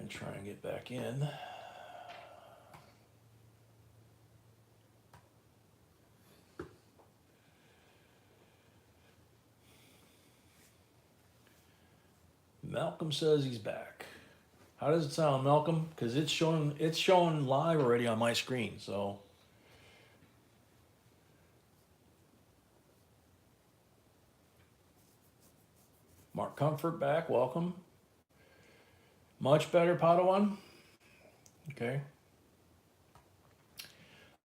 and try and get back in. Malcolm says he's back. How does it sound, Malcolm? Because it's showing live already on my screen. So Mark Comfort back. Welcome. Much better, Padawan. Okay.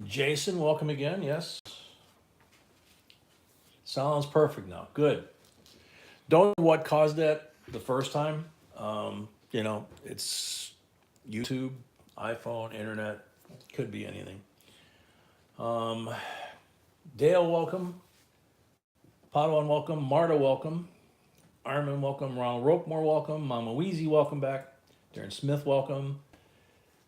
Jason, welcome again. Yes. Sounds perfect now. Good. Don't know what caused that the first time. You know, it's YouTube, iPhone, internet, could be anything. Dale, welcome. Padawan, welcome. Marta, welcome. Armin, welcome. Ronald Roquemore, welcome. Mama Weezy, welcome back. Darren Smith, welcome.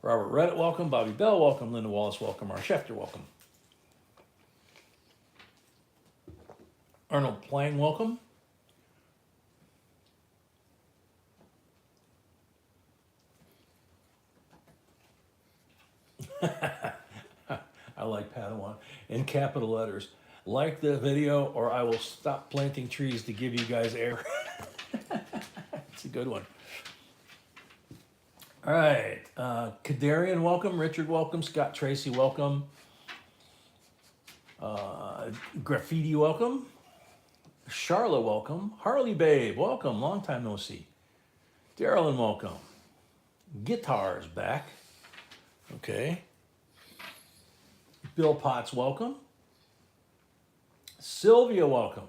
Robert Reddit, welcome. Bobby Bell, welcome. Linda Wallace, welcome. Art Schefter, welcome. Arnold Plang, welcome. I like Padawan in capital letters. Like the video or I will stop planting trees to give you guys air. It's a good one. All right. Kadarian, welcome. Richard, welcome. Scott Tracy, welcome. Graffiti, welcome. Charlotte, welcome. Harley Babe, welcome. Long time no see. Darylyn, welcome. Guitars back. Okay. Bill Potts, welcome. Sylvia, welcome.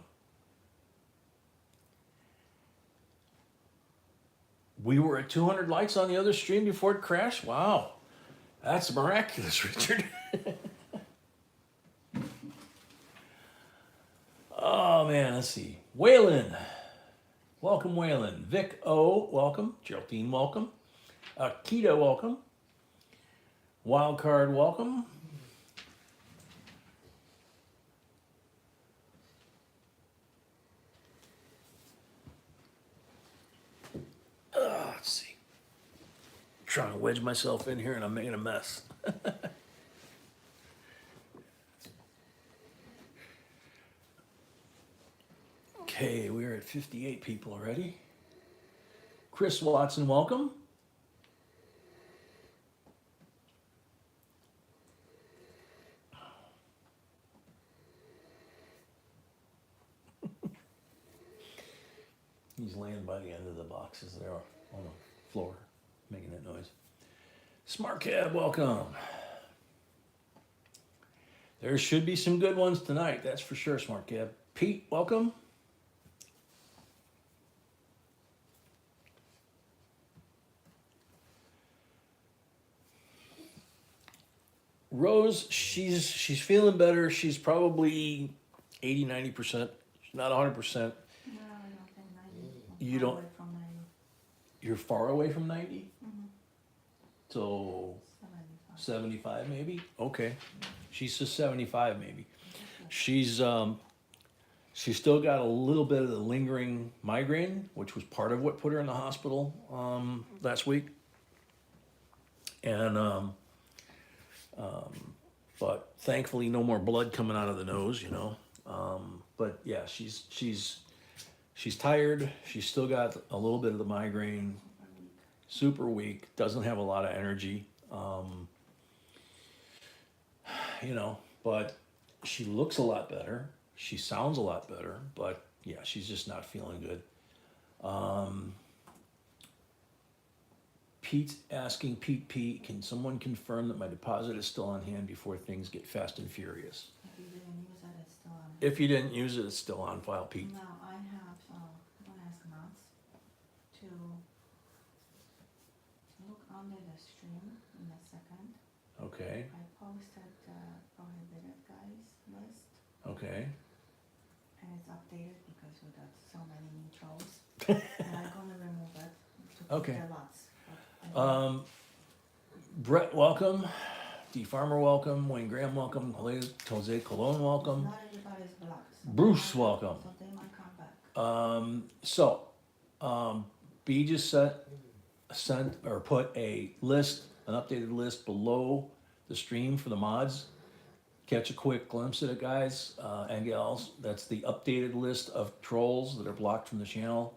We were at 200 likes on the other stream before it crashed. Wow. That's miraculous, Richard. Oh, man, let's see. Waylon. Welcome, Waylon. Vic O, welcome. Geraldine, welcome. Keto, welcome. Wildcard, welcome. Let's see. Trying to wedge myself in here and I'm making a mess. Okay, we're at 58 people already. Chris Watson, welcome. He's laying by the end of the boxes there on the floor, making that noise. Smart Cab, welcome. There should be some good ones tonight, that's for sure, Smart Cab. Pete, welcome. Rose, she's feeling better. She's probably 80, 90%. She's not 100%. No, I don't think 90. You don't, you're far away from 90? Mm-hmm. So 75. 75 maybe? Okay. She says 75 maybe. She's still got a little bit of the lingering migraine, which was part of what put her in the hospital last week. And but thankfully no more blood coming out of the nose, you know. But yeah, she's tired. She's still got a little bit of the migraine. Super weak. Doesn't have a lot of energy. You know, but she looks a lot better. She sounds a lot better. But yeah, she's just not feeling good. Pete's asking, Pete, can someone confirm that my deposit is still on hand before things get fast and furious? If you didn't use it, it's still If you didn't use it, it's still on. on file, Pete. Now I have, I'm gonna ask Mats to look under the stream in a second. Okay, I posted the prohibited guys list okay. and it's updated because we got so many new trolls. And I'm gonna remove it to keep Okay. the lots. But Brett, welcome. D Farmer, welcome. Wayne Graham, welcome. Jose Colon, welcome. not everybody's blocked. So Bruce, they might- welcome. So they might come back. B just said, sent or put a list, an updated list below the stream for the mods. Catch a quick glimpse at it, guys and gals. That's the updated list of trolls that are blocked from the channel.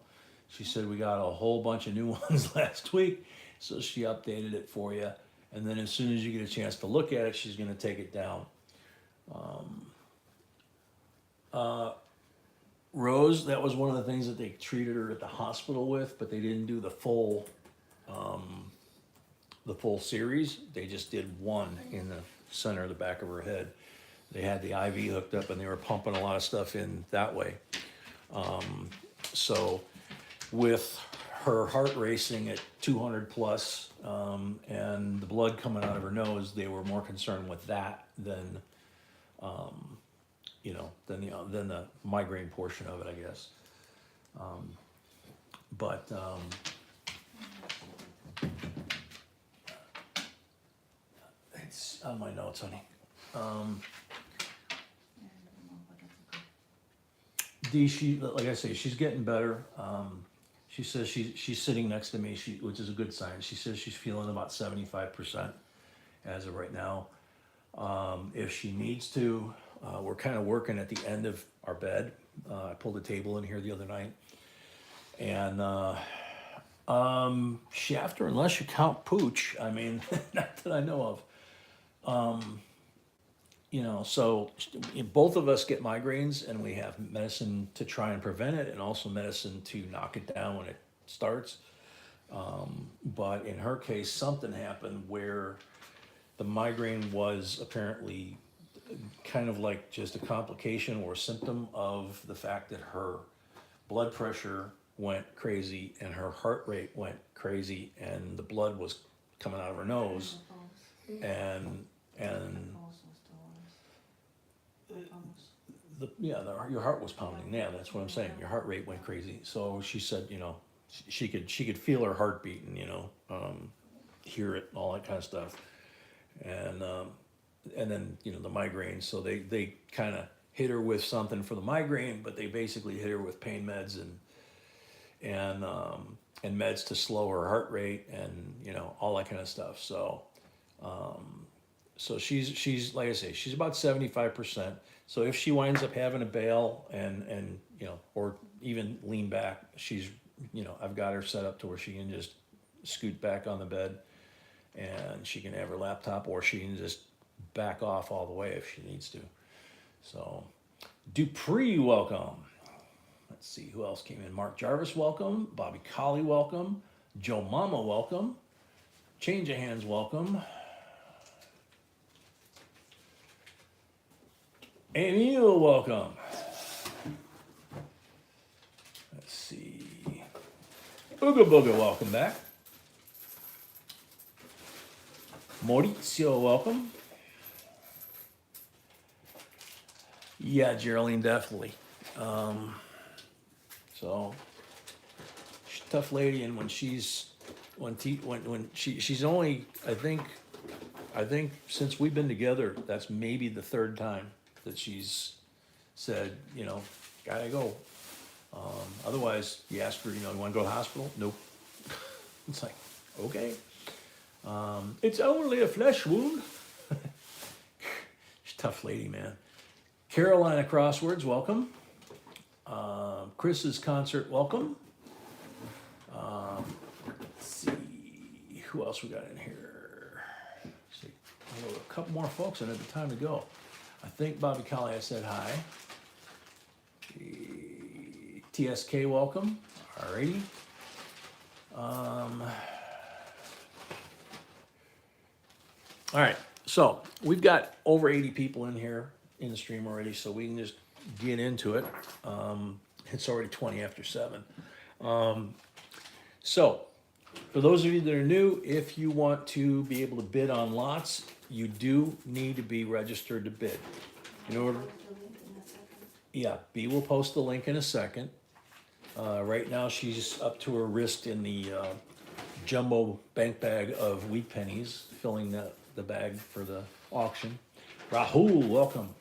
She said we got a whole bunch of new ones last week, so she updated it for you. And then as soon as you get a chance to look at it, she's going to take it down. Rose, that was one of the things that they treated her at the hospital with, but they didn't do the full series. They just did one in the center of the back of her head. They had the IV hooked up and they were pumping a lot of stuff in that way. So with her heart racing at 200 plus and the blood coming out of her nose, they were more concerned with that than than the migraine portion of it, I guess. It's on my notes, honey. She, like I say, she's getting better. She says she's sitting next to me, which is a good sign. She says she's feeling about 75% as of right now. If she needs to, we're kind of working at the end of our bed. I pulled a table in here the other night, and Shafter, unless you count Pooch, I mean, not that I know of. So both of us get migraines, and we have medicine to try and prevent it, and also medicine to knock it down when it starts. But in her case, something happened where the migraine was apparently kind of like just a complication or a symptom of the fact that her blood pressure went crazy and her heart rate went crazy and the blood was coming out of her nose and your heart was pounding. Yeah, that's what I'm saying. Your heart rate went crazy. So she said, she could feel her heart beating, hear it, all that kind of stuff. And then, the migraine. So they kind of hit her with something for the migraine, but they basically hit her with pain meds and meds to slow her heart rate and, all that kind of stuff. So, so she's like I say, she's about 75%. So if she winds up having to bail and or even lean back, she's, I've got her set up to where she can just scoot back on the bed and she can have her laptop, or she can just back off all the way if she needs to. So Dupree, welcome. Let's see who else came in. Mark Jarvis, welcome. Bobby Colley, welcome. Joe Mama, welcome. Change of Hands, welcome. Emil, welcome. Let's see. Ooga Booga, welcome back. Maurizio, welcome. Yeah, Geraldine, definitely. So she's a tough lady, and when she's only, I think since we've been together, that's maybe the third time that she's said, gotta go. Otherwise, you ask her, you want to go to the hospital? Nope. It's like, okay. It's only a flesh wound. She's a tough lady, man. Carolina Crosswords, welcome. Chris's concert, welcome. Let's see, who else we got in here? Let's see, a couple more folks, and at the time to go. I think Bobby Colley, I said hi. TSK, welcome. Alrighty. All right, so we've got over 80 people in here in the stream already, so we can just get into it. It's already 20 after 7. So for those of you that are new, if you want to be able to bid on lots, you do need to be registered to bid. In order, yeah, B will post the link in a second. Right now she's up to her wrist in the jumbo bank bag of wheat pennies, filling the bag for the auction. Rahul, welcome.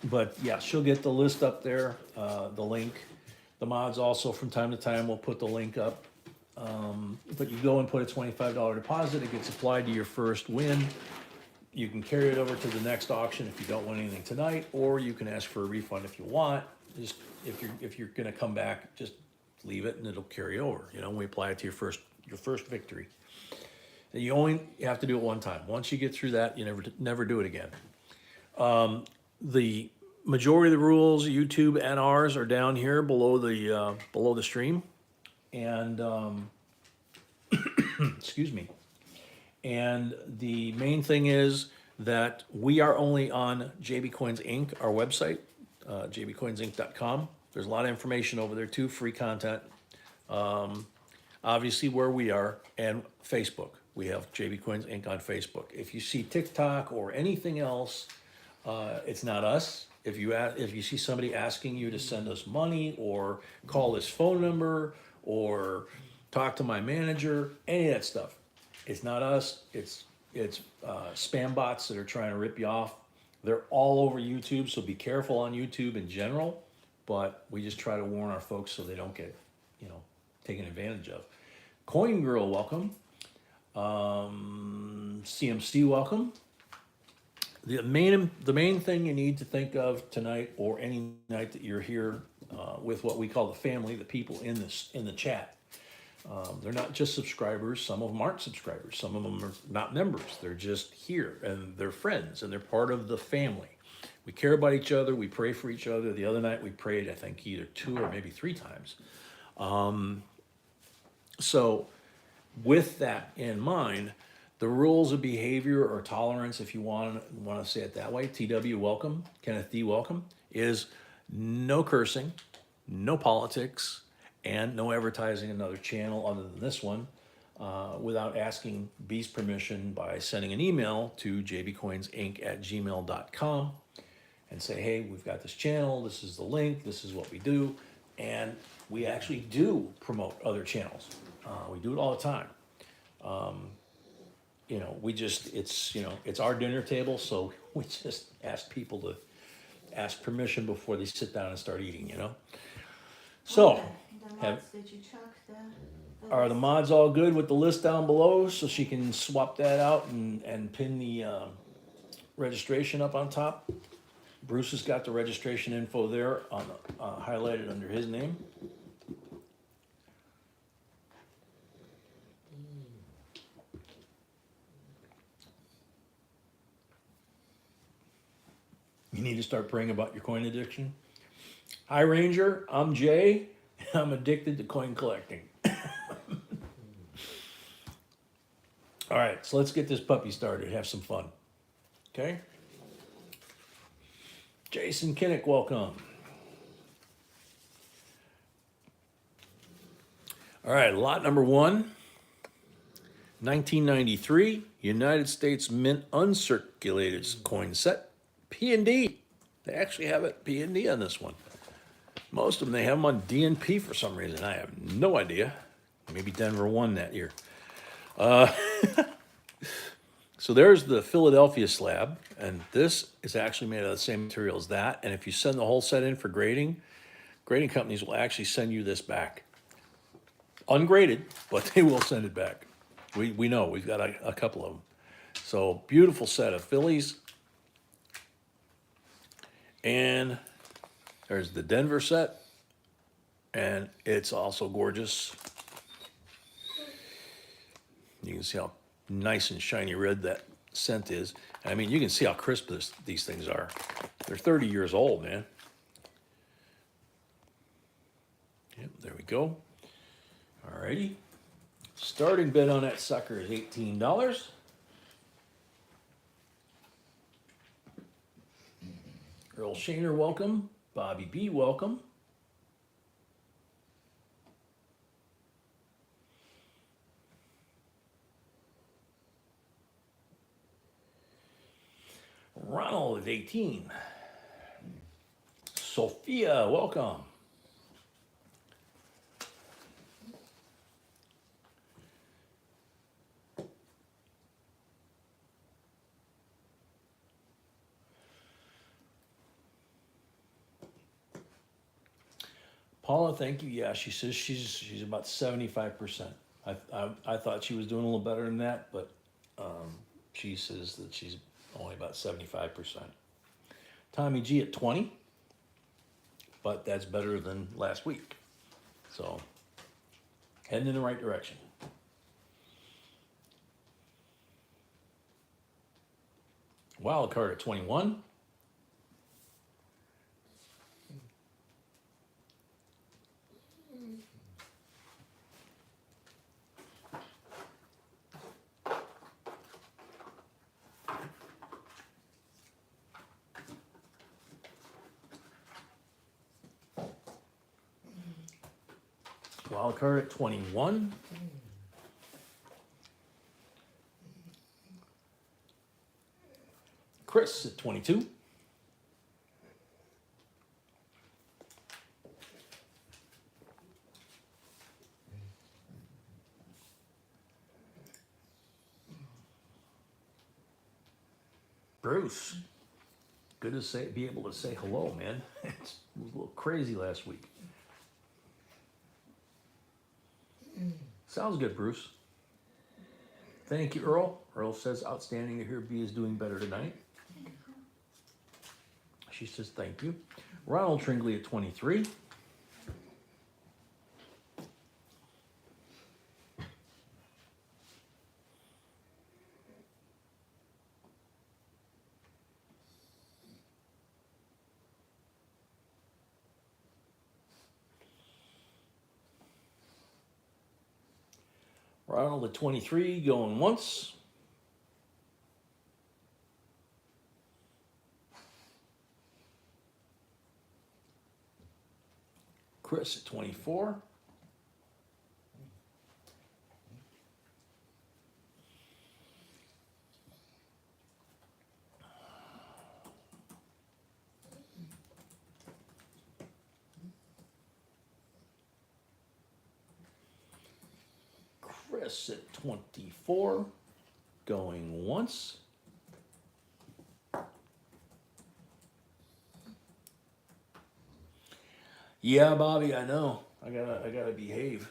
But yeah, she'll get the list up there, the link. The mods also from time to time will put the link up But you go and put a $25 deposit, it gets applied to your first win. You can carry it over to the next auction if you don't win anything tonight, or you can ask for a refund if you want. Just if you're gonna come back, just leave it and it'll carry over. You know, we apply it to your first victory. And you have to do it one time. Once you get through that, you never do it again. The majority of the rules, YouTube and ours, are down here below the stream, and excuse me. And the main thing is that we are only on JB Coins Inc., our website, jbcoinsinc.com. There's a lot of information over there too, free content. Obviously where we are, and Facebook. We have JB Coins Inc. on Facebook. If you see TikTok or anything else, it's not us. If you see somebody asking you to send us money or call this phone number or talk to my manager, any of that stuff, it's not us. It's spam bots that are trying to rip you off. They're all over YouTube, so be careful on YouTube in general. But we just try to warn our folks so they don't get, taken advantage of. Coin Girl, welcome. CMC, welcome. The main thing you need to think of tonight or any night that you're here with what we call the family, the people in the chat. They're not just subscribers. Some of them aren't subscribers. Some of them are not members. They're just here and they're friends and they're part of the family. We care about each other. We pray for each other. The other night we prayed, I think, either 2 or maybe 3 times. So with that in mind, the rules of behavior or tolerance, if you want to say it that way, TW, welcome, Kenneth D, welcome, is no cursing, no politics, and no advertising another channel other than this one without asking B's permission by sending an email to jbcoinsinc@gmail.com and say, hey, we've got this channel, this is the link, this is what we do, and we actually do promote other channels. We do it all the time. It's our dinner table, so we just ask people to ask permission before they sit down and start eating, So, The mods, did you check the are the mods all good with the list down below so she can swap that out and pin the registration up on top? Bruce has got the registration info there on highlighted under his name. You need to start praying about your coin addiction. Hi, Ranger. I'm Jay. I'm addicted to coin collecting. All right, so let's get this puppy started. Have some fun. Okay? Jason Kinnick, welcome. All right, lot number 1. 1993, United States Mint uncirculated coin set. P&D. They actually have it P&D on this one. Most of them, they have them on DNP for some reason. I have no idea. Maybe Denver won that year. So there's the Philadelphia slab, and this is actually made out of the same material as that. And if you send the whole set in for grading companies will actually send you this back. Ungraded, but they will send it back. We know, we've got a couple of them. So beautiful set of Phillies. And there's the Denver set, and it's also gorgeous. You can see how nice and shiny red that scent is. I mean, you can see how crisp these things are. They're 30 years old, man. Yep, there we go. Alrighty. Starting bid on that sucker is $18. Earl Shaner, welcome. Bobby B, welcome. Ronald at 18. Sophia, welcome. Paula, thank you. Yeah, she says she's about 75%. I thought she was doing a little better than that, but she says that she's only about 75%. Tommy G at 20, but that's better than last week. So, heading in the right direction. Wild card at 21. Wild card at 21. Chris at 22. Bruce, good to be able to say hello, man. It was a little crazy last week. Sounds good, Bruce. Thank you, Earl. Earl says, outstanding to hear B is doing better tonight. She says, thank you. Ronald Tringley at 23. Ronald at 23, going once. Chris at 24. Chris at 24, going once. Yeah, Bobby, I know. I gotta behave.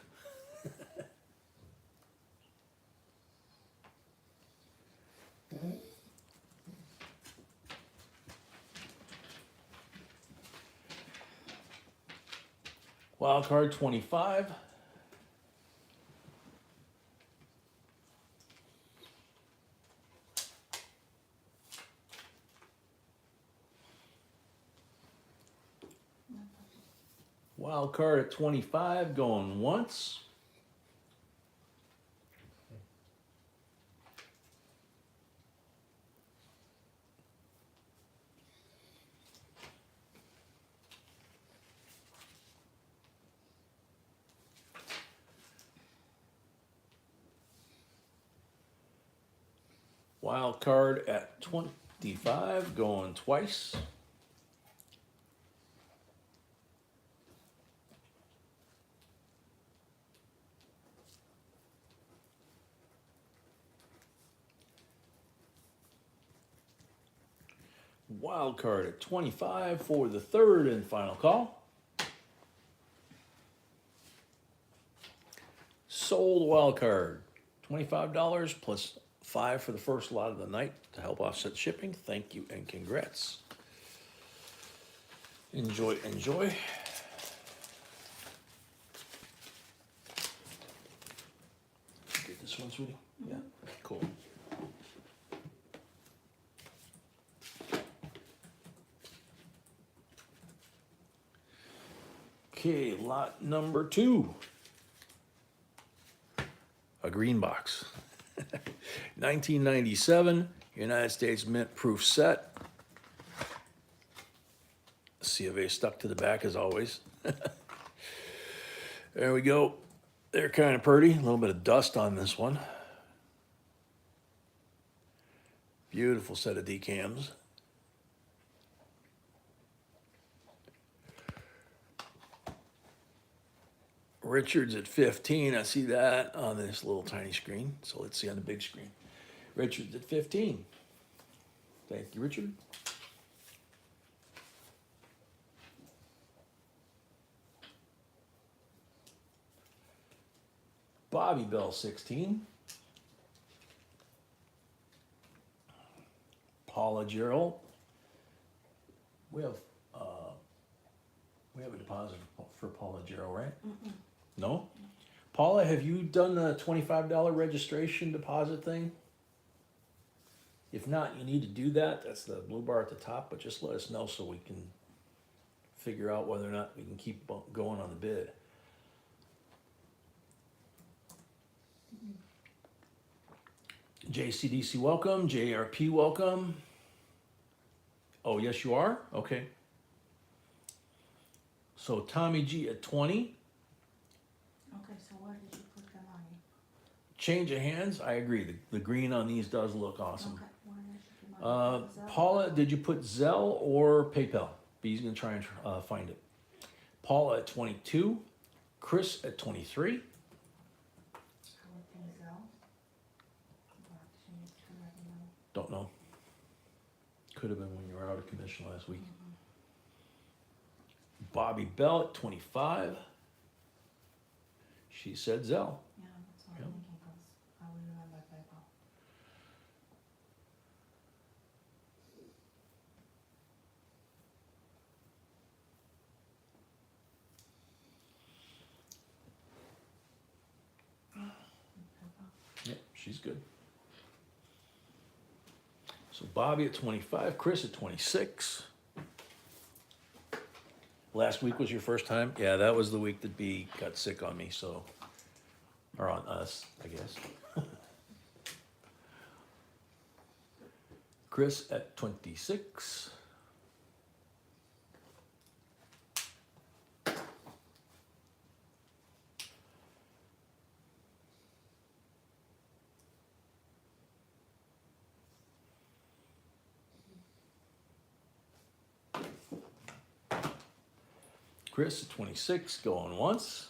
Wild card 25. Wild card at 25, going once. Wild card at 25, going twice. Wild card at 25 for the third and final call. Sold wild card, $25 plus $5 for the first lot of the night to help offset shipping. Thank you and congrats. Enjoy, enjoy. Get this one, sweetie? Yeah, cool. Okay, lot number 2. A green box. 1997, United States Mint proof set. C of A stuck to the back as always. There we go. They're kind of pretty. A little bit of dust on this one. Beautiful set of decams. Richard's at 15. I see that on this little tiny screen. So let's see on the big screen. Richard's at 15. Thank you, Richard. Bobby Bell 16. Paula Gerald. We have a deposit for Paula Gerald, right? No? Paula, have you done the $25 registration deposit thing? If not, you need to do that. That's the blue bar at the top, but just let us know so we can figure out whether or not we can keep going on the bid. JCDC welcome, JRP welcome. Oh, yes you are? Okay. So Tommy G at 20. Okay, so where did you put the money? Change of hands, I agree. The green on these does look awesome. Okay, where did you put money? Zelle? Paula, did you put Zelle or PayPal? B's gonna try and find it. Paula at 22. Chris at 23. I would think Zelle. But she needs to let me know. Don't know. Could have been when you were out of commission last week. Bobby Bell at 25. She said Zelle. Yeah, that's what I'm Yep. thinking, because I will remember PayPal. Yep, she's good. So Bobby at 25, Chris at 26. Last week was your first time? Yeah, that was the week that B got sick on me, so, or on us, I guess. Chris at 26. Chris at 26, going once.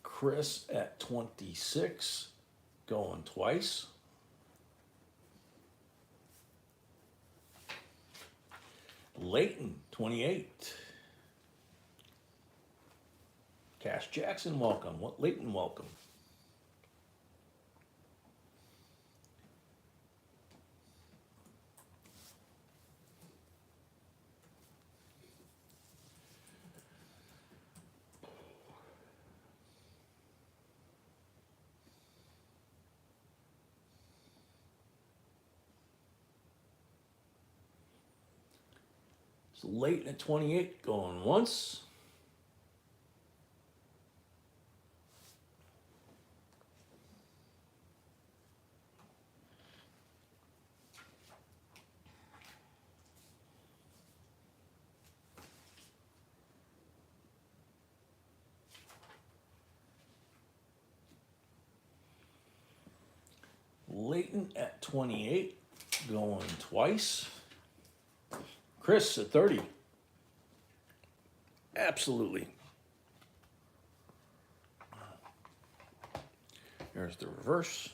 Chris at 26, going twice. Leighton, 28. Cash Jackson, welcome. What Leighton, welcome. So Leighton at 28, going once. Leighton at 28, going twice. Chris at 30. Absolutely. Here's the reverse.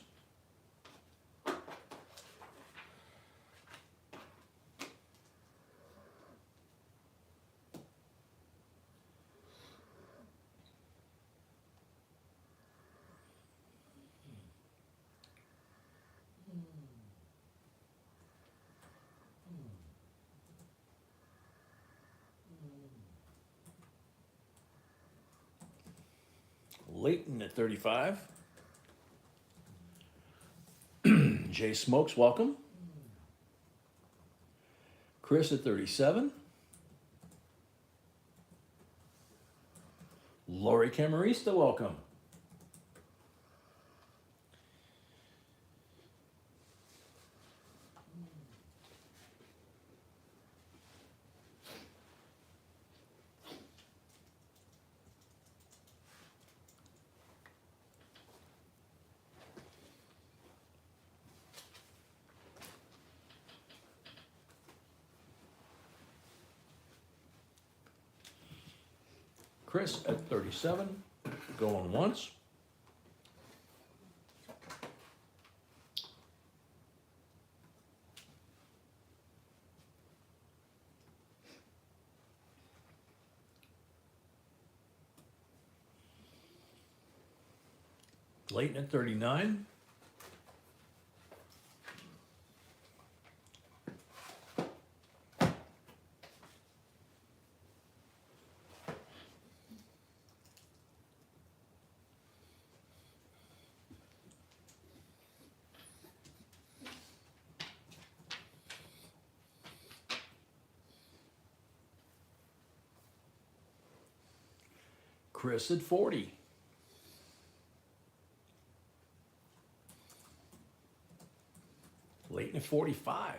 Leighton at 35. Jay Smokes, welcome. Chris at 37. Lori Camarista, welcome. Chris at 37, going once. Leighton at 39. Chris at 40. Leighton at 45.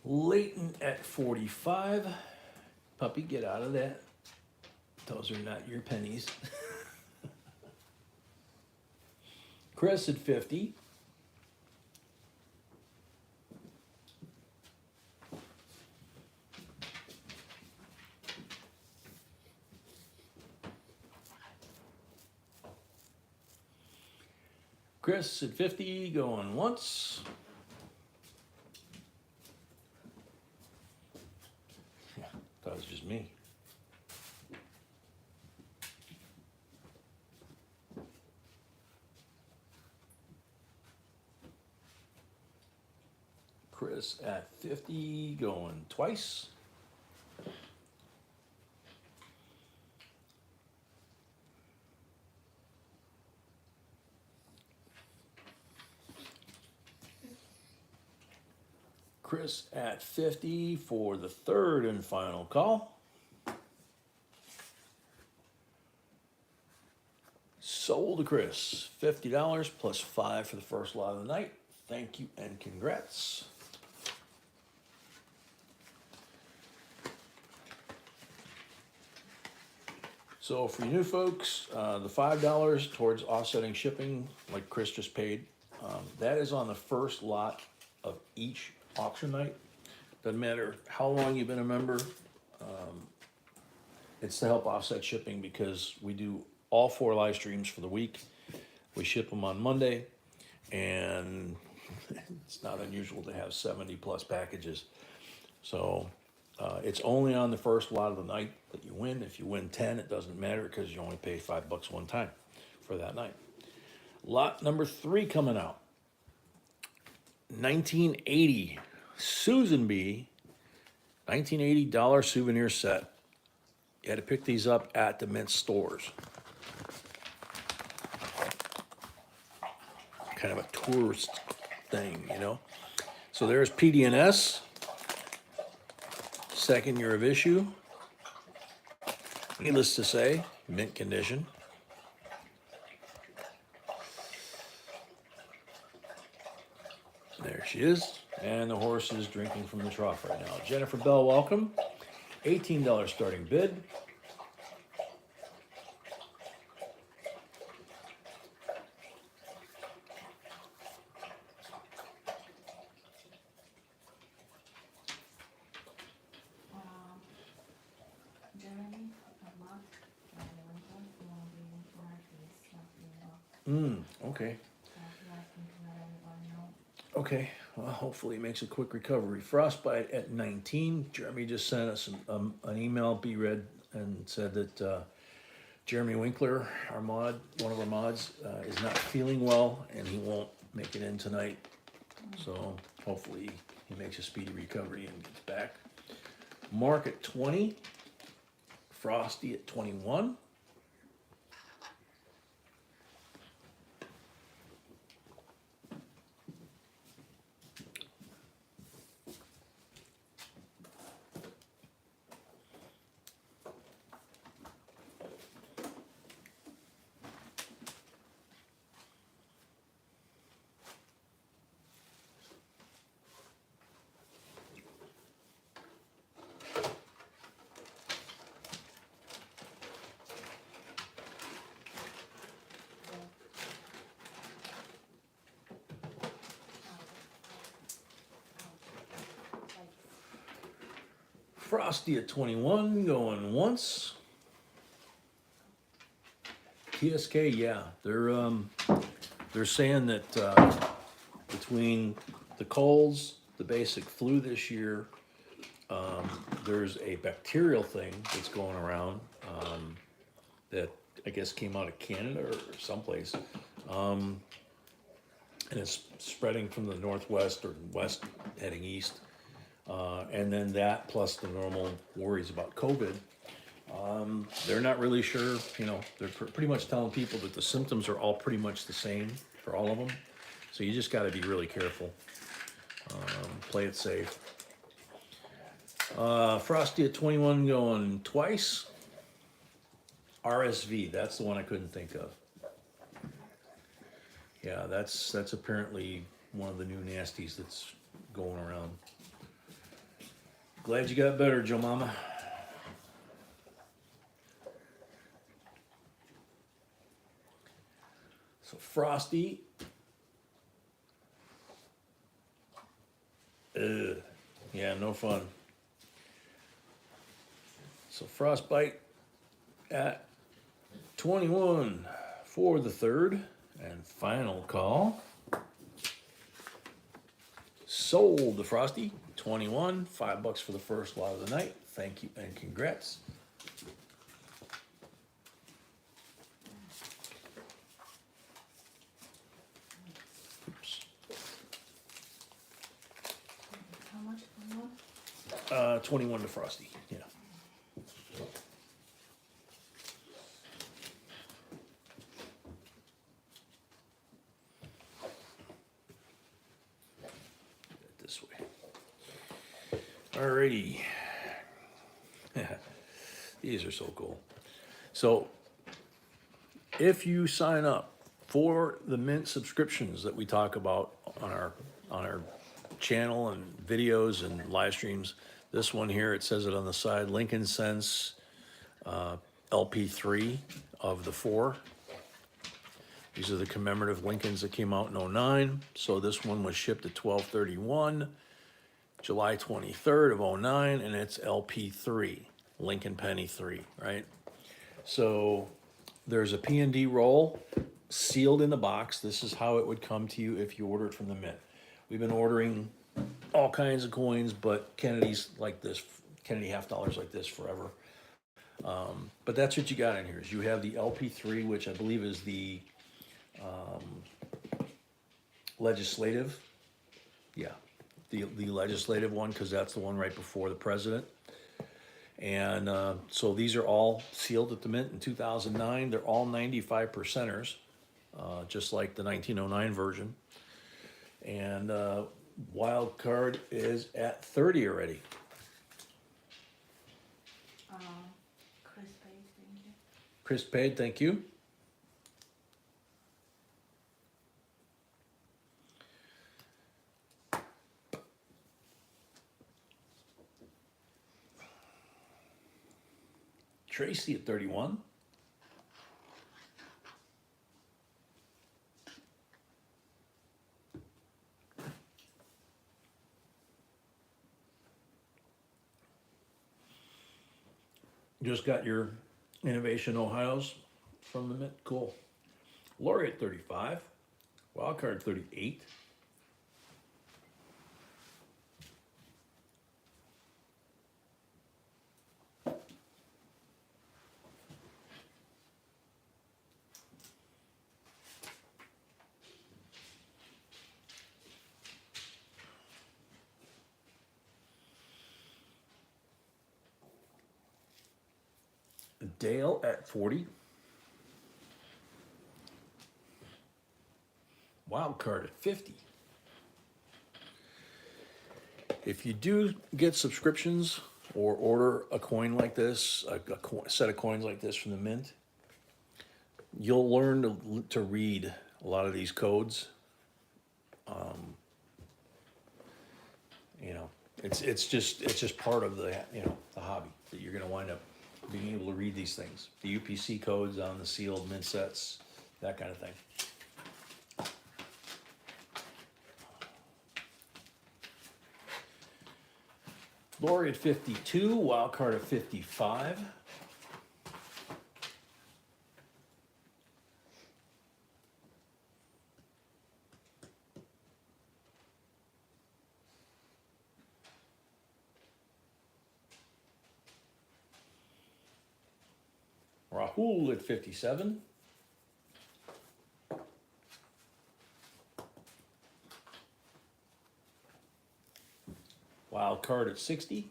Leighton at 45. Puppy, get out of that. Those are not your pennies. Chris at 50. Chris at 50, going once. Yeah, thought it was just me. Chris at 50, going twice. Chris at 50 for the third and final call. Sold to Chris, $50 plus 5 for the first lot of the night. Thank you and congrats. So for you new folks, the $5 towards offsetting shipping, like Chris just paid, that is on the first lot of each auction night. Doesn't matter how long you've been a member. It's to help offset shipping because we do all 4 live streams for the week. We ship them on Monday, and it's not unusual to have 70 plus packages. So it's only on the first lot of the night that you win. If you win 10, it doesn't matter because you only pay $5 one time for that night. Lot number 3 coming out. 1980 Susan B. $1980 souvenir set. You had to pick these up at the Mint stores. Kind of a tourist thing, you know. So there's PD&S. Second year of issue. Needless to say, mint condition. There she is. And the horse is drinking from the trough right now. Jennifer Bell, welcome. $18 starting bid. Jeremy, Mark, and Lincoln, you want to be in Mercury's, not being up. Okay. So he asked me to let everybody know. Okay. Well, hopefully it makes a quick recovery. Frostbite at 19. Jeremy just sent us an email, B read, and said that Jeremy Winkler, our mod, one of our mods, is not feeling well and he won't make it in tonight. So hopefully he makes a speedy recovery and gets back. Mark at 20. Frosty at 21. Frosty at 21 going once. TSK, yeah, they're saying that between the colds, the basic flu this year, there's a bacterial thing that's going around that I guess came out of Canada or someplace, and it's spreading from the northwest or west heading east, and then that plus the normal worries about COVID. They're not really sure, you know, they're pretty much telling people that the symptoms are all pretty much the same for all of them. So you just gotta be really careful. Play it safe. Frosty at 21 going twice. RSV, that's the one I couldn't think of. Yeah, that's apparently one of the new nasties that's going around. Glad you got better, Joe Mama. So Frosty. Yeah, no fun. So Frostbite at 21 for the third and final call. Sold to Frosty, 21, $5 for the first lot of the night. Thank you and congrats. Oops. How much for one? 21 to Frosty, yeah. This way. Alrighty. These are so cool. So if you sign up for the Mint subscriptions that we talk about on our channel and videos and live streams, this one here, it says it on the side, Lincoln Sense LP3 of the 4. These are the commemorative Lincolns that came out in 09. So this one was shipped at 12/31, July 23rd of 09, and it's LP3, Lincoln Penny 3, right? So there's a P&D roll sealed in the box. This is how it would come to you if you order it from the Mint. We've been ordering all kinds of coins, but Kennedy's like this, Kennedy half dollars like this forever. But that's what you got in here, is you have the LP3, which I believe is the legislative. Yeah, the legislative one, because that's the one right before the president. And so these are all sealed at the Mint in 2009. They're all 95 percenters, just like the 1909 version. And wild card is at 30 already. Chris paid, thank you. Chris paid, thank you. Tracy at 31. Just got your Innovation Ohio's from the Mint. Cool. Lori at 35. Wildcard 38. Dale at 40. Wild card at 50. If you do get subscriptions or order a coin like this, a set of coins like this from the Mint, you'll learn to read a lot of these codes. You know, it's just part of the the hobby that you're going to wind up being able to read these things, the UPC codes on the sealed Mint sets, that kind of thing. Lori at 52, wild card at 55. Rahul at 57. Wild card at 60.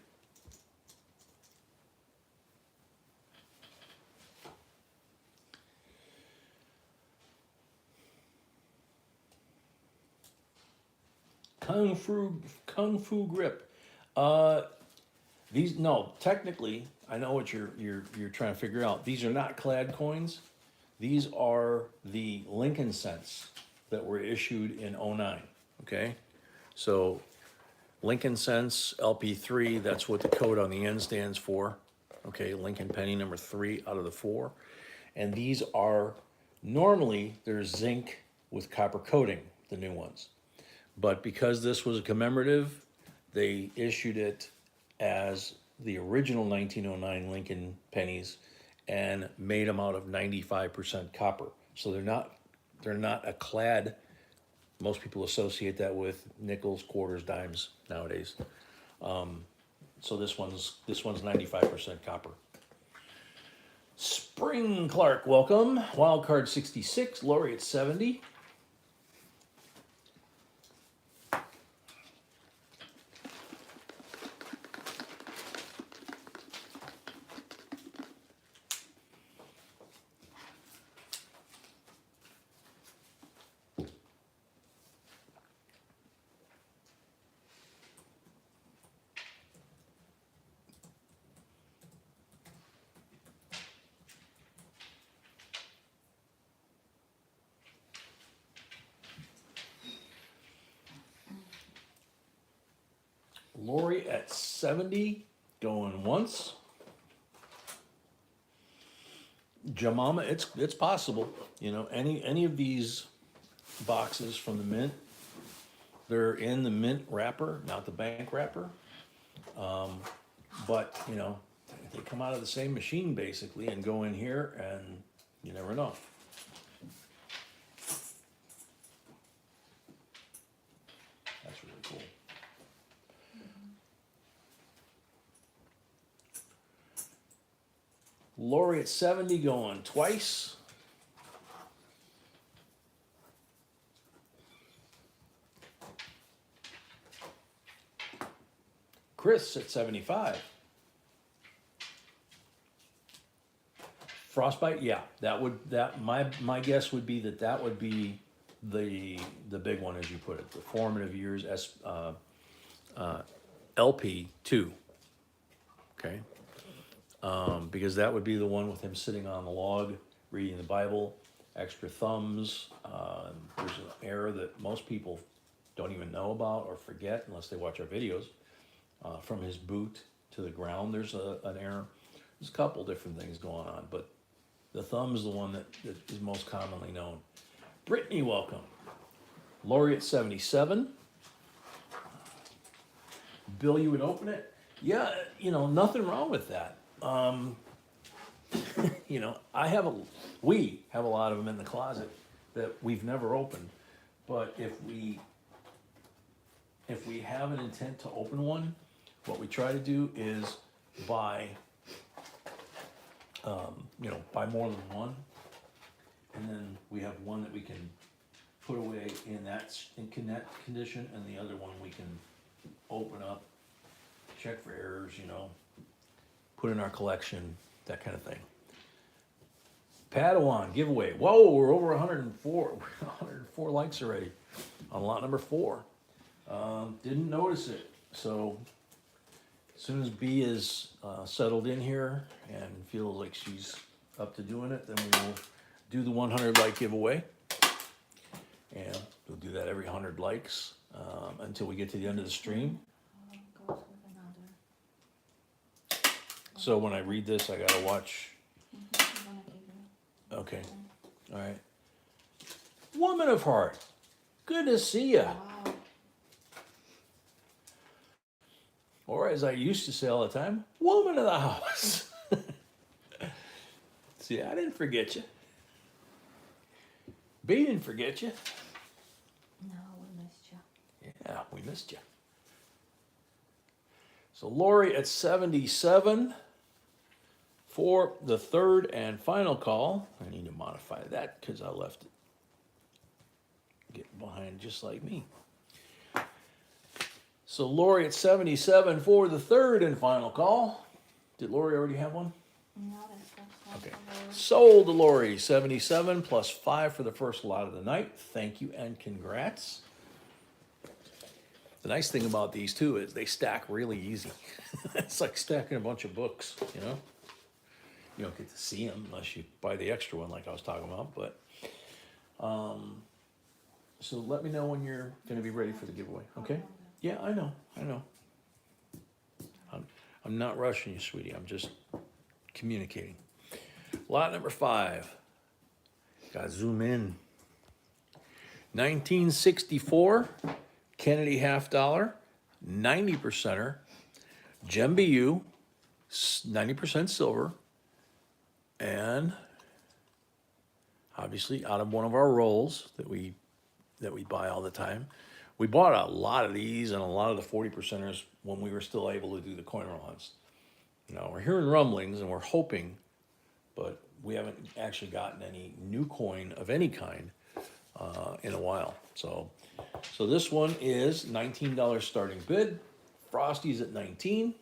Kung Fu Grip. These, no, technically, I know what you're trying to figure out. These are not clad coins. These are the Lincoln cents that were issued in '09. Okay, so Lincoln cents LP3. That's what the code on the end stands for. Okay, Lincoln penny number 3 out of the 4, and these are normally there's zinc with copper coating. The new ones. But because this was a commemorative, they issued it as the original 1909 Lincoln pennies and made them out of 95% copper. So they're not a clad. Most people associate that with nickels, quarters, dimes nowadays. So this one's 95% copper. Spring Clark, welcome. Wild card 66, Lori at 70. Lori at 70, going once. Jamama, it's possible. You know, any of these boxes from the mint, they're in the mint wrapper, not the bank wrapper. But you know, they come out of the same machine basically and go in here, and you never know. That's really cool. Lori at 70 going twice. Chris at 75. Frostbite, yeah, my guess would be that would be the big one, as you put it, the formative years, LP2. Okay. Because that would be the one with him sitting on the log, reading the Bible, extra thumbs. There's an error that most people don't even know about or forget unless they watch our videos. From his boot to the ground, there's an error. There's a couple different things going on, but the thumb is the one that is most commonly known. Brittany, welcome. Lori at 77. Bill, you would open it? Yeah, you know, nothing wrong with that. You know, we have a lot of them in the closet that we've never opened. But if we have an intent to open one, what we try to do is buy, buy more than one, and then we have one that we can put away in that condition, and the other one we can open up, check for errors, you know, put in our collection, that kind of thing. Padawan giveaway. Whoa, we're over 104. 104 likes already on lot number 4. Didn't notice it. So as soon as B is settled in here and feels like she's up to doing it, then we will do the 100 like giveaway. And we'll do that every 100 likes until we get to the end of the stream. Goes with another. So when I read this, I gotta watch. I'm gonna give you. Okay, all right. Woman of Heart, good to see ya. Wow. Or as I used to say all the time, woman of the house. See, I didn't forget you. B didn't forget you. No, we missed you. Yeah, we missed you. So Lori at 77 for the third and final call. I need to modify that because I left it getting behind just like me. So Lori at 77 for the third and final call. Did Lori already have one? No, that's one Okay. for Lori. Sold to Lori, 77 plus 5 for the first lot of the night. Thank you and congrats. The nice thing about these too is they stack really easy. It's like stacking a bunch of books, you know? You don't get to see them unless you buy the extra one like I was talking about, but so let me know when you're going to be ready for the giveaway, okay? Yeah, I know. I'm not rushing you, sweetie. I'm just communicating. Lot number 5. Got to zoom in. 1964, Kennedy half dollar, 90%er, Gem BU, 90% silver, and obviously out of one of our rolls that we buy all the time. We bought a lot of these and a lot of the 40%ers when we were still able to do the coin roll hunts. Now we're hearing rumblings and we're hoping, but we haven't actually gotten any new coin of any kind in a while. So this one is $19 starting bid. Frosty's at 19.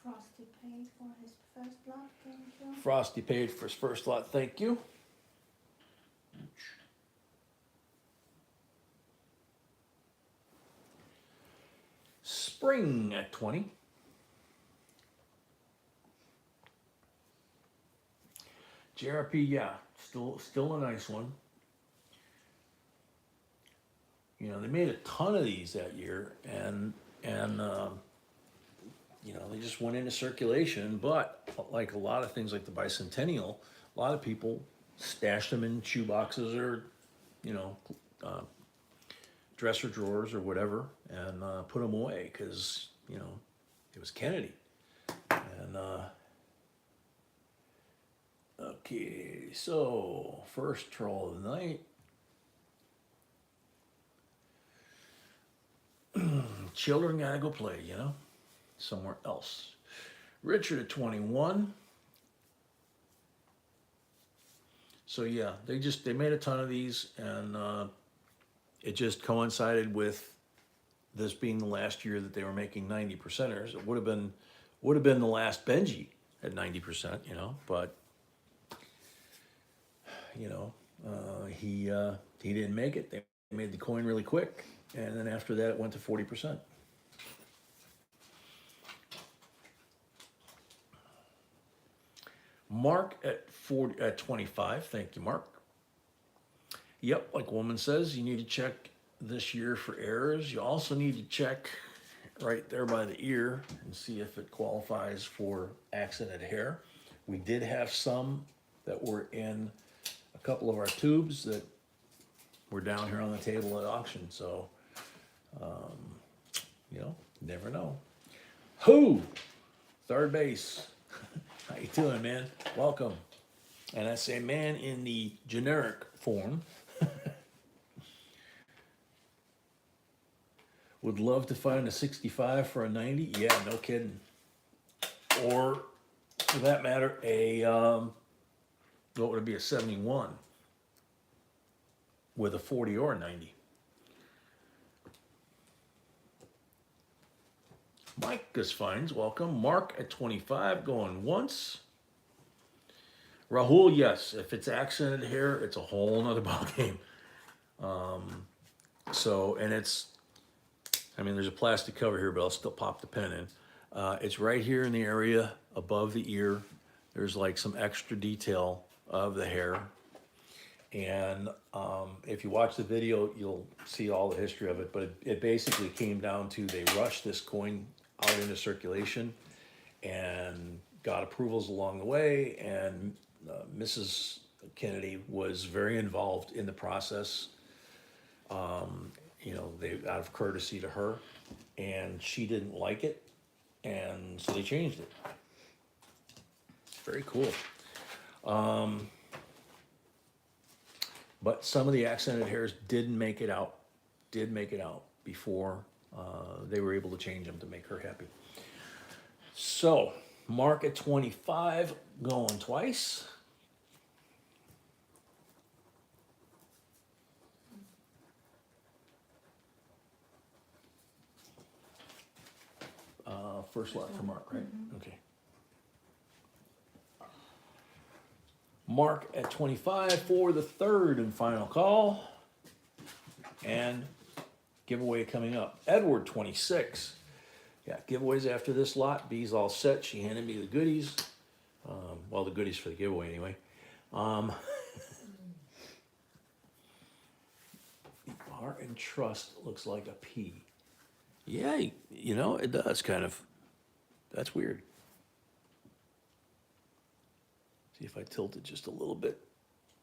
Frosty paid for his first lot, thank you. Frosty paid for his first lot, thank you. Spring at 20. JRP, yeah, still a nice one. You know, they made a ton of these that year, and you know, they just went into circulation. But like a lot of things, like the Bicentennial, a lot of people stashed them in shoe boxes or, you know, dresser drawers or whatever, and put them away because, you know, it was Kennedy. And okay, so first troll of the night. Children gotta go play, you know, somewhere else. Richard at 21. So yeah, they made a ton of these, and it just coincided with this being the last year that they were making 90%ers. It would have been the last Benji at 90%, you know, but you know, he didn't make it. They made the coin really quick, and then after that it went to 40%. Mark at 25. Thank you, Mark. Yep, like woman says, you need to check this year for errors. You also need to check right there by the ear and see if it qualifies for accented hair. We did have some that were in a couple of our tubes that were down here on the table at auction. So, you know, never know. Who? Third base. How you doing, man? Welcome. And I say man in the generic form. Would love to find a 65 for a 90. Yeah, no kidding. Or, for that matter, what would it be, a 71 with a 40 or a 90. Mike Gusfines, welcome. Mark at 25, going once. Rahul, yes. If it's accented hair, it's a whole nother ballgame. So, and it's, I mean, there's a plastic cover here, but I'll still pop the pen in. It's right here in the area above the ear. There's like some extra detail of the hair. And if you watch the video, you'll see all the history of it. But it basically came down to they rushed this coin out into circulation and got approvals along the way. And Mrs. Kennedy was very involved in the process You know, they out of courtesy to her, and she didn't like it, and so they changed it. It's very cool. But some of the accented hairs didn't make it out. Did make it out before they were able to change them to make her happy. So, Mark at 25, going twice. First lot for Mark, right? Okay. Mark at 25 for the third and final call. And giveaway coming up. Edward, 26. Yeah, giveaways after this lot. B's all set. She handed me the goodies. Well, the goodies for the giveaway anyway. R and trust looks like a P. Yeah, you know, it does kind of. That's weird. See if I tilt it just a little bit.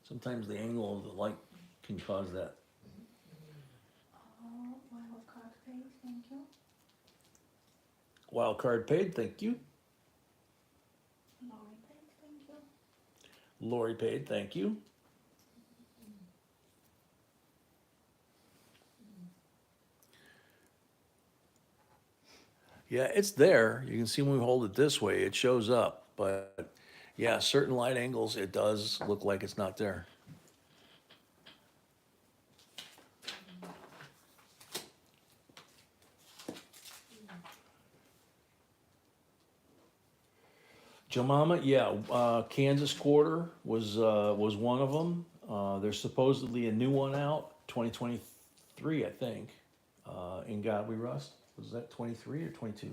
Sometimes the angle of the light can cause that. Oh, wild card paid, thank you. Wild card paid, thank you. Lori paid, thank you. Lori paid, thank you. Yeah, it's there. You can see when we hold it this way, it shows up. But yeah, certain light angles, it does look like it's not there. Jemima, yeah, Kansas Quarter was one of them. There's supposedly a new one out, 2023, I think. In God We Rust. Was that 23 or 22?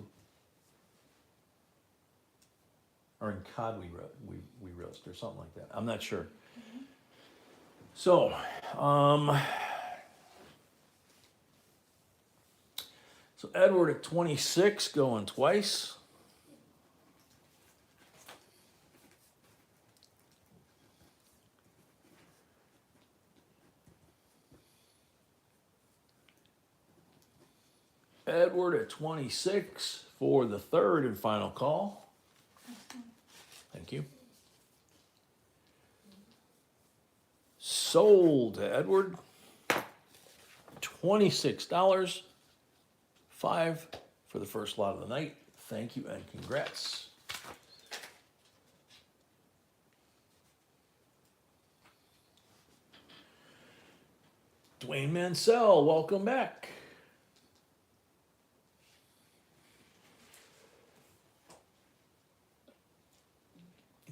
Or in COD we roast or something like that. I'm not sure. So, so Edward at 26 going twice. Edward at 26 for the third and final call. Thank you. Sold to Edward. $26. 5 for the first lot of the night. Thank you and congrats. Dwayne Mansell, welcome back.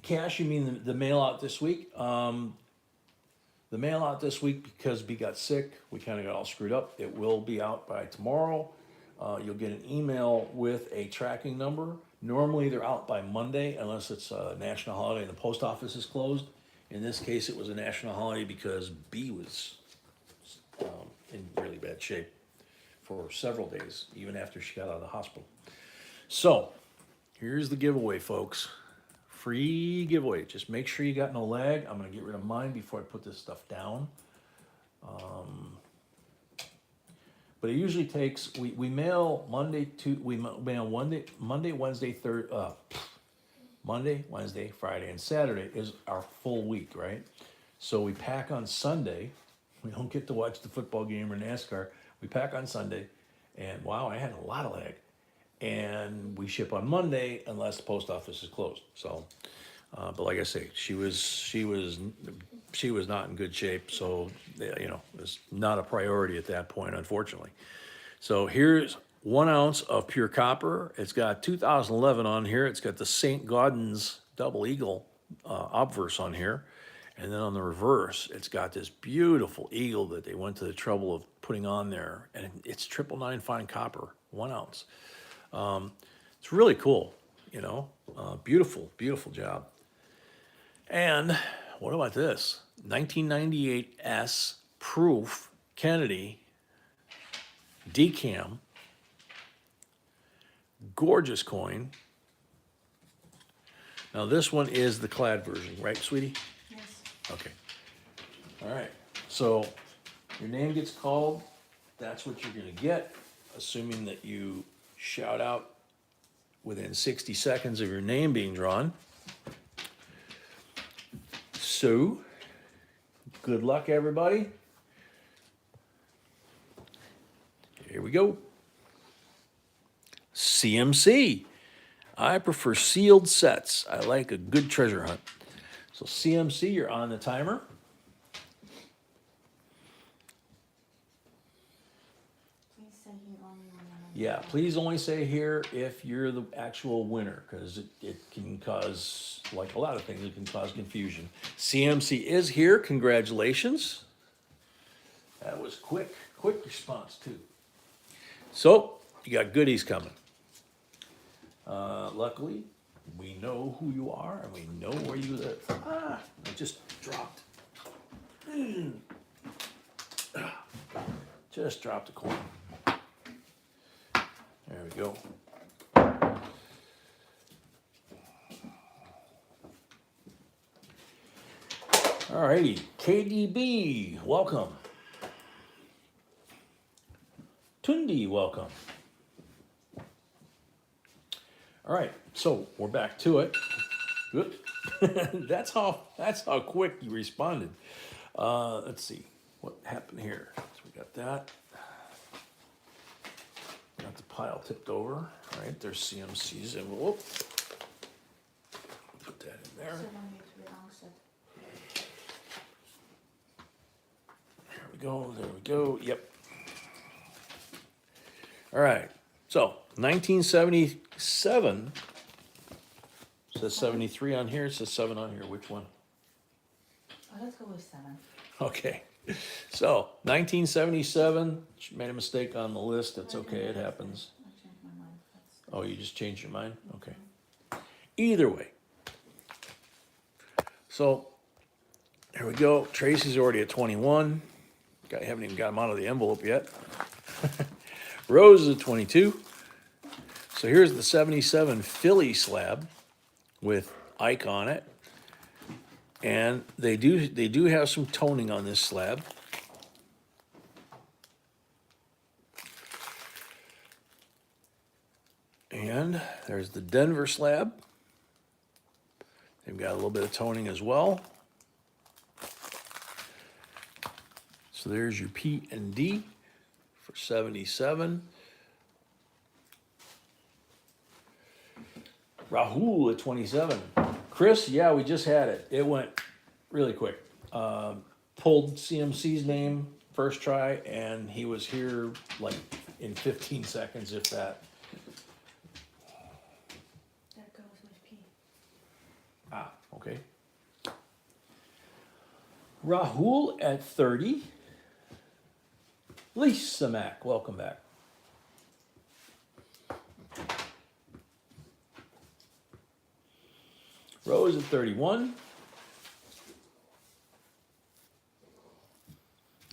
Cash, you mean the mail out this week? The mail out this week, because B got sick, we kind of got all screwed up. It will be out by tomorrow. You'll get an email with a tracking number. Normally they're out by Monday unless it's a national holiday and the post office is closed. In this case, it was a national holiday because B was in really bad shape for several days, even after she got out of the hospital. So here's the giveaway, folks. Free giveaway. Just make sure you got no lag. I'm going to get rid of mine before I put this stuff down. But it usually takes, we mail Monday, Monday, Wednesday, Friday, and Saturday is our full week, right? So we pack on Sunday. We don't get to watch the football game or NASCAR. We pack on Sunday, and wow, I had a lot of lag. And we ship on Monday unless the post office is closed. So, but like I say, she was not in good shape. So, you know, it's not a priority at that point, unfortunately. So here's 1 ounce of pure copper. It's got 2011 on here. It's got the St. Gaudens Double Eagle obverse on here. And then on the reverse, it's got this beautiful eagle that they went to the trouble of putting on there. And it's 999 fine copper, 1 ounce. It's really cool, you know, beautiful, beautiful job. And what about this? 1998 S proof Kennedy decam, gorgeous coin. Now this one is the clad version, right, sweetie? Yes. Okay. All right. So Your name gets called, that's what you're gonna get, assuming that you shout out within 60 seconds of your name being drawn. So, good luck, everybody. Here we go. CMC. I prefer sealed sets. I like a good treasure hunt. So CMC, you're on the timer. Please say here only when I'm. Yeah, please only say here if you're the actual winner, because it can cause, like a lot of things, it can cause confusion. CMC is here. Congratulations. That was quick response too. So you got goodies coming. Luckily, we know who you are and we know where you live. Ah, I just dropped. Just dropped a coin. There we go. Alrighty, KDB, welcome. Tundi, welcome. All right, so we're back to it. Good. that's how quick you responded. Let's see what happened here. So we got that. Got the pile tipped over. All right, there's CMC's envelope. Put that in there. There we go. There we go. Yep. All right. So 1977. It says 73 on here. It says 7 on here. Which one? Oh, let's go with 7. Okay. So 1977. She made a mistake on the list. It's okay. It happens. I changed my mind. Oh, you just changed your mind? Okay. Either way. So here we go. Tracy's already at 21. I haven't even got him out of the envelope yet. Rose is at 22. So here's the 77 Philly slab with Ike on it. And they do have some toning on this slab. And there's the Denver slab. They've got a little bit of toning as well. So there's your P and D for 77. Rahul at 27. Chris, yeah, we just had it. It went really quick. Pulled CMC's name first try, and he was here like in 15 seconds, if that. That goes with P. Ah, okay. Rahul at 30. Lisa Mack, welcome back. Rose at 31.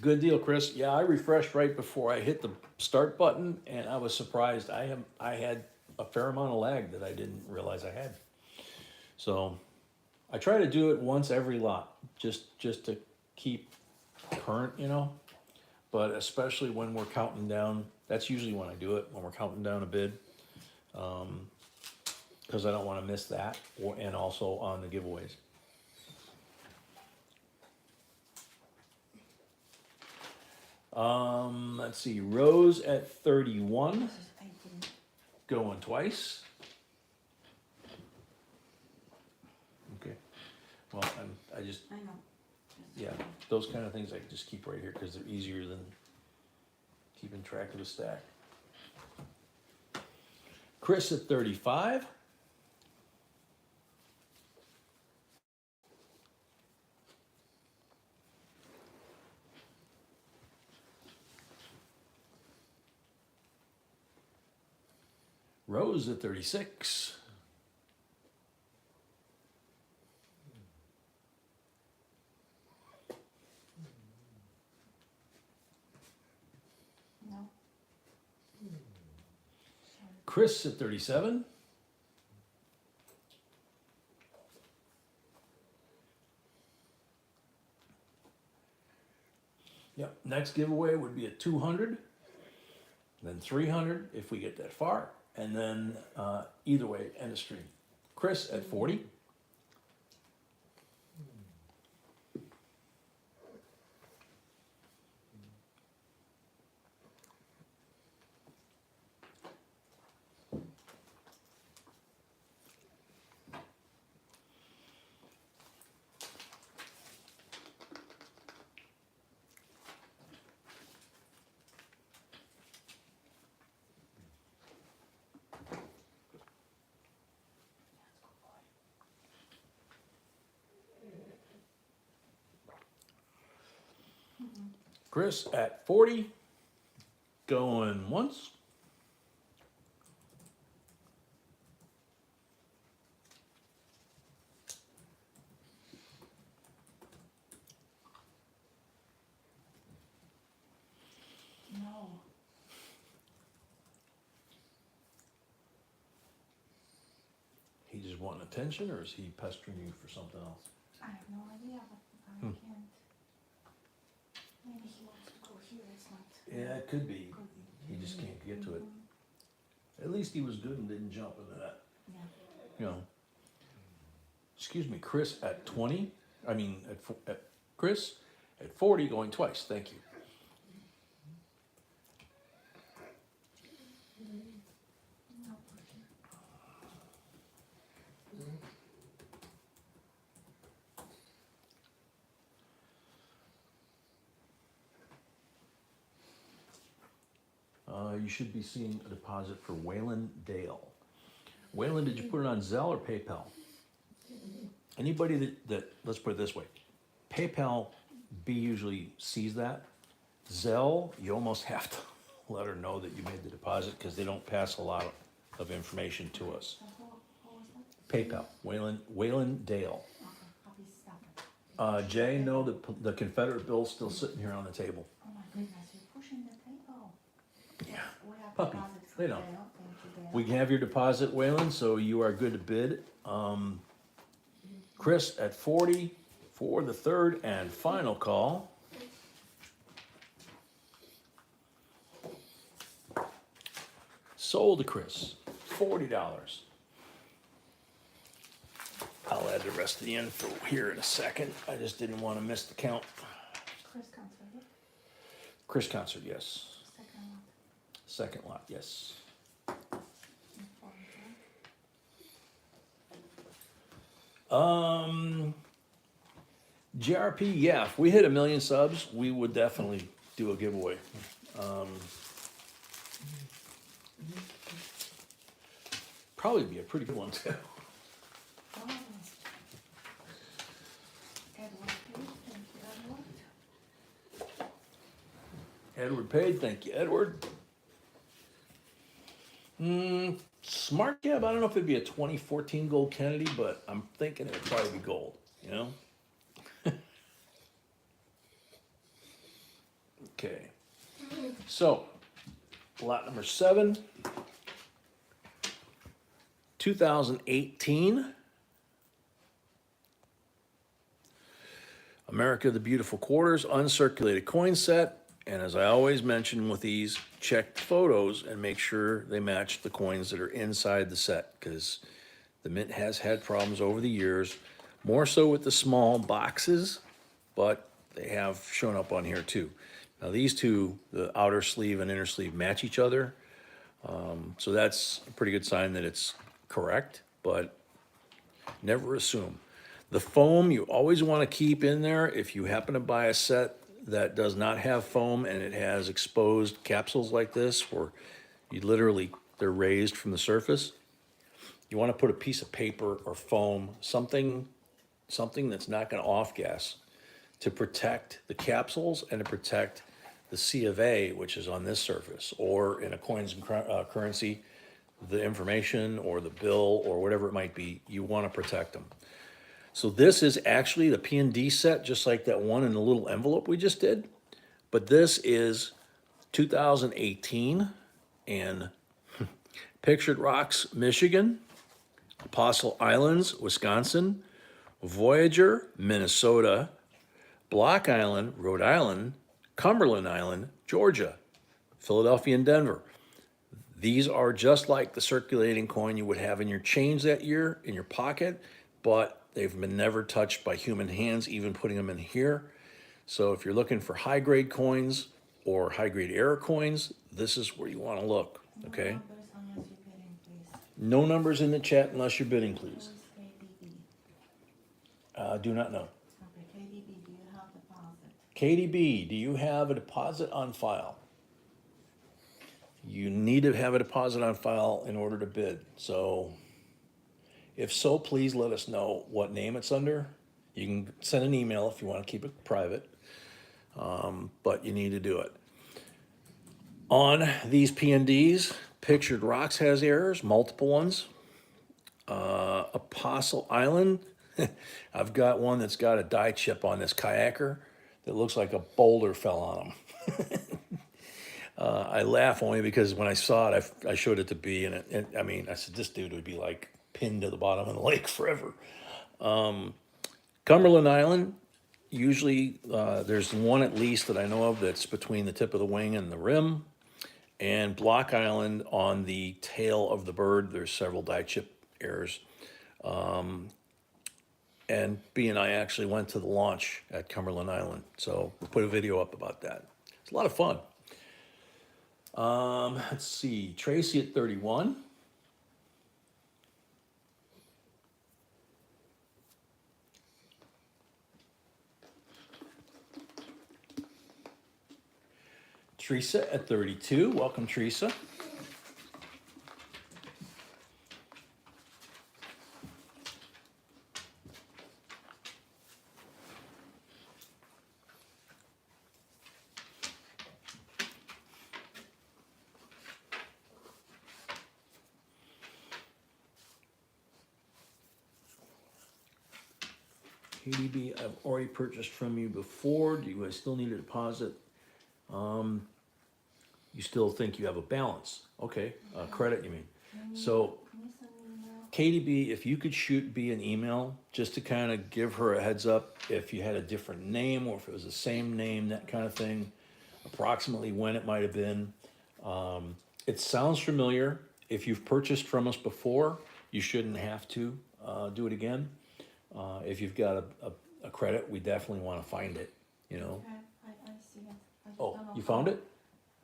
Good deal, Chris. Yeah, I refreshed right before I hit the start button, and I was surprised. I had a fair amount of lag that I didn't realize I had. So I try to do it once every lot, just to keep current, you know. But especially when we're counting down, that's usually when I do it, when we're counting down a bid. Because I don't want to miss that, and also on the giveaways. Let's see, Rose at 31, This is 18. going twice. Okay, well, I just, I know. yeah, those kind of things I just keep right here because they're easier than keeping track of the stack. Chris at 35. Rose at 36. No. Chris at 37. Yep. Next giveaway would be a 200, then 300 if we get that far, and then either way, end of stream. Chris at 40. Chris at 40. Going once. No. He just wanting attention, or is he pestering you for something else? I have no idea, but I can't. Maybe he wants to go here, it's not. Yeah, it could be. He just can't get to it. At least he was good and didn't jump into that. Yeah. You know. Excuse me, Chris at 20. I mean, at Chris at 40 going twice. Thank you. You should be seeing a deposit for Waylon Dale. Waylon, did you put it on Zelle or PayPal? Anybody that let's put it this way, PayPal, B usually sees that. Zelle, you almost have to let her know that you made the deposit because they don't pass a lot of information to us. So who was that? PayPal, Waylon Dale. Okay, I'll be stopping. Jay, no, the Confederate bill's still sitting here on the table. Oh my goodness, you're pushing the table. Yeah. We have Puppy, deposit for lay down. Dale. Thank you, Dale. We can have your deposit, Waylon, so you are good to bid. Chris at 40 for the third and final call. Sold to Chris, $40. I'll add the rest of the info here in a second. I just didn't want to miss the count. Chris Confederate, Chris Concert, yes. second one. Second lot, yes. JRP, yeah, if we hit 1 million subs, we would definitely do a giveaway. Probably be a pretty good one too. Oh. Edward, please. Thank you, Edward. Edward paid, thank you, Edward. Smart cab, I don't know if it'd be a 2014 gold Kennedy, but I'm thinking it would probably be gold, you know? Okay. So, lot number 7, 2018. America the Beautiful Quarters, uncirculated coin set. And as I always mention with these, check photos and make sure they match the coins that are inside the set, because the mint has had problems over the years, more so with the small boxes, but they have shown up on here too. Now these two, the outer sleeve and inner sleeve, match each other. So that's a pretty good sign that it's correct, but never assume. The foam you always want to keep in there if you happen to buy a set that does not have foam and it has exposed capsules like this, where you literally, they're raised from the surface. You want to put a piece of paper or foam, something that's not going to off gas, to protect the capsules and to protect the C of A, which is on this surface, or in a coins and currency, the information or the bill or whatever it might be, you want to protect them. So this is actually the P&D set, just like that one in the little envelope we just did. But this is 2018 in Pictured Rocks, Michigan, Apostle Islands, Wisconsin, Voyager, Minnesota, Block Island, Rhode Island, Cumberland Island, Georgia, Philadelphia and Denver. These are just like the circulating coin you would have in your change that year in your pocket, but they've been never touched by human hands, even putting them in here. So if you're looking for high grade coins or high grade error coins, this is where you want to look, okay? No numbers unless you're bidding, please. No numbers in the chat unless you're bidding, Who please. is KDB? Do not know. Okay, KDB, do you have deposit? KDB, do you have a deposit on file? You need to have a deposit on file in order to bid. So if so, please let us know what name it's under. You can send an email if you want to keep it private, but you need to do it. On these PNDs, Pictured Rocks has errors, multiple ones. Apostle Island, I've got one that's got a die chip on this kayaker that looks like a boulder fell on him. I laugh only because when I saw it, I showed it to B, and I mean, I said, this dude would be like pinned to the bottom of the lake forever. Cumberland Island, usually there's one at least that I know of that's between the tip of the wing and the rim. And Block Island on the tail of the bird, there's several die chip errors. And B and I actually went to the launch at Cumberland Island, so we'll put a video up about that. It's a lot of fun. Let's see, Tracy at 31. Teresa at 32. Welcome, Teresa. KDB, I've already purchased from you before. Do you guys still need a deposit? You still think you have a balance? Okay, credit you mean. So Can you send me an email? KDB, if you could shoot B an email just to kind of give her a heads up if you had a different name or if it was the same name, that kind of thing, approximately when it might have been. It sounds familiar. If you've purchased from us before, you shouldn't have to do it again. If you've got a credit, we definitely want to find it, you know. Okay, I see it. I just Oh, don't know you how- found it?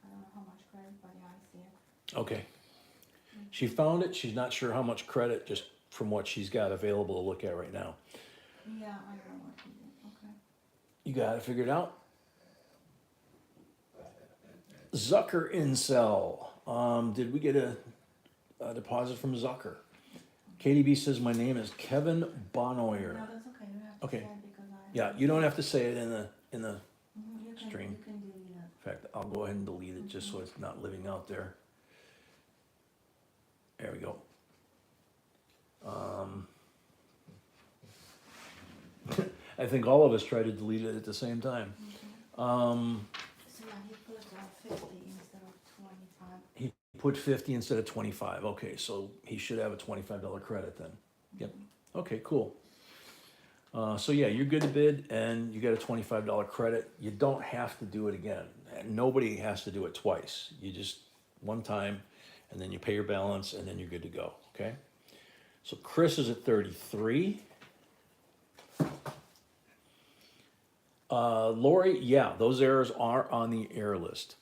I don't know how much credit, but yeah, I see it. Okay. She found it. She's not sure how much credit, just from what she's got available to look at right now. Yeah, I know what you did, okay. You got it figured out? Zucker Incel. Did we get a deposit from Zucker? KDB says my name is Kevin Bonoyer. No, that's okay, you have to Okay. say it because I. Yeah, you don't have to say it in the Mhm, stream. You can delete it. In fact, I'll go ahead and delete it just so it's not living out there. There we go. I think all of us tried to delete it at the same time. So yeah, he put 50 instead of 25. He put 50 instead of 25. Okay, so he should have a $25 credit then. Yep. Okay, cool. So yeah, you're good to bid and you got a $25 credit. You don't have to do it again. And nobody has to do it twice. You just one time and then you pay your balance and then you're good to go, okay? So Chris is at 33. Lori, yeah, those errors are on the error list.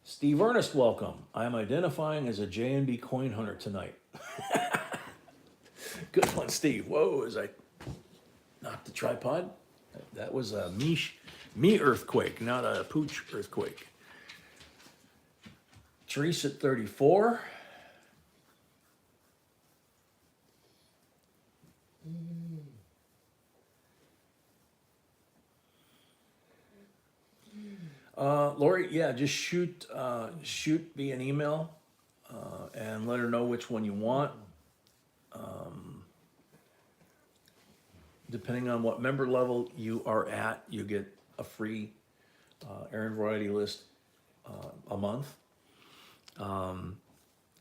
Steve Ernest, welcome. I'm identifying as a JNB coin hunter tonight. Good one, Steve. Whoa, as I knocked the tripod. That was a me earthquake, not a pooch earthquake. Teresa at 34. Lori, yeah, just shoot me an email and let her know which one you want. Depending on what member level you are at, you get a free errand variety list a month.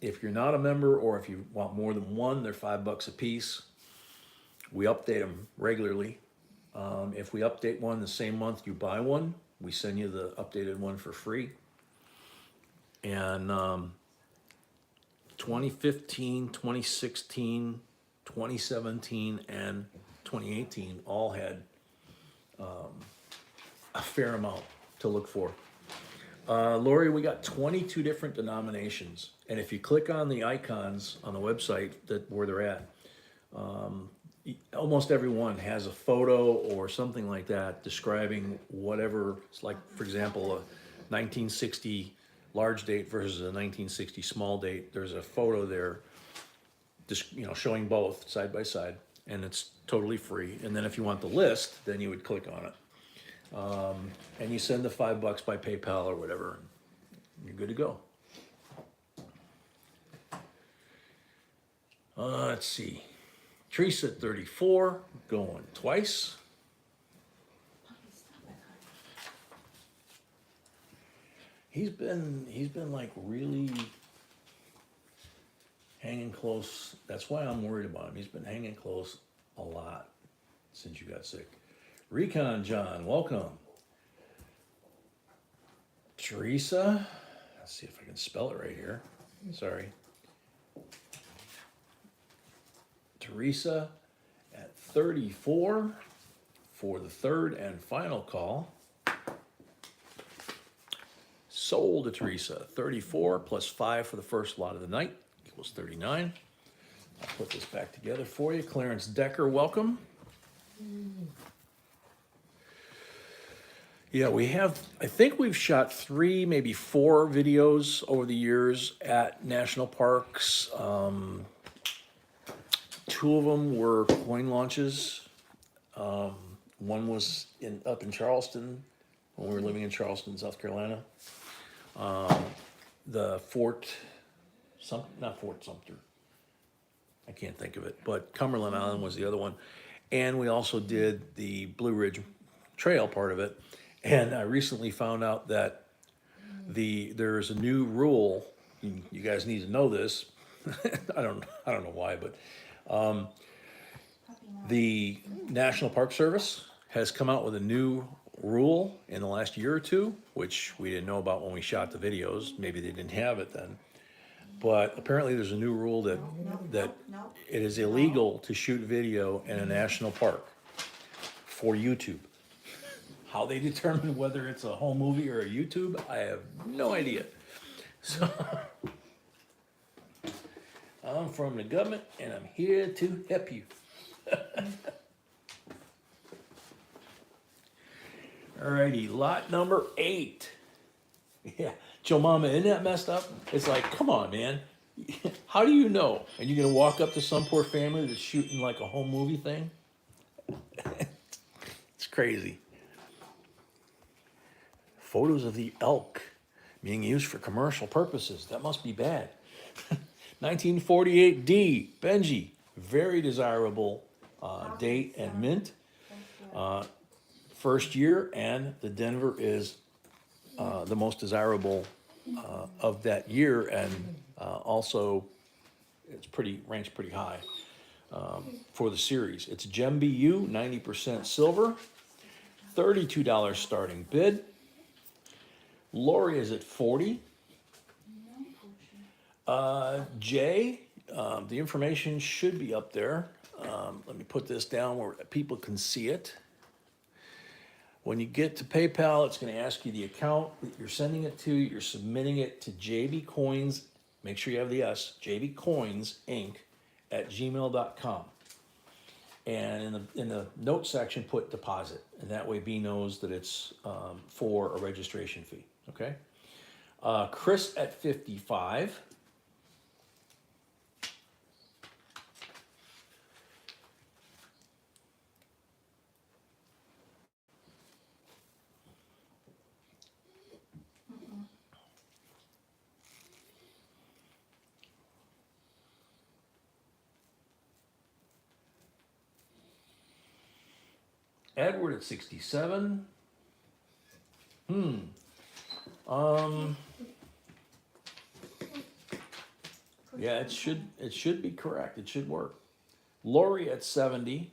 If you're not a member or if you want more than one, they're $5 a piece. We update them regularly. If we update one the same month you buy one, we send you the updated one for free. And 2015, 2016, 2017, and 2018 all had a fair amount to look for. Lori, we got 22 different denominations. And if you click on the icons on the website where they're at, almost everyone has a photo or something like that describing whatever. It's like, for example, a 1960 large date versus a 1960 small date. There's a photo there, just showing both side by side, and it's totally free. And then if you want the list, then you would click on it, and you send the $5 by PayPal or whatever. And you're good to go. Let's see. Teresa at 34, going twice. He's been like really hanging close. That's why I'm worried about him. He's been hanging close a lot since you got sick. Recon John, welcome. Teresa, let's see if I can spell it right here. Sorry. Teresa at 34 for the third and final call. Sold to Teresa, 34 plus 5 for the first lot of the night equals 39. I'll put this back together for you. Clarence Decker, welcome. Yeah, I think we've shot 3, maybe 4 videos over the years at national parks. 2 of them were coin launches. One was up in Charleston, when we were living in Charleston, South Carolina. The not Fort Sumter. I can't think of it, but Cumberland Island was the other one. And we also did the Blue Ridge Trail part of it. And I recently found out that there's a new rule. You guys need to know this. I don't know why, but the National Park Service has come out with a new rule in the last year or two, which we didn't know about when we shot the videos. Maybe they didn't have it then. But apparently there's a new rule that it is illegal to shoot video in a national park for YouTube. How they determine whether it's a home movie or a YouTube, I have no idea. So I'm from the government and I'm here to help you. Alrighty, lot number 8. Yeah, Joe Mama, isn't that messed up? It's like, come on, man. How do you know? And you're gonna walk up to some poor family that's shooting like a home movie thing? It's crazy. Photos of the elk being used for commercial purposes. That must be bad. 1948D, Benji, very desirable date and mint. First year, and the Denver is the most desirable of that year, and also it's ranks pretty high for the series. It's Gem BU, 90% silver, $32 starting bid. Lori is at 40. Jay, the information should be up there. Let me put this down where people can see it. When you get to PayPal, it's going to ask you the account that you're sending it to. You're submitting it to JB Coins. Make sure you have the S, JB Coins Inc. at gmail.com. And in the note section, put deposit. And that way B knows that it's for a registration fee. Okay? Chris at 55. Edward at 67. Yeah, it should be correct. It should work. Lori at 70.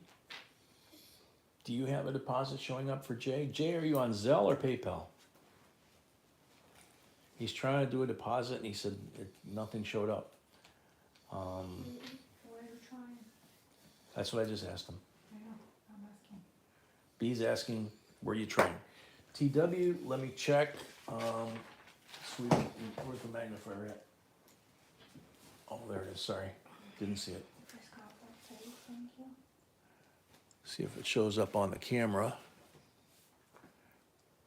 Do you have a deposit showing up for Jay? Jay, are you on Zelle or PayPal? He's trying to do a deposit and he said nothing showed up. Why are you trying? That's what I just asked him. I know, I'm asking. B's asking, were you trying? TW, let me check. Sweden, where's the magnifier at? Oh, there it is, sorry. Didn't see it. Chris Copper, please, thank you. See if it shows up on the camera.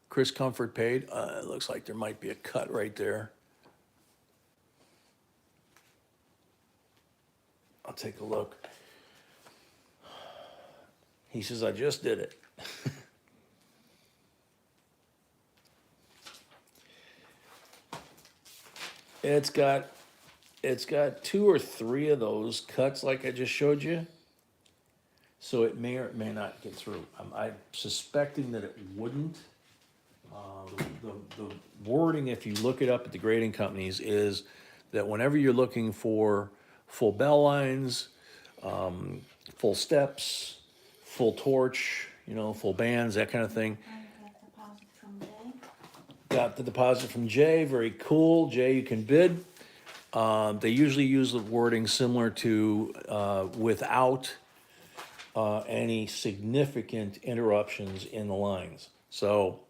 Chris Comfort paid. It looks like there might be a cut right there. I'll take a look. He says, I just did it. It's got 2 or 3 of those cuts like I just showed you. So it may or may not get through. I'm suspecting that it wouldn't. The wording, if you look it up at the grading companies, is that whenever you're looking for full bell lines, full steps, full torch, full bands, that kind of thing. I got deposit from Jay. Got the deposit from Jay, very cool. Jay, you can bid. They usually use the wording similar to without any significant interruptions in the lines. So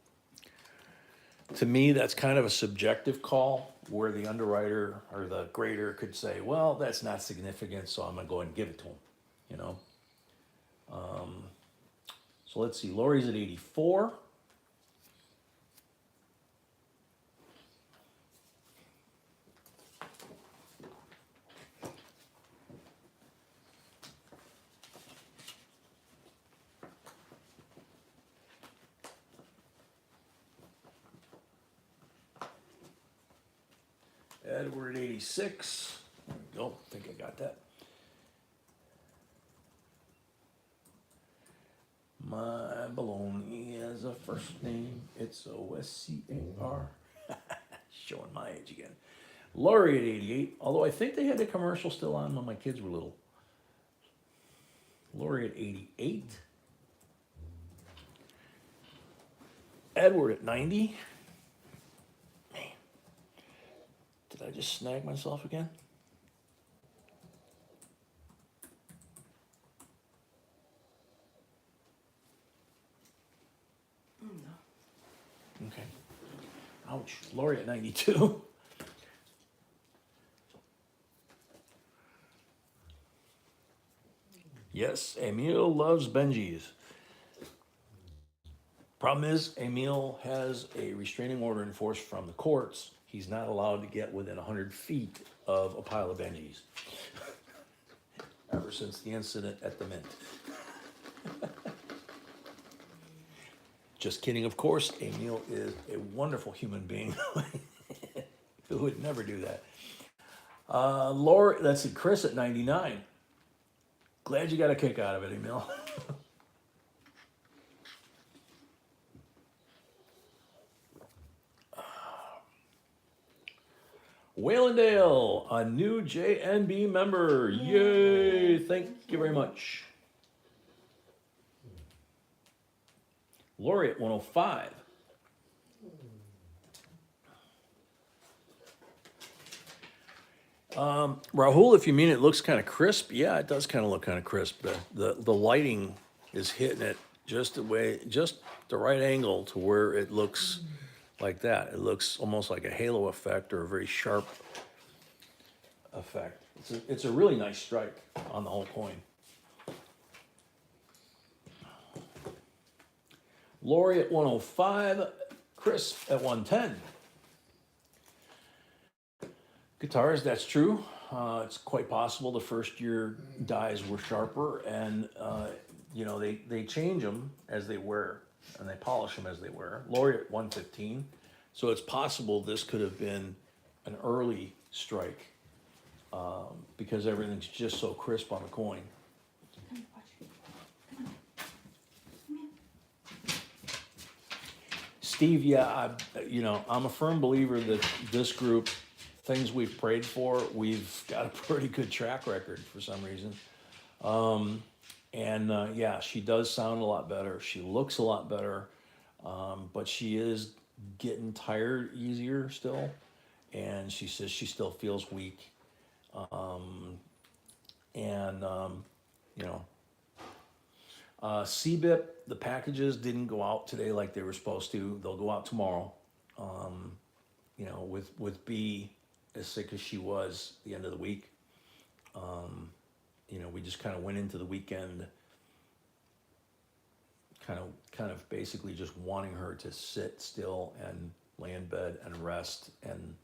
to me, that's kind of a subjective call where the underwriter or the grader could say, well, that's not significant, so I'm gonna go ahead and give it to him, So let's see, Lori's at 84. Edward 86. There we go. I think I got that. My baloney has a first name. It's OSCAR. Showing my age again. Laurie at 88. Although I think they had the commercial still on when my kids were little. Laurie at 88. Edward at 90. Did I just snag myself again? No. Okay. Ouch. Lori at 92. Yes, Emil loves Benjis. Problem is, Emil has a restraining order enforced from the courts. He's not allowed to get within 100 feet of a pile of Benjis. Ever since the incident at the Mint. Just kidding, of course. Emil is a wonderful human being who would never do that. Laura, that's Chris at 99. Glad you got a kick out of it, Emil. Whalendale, a new JNB member. Yay! Thank you very much. Lori at 105. Rahul, if you mean it looks kind of crisp, yeah, it does kind of look kind of crisp. The lighting is hitting it just the right angle to where it looks like that. It looks almost like a halo effect or a very sharp effect. It's a really nice strike on the whole coin. Lori at 105, Chris at 110. Guitars, that's true. It's quite possible the first year dies were sharper, and they change them as they wear, and they polish them as they wear. Lori at 115. So it's possible this could have been an early strike because everything's just so crisp on the coin. Come on, watch it. Come on. Come here. Steve, yeah, I'm a firm believer that this group, things we've prayed for, we've got a pretty good track record for some reason. And yeah, she does sound a lot better. She looks a lot better, but she is getting tired easier still. And she says she still feels weak. And, you know, CBIP, the packages didn't go out today like they were supposed to. They'll go out tomorrow. You know, with B as sick as she was the end of the week, you know, we just kind of went into the weekend kind of basically just wanting her to sit still and lay in bed and rest. And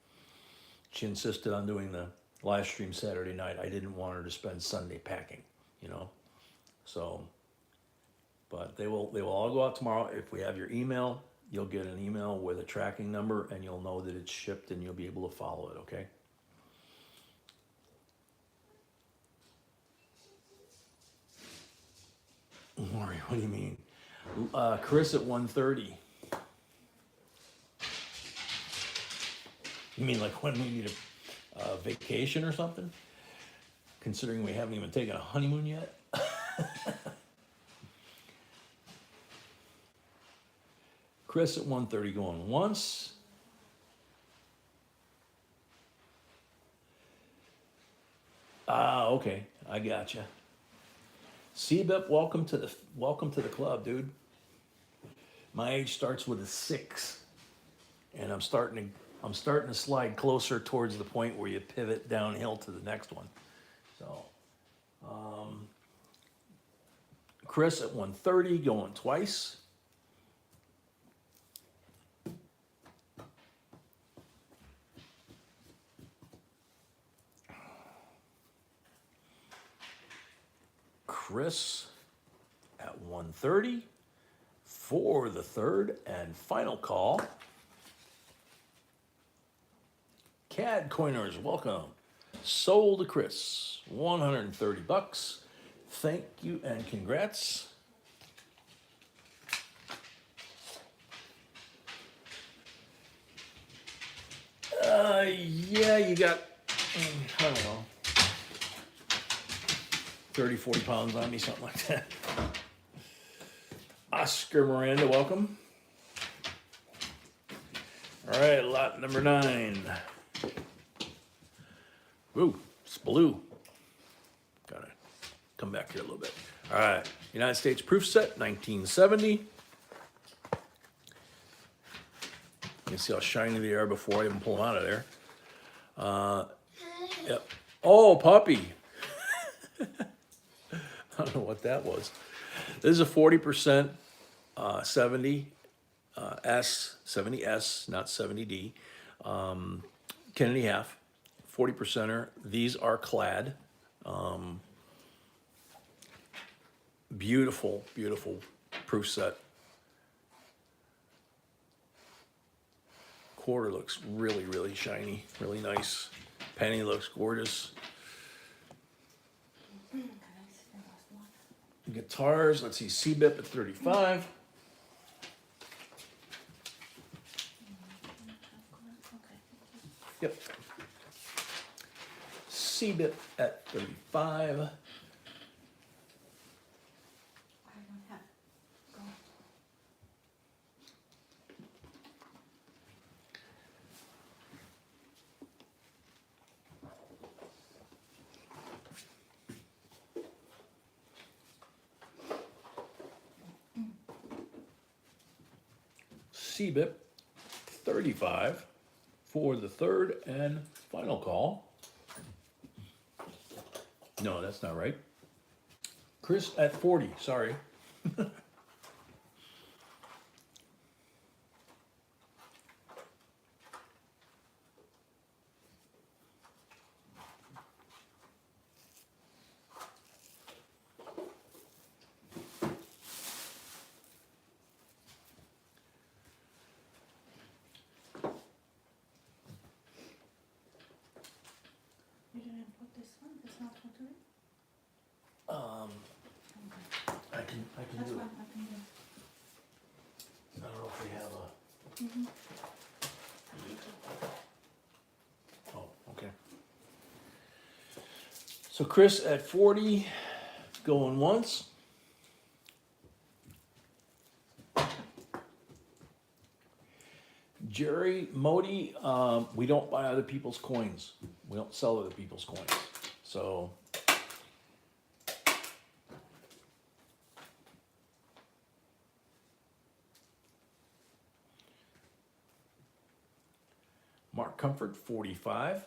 she insisted on doing the live stream Saturday night. I didn't want her to spend Sunday packing, you know. So, but they will all go out tomorrow. If we have your email, you'll get an email with a tracking number, and you'll know that it's shipped, and you'll be able to follow it. Okay. Lori, what do you mean? Chris at 1:30. You mean like when we need a vacation or something? Considering we haven't even taken a honeymoon yet. Chris at 1:30 going once. Ah, okay, I gotcha. CBIP, welcome to the club, dude. My age starts with a 6, and I'm starting to slide closer towards the point where you pivot downhill to the next one. So, Chris at 1:30 going twice. Chris at 1:30 for the third and final call. CAD Coiners, welcome. Sold to Chris, $130. Thank you and congrats. Yeah, you got, I don't know, 30, 40 pounds on me, something like that. Oscar Miranda, welcome. All right, lot number 9. Ooh, it's blue. Gotta come back here a little bit. All right, United States proof set, 1970. You can see how shiny they are before I even pull them out of there. Yep. Oh, puppy. I don't know what that was. This is a 40% 70 70S, not 70D. Kennedy half, 40%er. These are clad. Beautiful, beautiful proof set. Quarter looks really, really shiny, really nice. Penny looks gorgeous. Guitars, let's see, CBIP at 35. Yep. CBIP at 35. I don't have. Go. CBIP 35 for the third and final call. No, that's not right. Chris at 40, sorry. You didn't put this one? It's not what to it? I can That's do it. fine, I can do it. I don't know if we have a. Oh, okay. So Chris at 40, going once. Jerry Modi, we don't buy other people's coins. We don't sell other people's coins. So Mark Comfort, 45.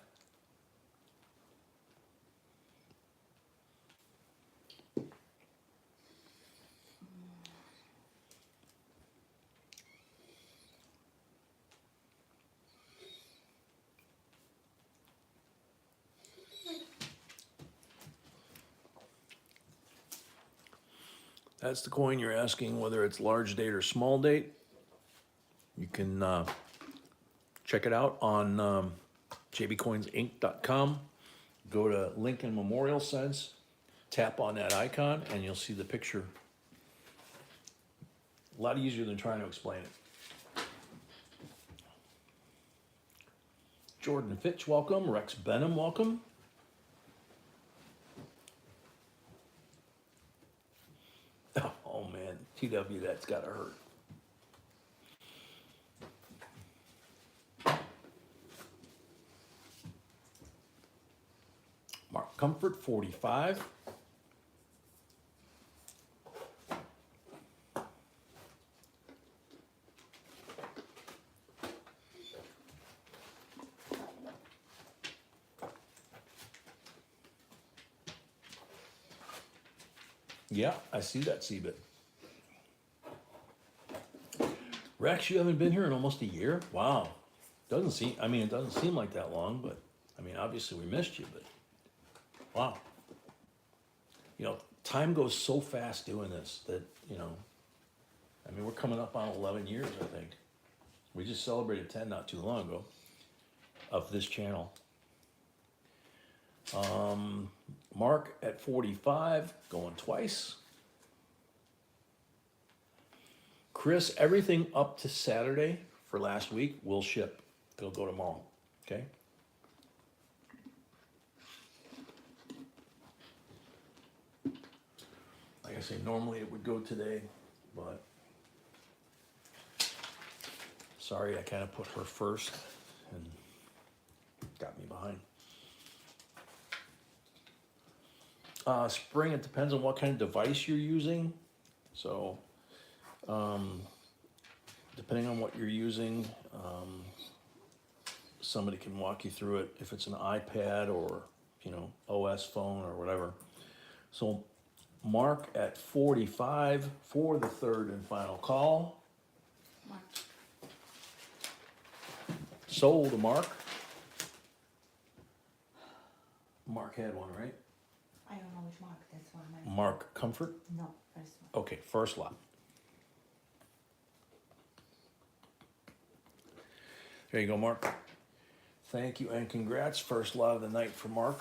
That's the coin you're asking whether it's large date or small date. You can check it out on jbcoinsinc.com. Go to Lincoln Memorial Sense, tap on that icon, and you'll see the picture. A lot easier than trying to explain it. Jordan Fitch, welcome. Rex Benham, welcome. Oh man, TW, that's gotta hurt. Mark Comfort, 45. Yeah, I see that, Seabit. Rex, you haven't been here in almost a year? Wow. Doesn't seem, I mean, it doesn't seem like that long, but I mean, obviously we missed you, but wow. You know, time goes so fast doing this that, you know, I mean, we're coming up on 11 years, I think. We just celebrated 10 not too long ago of this channel. Mark at 45, going twice. Chris, everything up to Saturday for last week will ship. It'll go tomorrow, okay? Like I say, normally it would go today, but sorry, I kind of put her first and got me behind. Spring, it depends on what kind of device you're using. So, depending on what you're using, somebody can walk you through it if it's an iPad or, you know, OS phone or whatever. So, Mark at 45 for the third and final call. Mark. Sold to Mark. Mark had one, right? I don't know which Mark, that's why I'm. Mark Comfort? No, first one. Okay, first lot. There you go, Mark. Thank you and congrats. First lot of the night for Mark.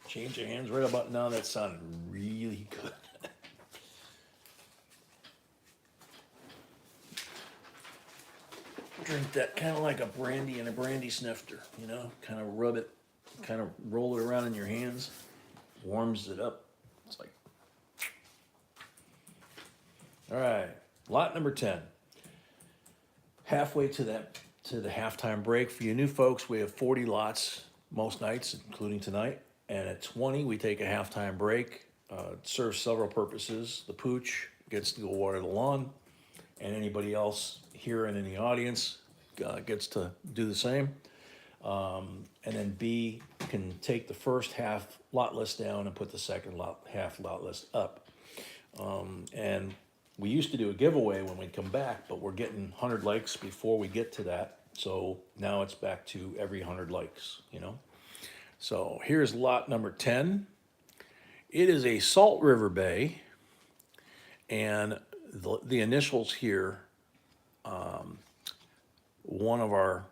Change of hands right about now. That sounded really good. Drink that kind of like a brandy and a brandy snifter, you know, kind of rub it, kind of roll it around in your hands, warms it up. It's like, all right, lot number 10. Halfway to the halftime break. For you new folks, we have 40 lots most nights, including tonight. And at 20, we take a halftime break. It serves several purposes. The pooch gets to go water the lawn, and anybody else here and in the audience gets to do the same. And then B can take the first half lot list down and put the second half lot list up. And we used to do a giveaway when we'd come back, but we're getting 100 likes before we get to that. So now it's back to every 100 likes, you know. So here's lot number 10. It is a Salt River Bay, and the initials here, one of our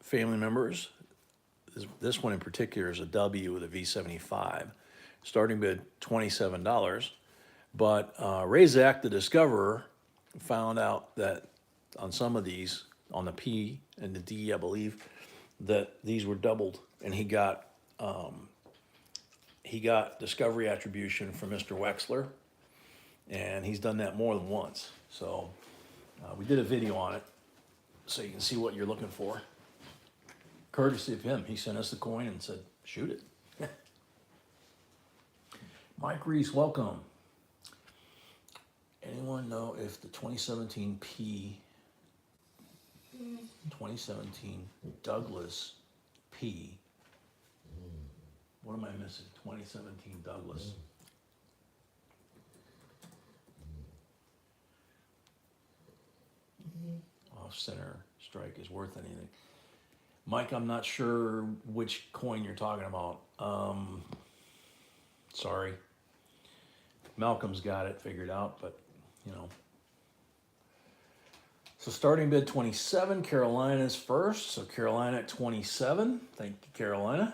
family members, this one in particular is a W with a V75, starting bid $27. But Razak, the discoverer, found out that on some of these, on the P and the D, I believe, that these were doubled, and he got he got discovery attribution from Mr. Wexler, and he's done that more than once. So we did a video on it, so you can see what you're looking for. Courtesy of him, he sent us the coin and said, shoot it. Mike Reese, welcome. Anyone know if the 2017 Douglas P, what am I missing? 2017 Douglas. Off center strike is worth anything. Mike, I'm not sure which coin you're talking about. Sorry. Malcolm's got it figured out, but you know. So starting bid 27, Carolina's first. So Carolina at 27. Thank you, Carolina.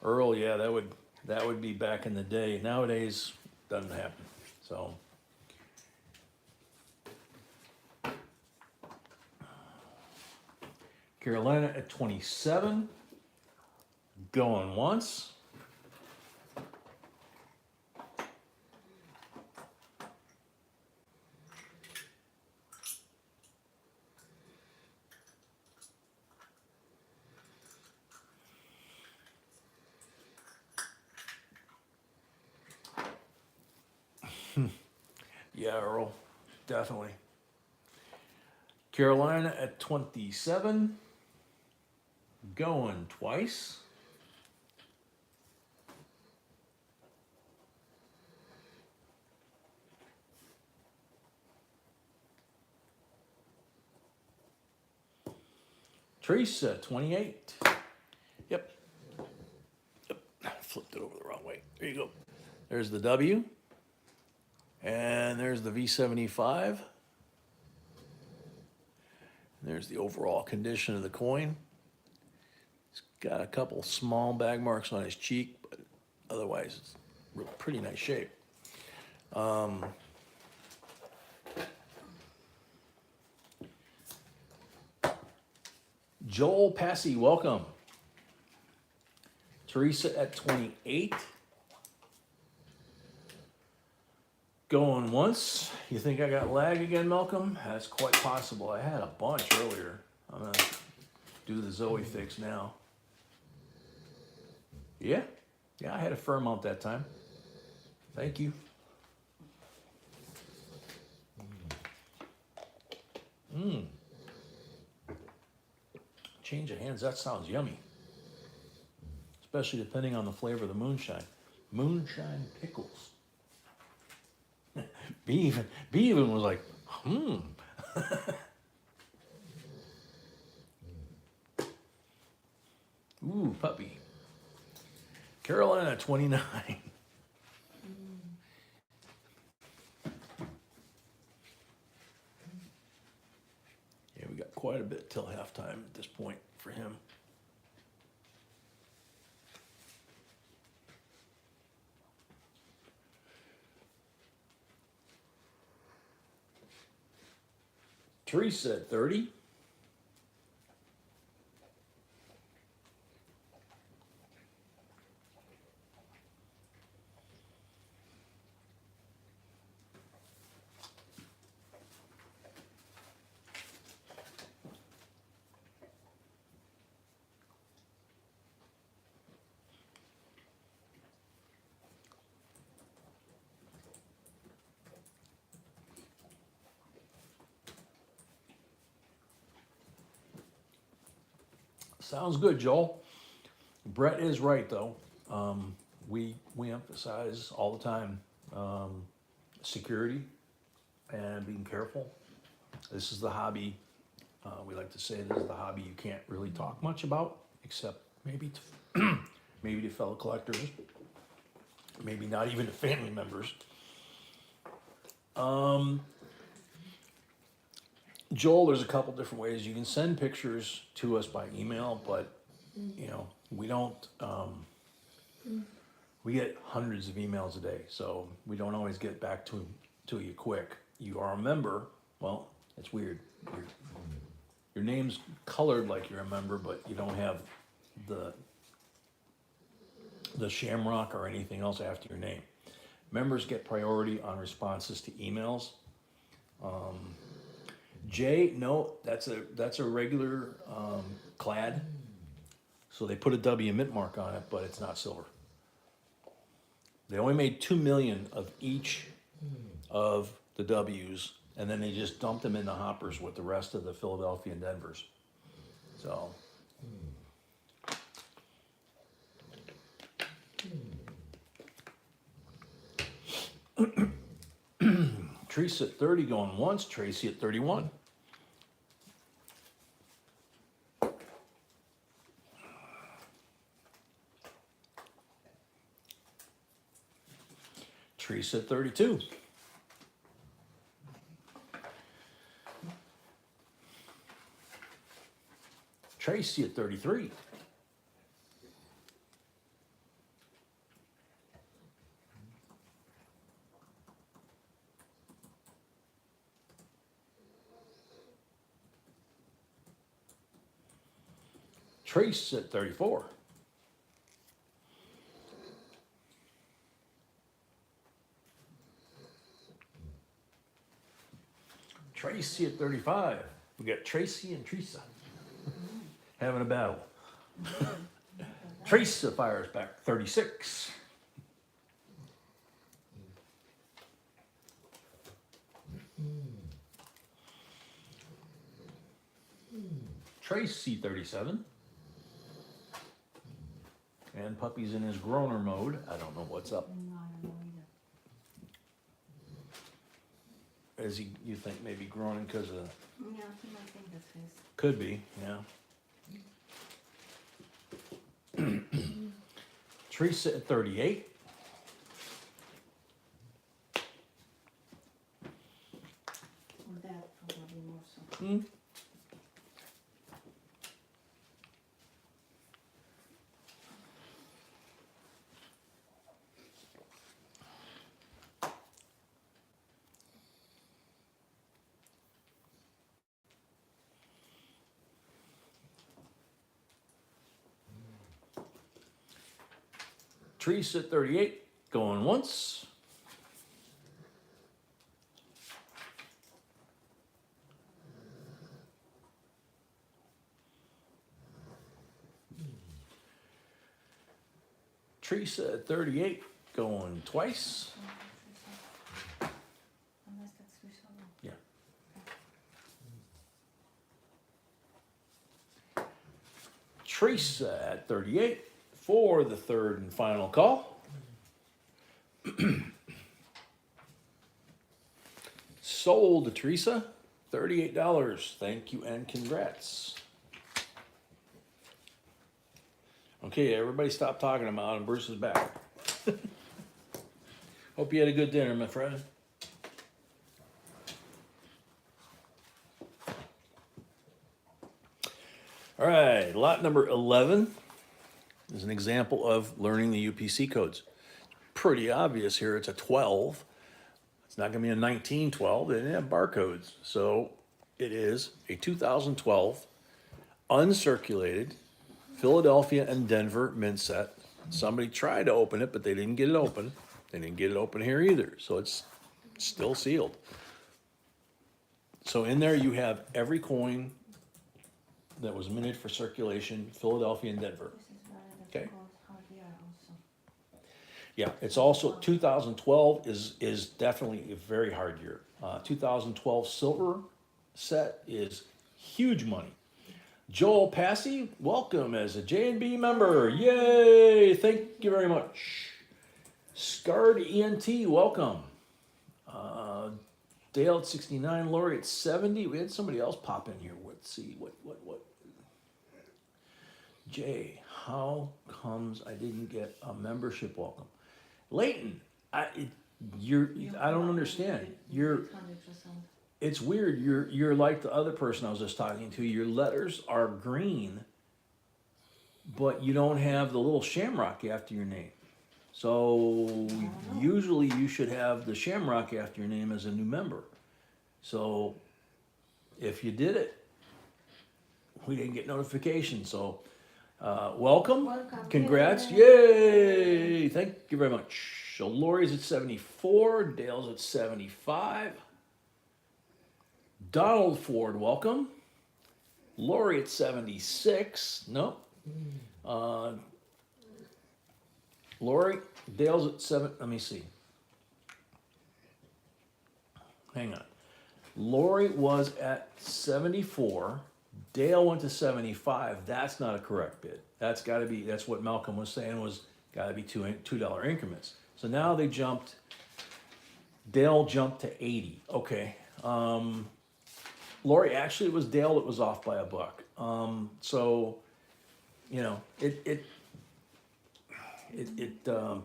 Earl, yeah, that would be back in the day. Nowadays, doesn't happen. So Carolina at 27. Going once. Yeah, Earl, definitely. Carolina at 27. Going twice. Teresa, 28. Yep. Flipped it over the wrong way. There you go. There's the W. And there's the V75. There's the overall condition of the coin. It's got a couple small bag marks on his cheek, but otherwise it's pretty nice shape. Joel Passy, welcome. Teresa at 28. Going once. You think I got lag again, Malcolm? That's quite possible. I had a bunch earlier. I'm gonna do the Zoe fix now. Yeah, I had a fair amount that time. Thank you. Change of hands, that sounds yummy. Especially depending on the flavor of the moonshine. Moonshine pickles. B even was like, Ooh, puppy. Carolina, 29. Yeah, we got quite a bit till halftime at this point for him. Teresa at 30. Sounds good, Joel. Brett is right, though. We emphasize all the time security and being careful. This is the hobby. We like to say this is the hobby you can't really talk much about, except maybe to fellow collectors, maybe not even to family members. Joel, there's a couple different ways. You can send pictures to us by email, but you know, we don't, we get hundreds of emails a day, so we don't always get back to you quick. You are a member, well, it's weird. Your name's colored like you're a member, but you don't have the shamrock or anything else after your name. Members get priority on responses to emails. J, no, that's a regular clad. So they put a W mint mark on it, but it's not silver. They only made 2 million of each of the W's, and then they just dumped them in the hoppers with the rest of the Philadelphia and Denvers. So. Tracy at 30 going once, Tracy at 31. Teresa at 32. Tracy at 33. Trace at 34. Tracy at 35. We got Tracy and Teresa having a battle. Teresa fires back 36. Tracy 37. And Puppy's in his groaner mode. I don't know what's up. No, I don't know either. Is he, you think maybe groaning because of, Yeah, he might think that's his. could be, yeah. Teresa at 38. Or that probably more so. Teresa at 38, going once. Teresa at 38, going twice. Unless that's resolved. Yeah. Teresa at 38 for the third and final call. Sold to Teresa, $38. Thank you and congrats. Okay, everybody stop talking about him. Bruce is back. Hope you had a good dinner, my friend. All right, lot number 11 is an example of learning the UPC codes. Pretty obvious here, it's a 12. It's not gonna be a 1912, they didn't have barcodes. So it is a 2012 uncirculated Philadelphia and Denver mint set. Somebody tried to open it, but they didn't get it open. They didn't get it open here either, so it's still sealed. So in there you have every coin that was minted for circulation, Philadelphia and Denver. This is very Okay. difficult hard year also. Yeah, it's also 2012 is definitely a very hard year. 2012 silver set is huge money. Joel Passy, welcome as a J&B member. Yay! Thank you very much. Scarred ENT, welcome. Dale at 69, Lori at 70. We had somebody else pop in here. Let's see, what? Jay, how comes I didn't get a membership welcome? Leighton, I don't understand. 100%. It's weird. You're like the other person I was just talking to. Your letters are green, but you don't have the little shamrock after your name. So usually you should have the shamrock after your name as a new member. So if you did it, we didn't get notification. So Welcome. Welcome. Congrats. Yay. Yay. Thank you very much. So Lori's at 74. Dale's at 75. Donald Ford, welcome. Lori at 76. Nope. Lori, Dale's at 7. Let me see. Hang on. Lori was at 74. Dale went to 75. That's not a correct bid. That's got to be, that's what Malcolm was saying was got to be $2 increments. So now they jumped, Dale jumped to 80. Okay. Lori, actually it was Dale that was off by a buck. So, you know, it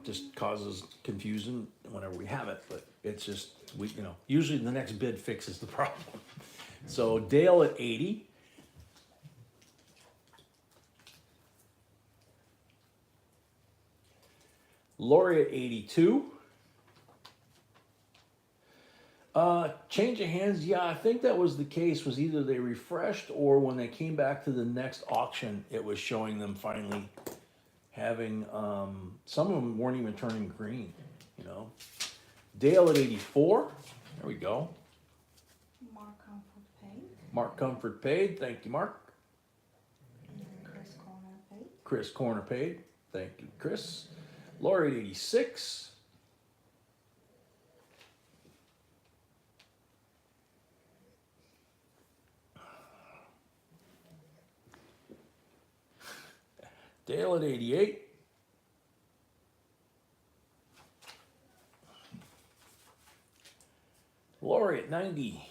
just causes confusion whenever we have it, but it's just, usually the next bid fixes the problem. So Dale at 80. Lori at 82. Change of hands, yeah, I think that was the case, was either they refreshed or when they came back to the next auction, it was showing them finally having, some of them weren't even turning green, you know. Dale at 84, there we go. Mark Comfort paid. Mark Comfort paid, thank you, Mark. And Chris Corner paid. Chris Corner paid, thank you, Chris. Lori at 86. Dale at 88. Lori at 90.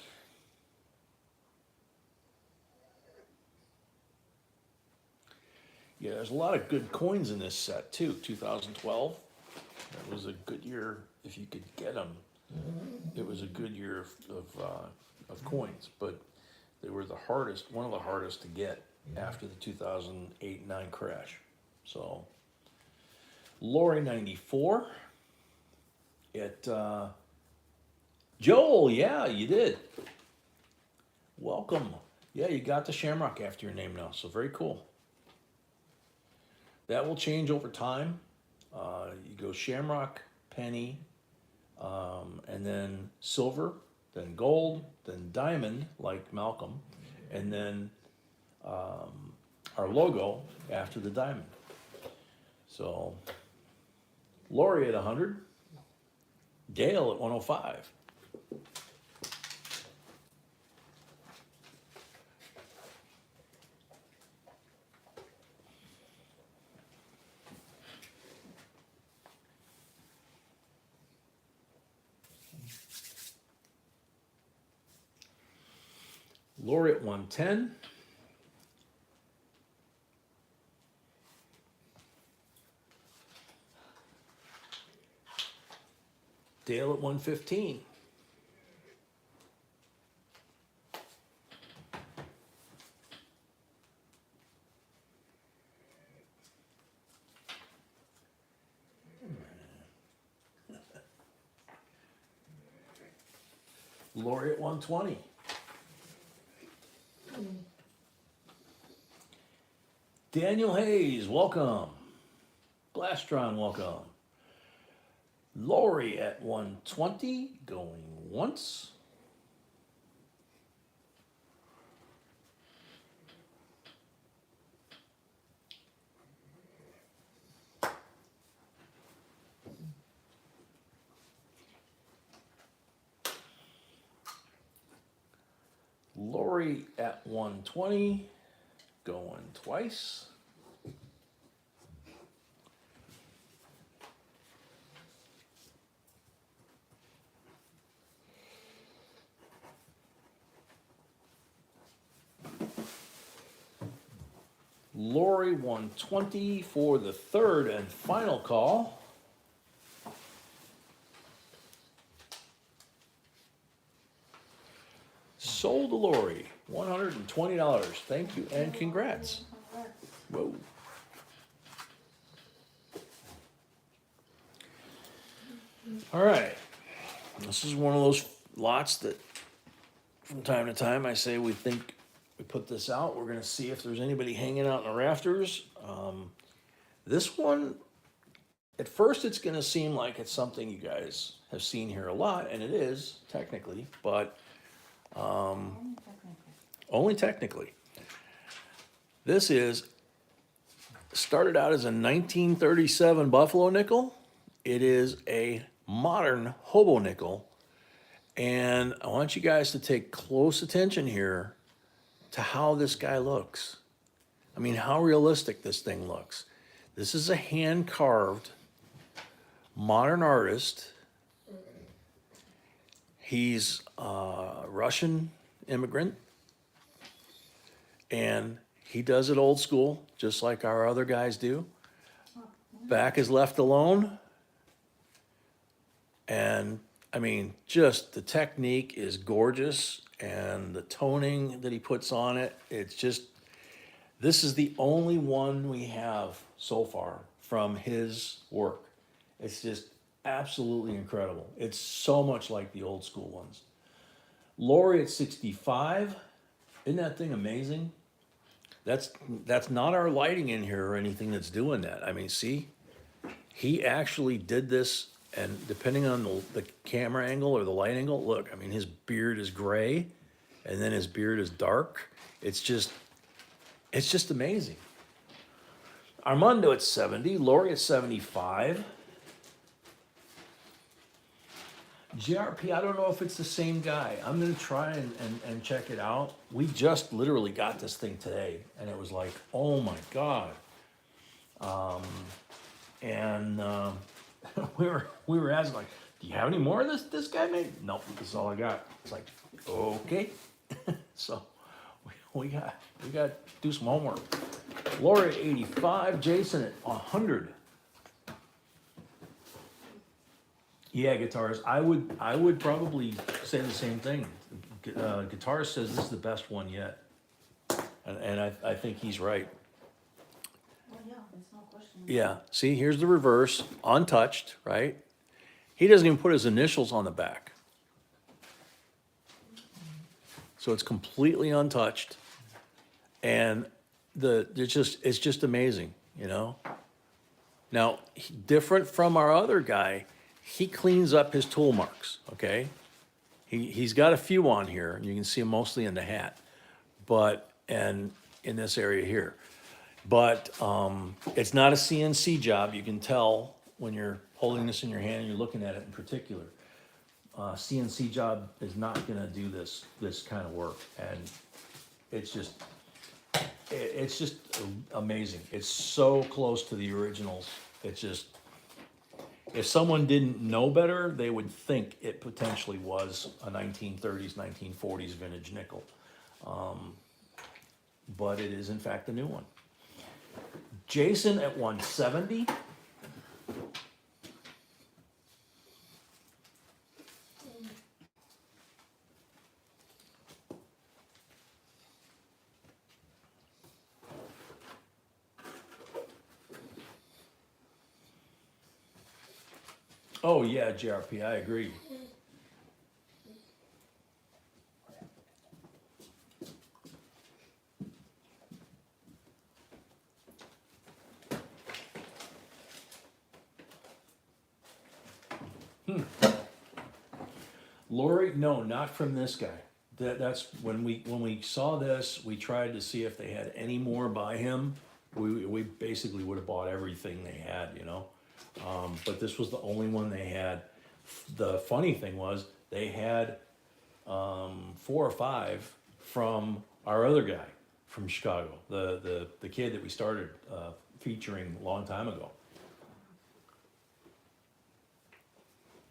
Yeah, there's a lot of good coins in this set too. 2012. That was a good year if you could get them. It was a good year of coins, but they were one of the hardest to get after the 2008-9 crash. So, Lori 94. Joel, yeah, you did. Welcome. Yeah, you got the Shamrock after your name now, so very cool. That will change over time. You go Shamrock, Penny, and then silver, then gold, then diamond, like Malcolm, and then our logo after the diamond. So, Lori at 100, Dale at 105. Lori at 110. Dale at 115. Lori at 120. Daniel Hayes, welcome. Glastron, welcome. Lori at 120, going once. Lori at 120, going twice. Lori 120 for the third and final call. Sold to Lori, $120. Thank you and congrats. Whoa. All right. This is one of those lots that from time to time I say we think we put this out. We're gonna see if there's anybody hanging out in the rafters. This one, at first it's gonna seem like it's something you guys have seen here a lot, and it is, technically, but Only technically. only technically. This is, started out as a 1937 Buffalo nickel. It is a modern Hobo nickel. And I want you guys to take close attention here to how this guy looks. I mean, how realistic this thing looks. This is a hand-carved modern artist. He's a Russian immigrant, and he does it old school, just like our other guys do. Back is left alone. And I mean, just the technique is gorgeous, and the toning that he puts on it, it's just, this is the only one we have so far from his work. It's just absolutely incredible. It's so much like the old school ones. Lori at 65, isn't that thing amazing? That's not our lighting in here or anything that's doing that. I mean, see, he actually did this, and depending on the camera angle or the light angle, look, I mean, his beard is gray, and then his beard is dark. It's just amazing. Armando at 70, Lori at 75. GRP, I don't know if it's the same guy. I'm gonna try and check it out. We just literally got this thing today, and it was like, oh my God. We were asking, like, do you have any more of this guy made? Nope, this is all I got. It's like, okay. So we got to do some homework. Laura at 85, Jason at 100. Yeah, guitars. I would probably say the same thing. Guitar says this is the best one yet, and I think he's right. Well, yeah, there's no question. Yeah. See, here's the reverse, untouched, right? He doesn't even put his initials on the back, so it's completely untouched, and it's just amazing, you know. Now, different from our other guy. He cleans up his tool marks, okay? He's got a few on here, and you can see them mostly in the hat, and in this area here. But it's not a CNC job. You can tell when you're holding this in your hand and you're looking at it in particular. CNC job is not gonna do this kind of work, and it's just amazing. It's so close to the originals. It's just, if someone didn't know better, they would think it potentially was a 1930s, 1940s vintage nickel. But it is in fact a new one. Jason at 170. Oh yeah, JRP, I agree. Lori, no, not from this guy. That's when we saw this, we tried to see if they had any more by him. We basically would have bought everything they had, you know. But this was the only one they had. The funny thing was they had 4 or 5 from our other guy from Chicago, the kid that we started featuring a long time ago.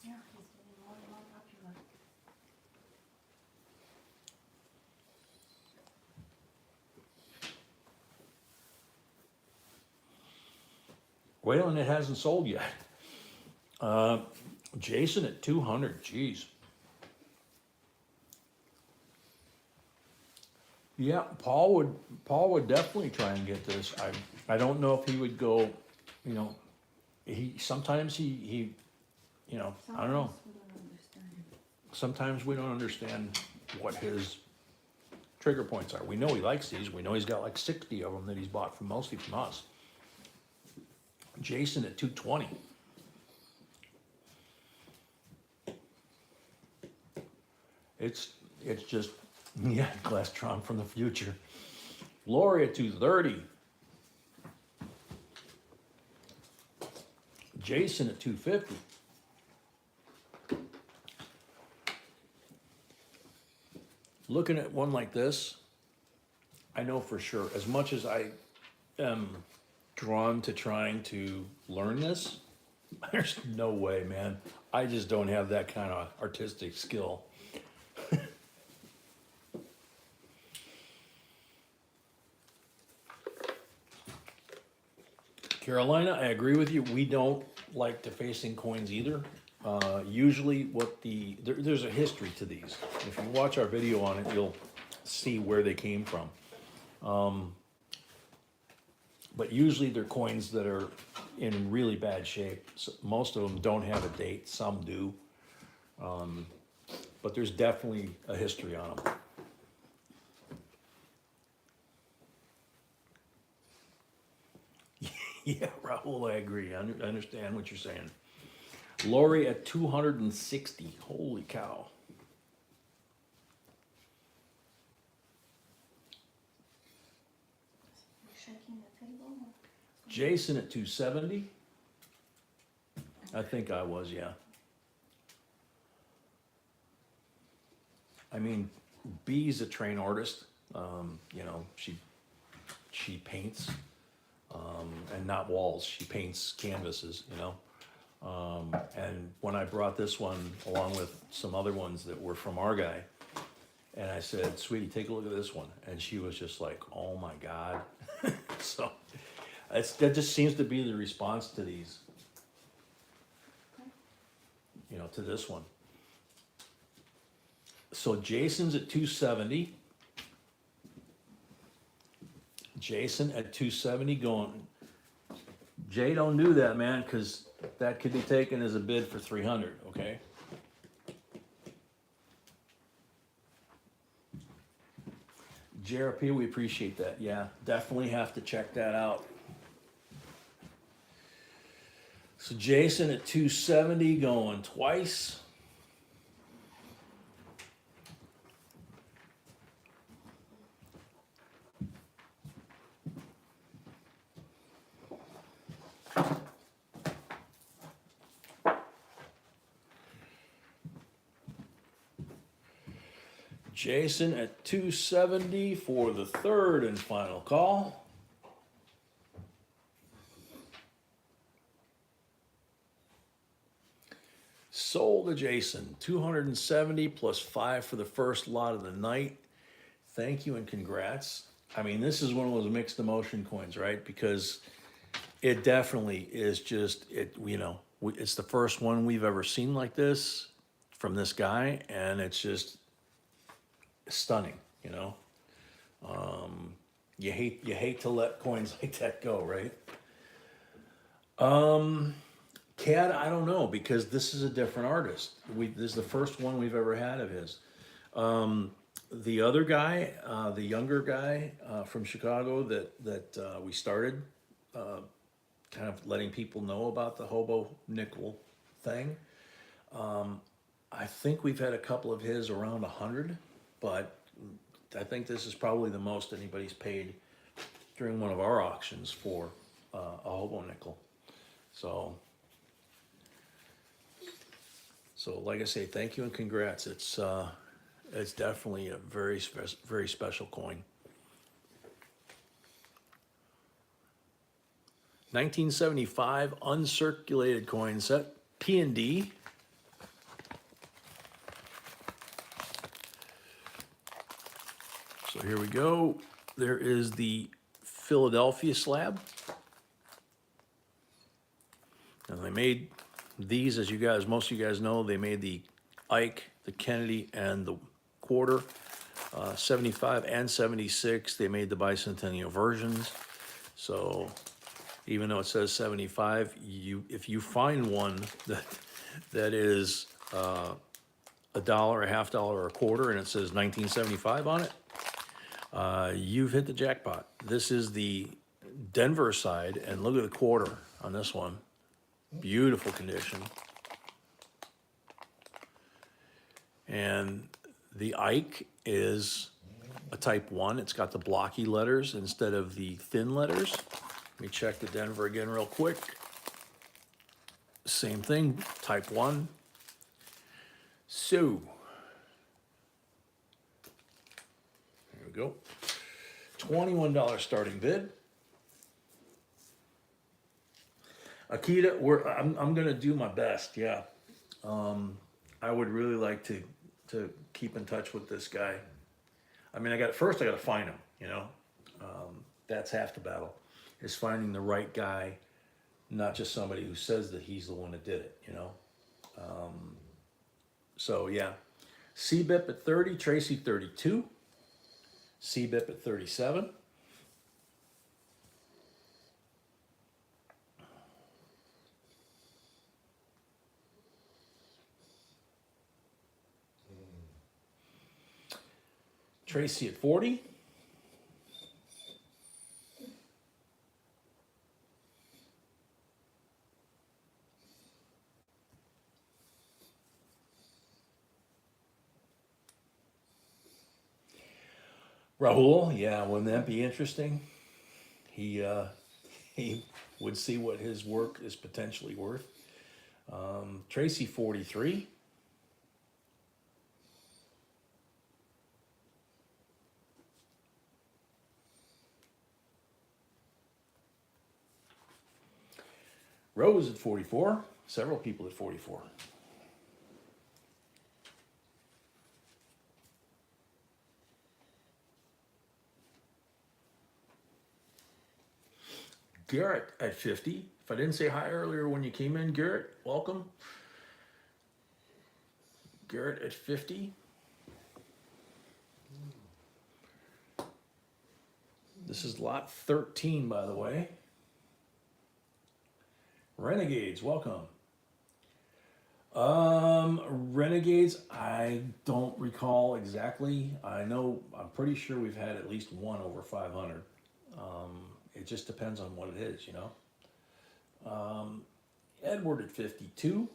Yeah, he's getting more and more popular. Well, and it hasn't sold yet. Jason at 200, geez. Yeah, Paul would definitely try and get this. I don't know if he would go, you know, sometimes he you know, I don't know. Sometimes we don't understand. Sometimes we don't understand what his trigger points are. We know he likes these. We know he's got like 60 of them that he's bought from mostly from us. Jason at 220. It's just, yeah, Glastron from the future. Lori at 230. Jason at 250. Looking at one like this, I know for sure, as much as I am drawn to trying to learn this, there's no way, man. I just don't have that kind of artistic skill. Carolina, I agree with you. We don't like defacing coins either. Usually there's a history to these. If you watch our video on it, you'll see where they came from. But usually they're coins that are in really bad shape. So most of them don't have a date, some do. But there's definitely a history on them. Yeah, Raul, I agree. I understand what you're saying. Lori at 260. Holy cow. Shaking the table? Jason at 270. I think I was, yeah. I mean, B's a train artist. You know, she paints, and not walls. She paints canvases, you know. And when I brought this one along with some other ones that were from our guy, and I said, sweetie, take a look at this one. And she was just like, oh my God. So that just seems to be the response to these, you know, to this one. So Jason's at 270. Jason at 270 going, Jay, don't do that, man, because that could be taken as a bid for 300, okay? JRP, we appreciate that. Yeah, definitely have to check that out. So Jason at 270 going twice. Jason at 270 for the third and final call. Sold to Jason, 270 plus 5 for the first lot of the night. Thank you and congrats. I mean, this is one of those mixed emotion coins, right? Because it definitely is just, you know, it's the first one we've ever seen like this from this guy, and it's just stunning, you know. You hate to let coins like that go, right? CAD, I don't know, because this is a different artist. This is the first one we've ever had of his. The other guy, the younger guy from Chicago that we started, kind of letting people know about the Hobo Nickel thing. I think we've had a couple of his around 100, but I think this is probably the most anybody's paid during one of our auctions for a Hobo Nickel. So like I say, thank you and congrats. It's definitely a very special coin. 1975 uncirculated coin set, P&D. So here we go. There is the Philadelphia slab. And they made these, as most of you guys know, they made the Ike, the Kennedy, and the quarter. 75 and 76, they made the Bicentennial versions. So even though it says 75, if you find one that is $1, a half dollar, or a quarter, and it says 1975 on it, You've hit the jackpot. This is the Denver side, and look at the quarter on this one. Beautiful condition. And the Ike is a type 1. It's got the blocky letters instead of the thin letters. Let me check the Denver again real quick. Same thing, type 1. So, there we go. $21 starting bid. Akita, I'm going to do my best, yeah. I would really like to keep in touch with this guy. I mean, I got to find him, you know. That's half the battle, is finding the right guy, not just somebody who says that he's the one that did it, you know. So yeah, CBIP at 30, Tracy 32, CBIP at 37. Tracy at 40. Rahul, yeah, wouldn't that be interesting? He would see what his work is potentially worth. Tracy 43. Rose at 44. Several people at 44. Garrett at 50. If I didn't say hi earlier when you came in, Garrett, welcome. Garrett at 50. This is lot 13, by the way. Renegades, welcome. Renegades, I don't recall exactly. I'm pretty sure we've had at least one over 500. It just depends on what it is, you know. Edward at 52.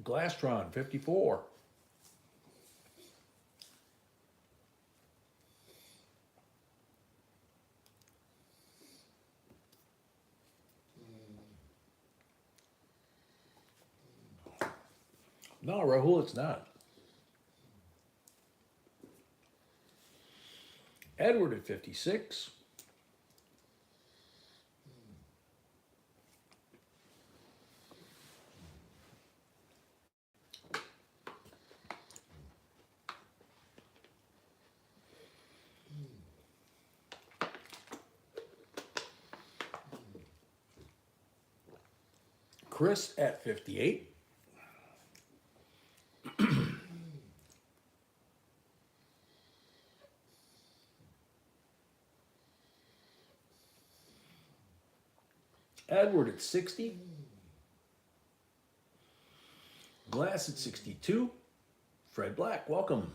Glastron 54. No, Rahul, it's not. Edward at 56. Chris at 58. Edward at 60. Glass at 62. Fred Black, welcome.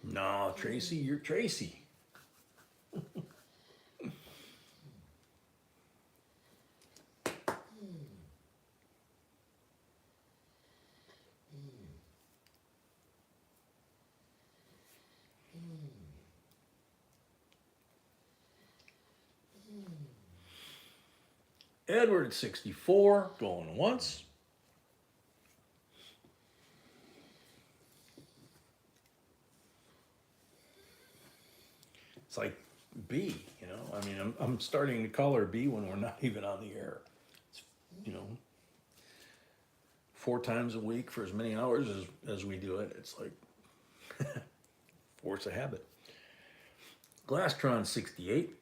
No, Tracy, you're Tracy. Edward at 64, going once. It's like B, you know. I mean, I'm starting to call her B when we're not even on the air. It's, you know, 4 times a week for as many hours as we do it. It's like force a habit. Glastron 68.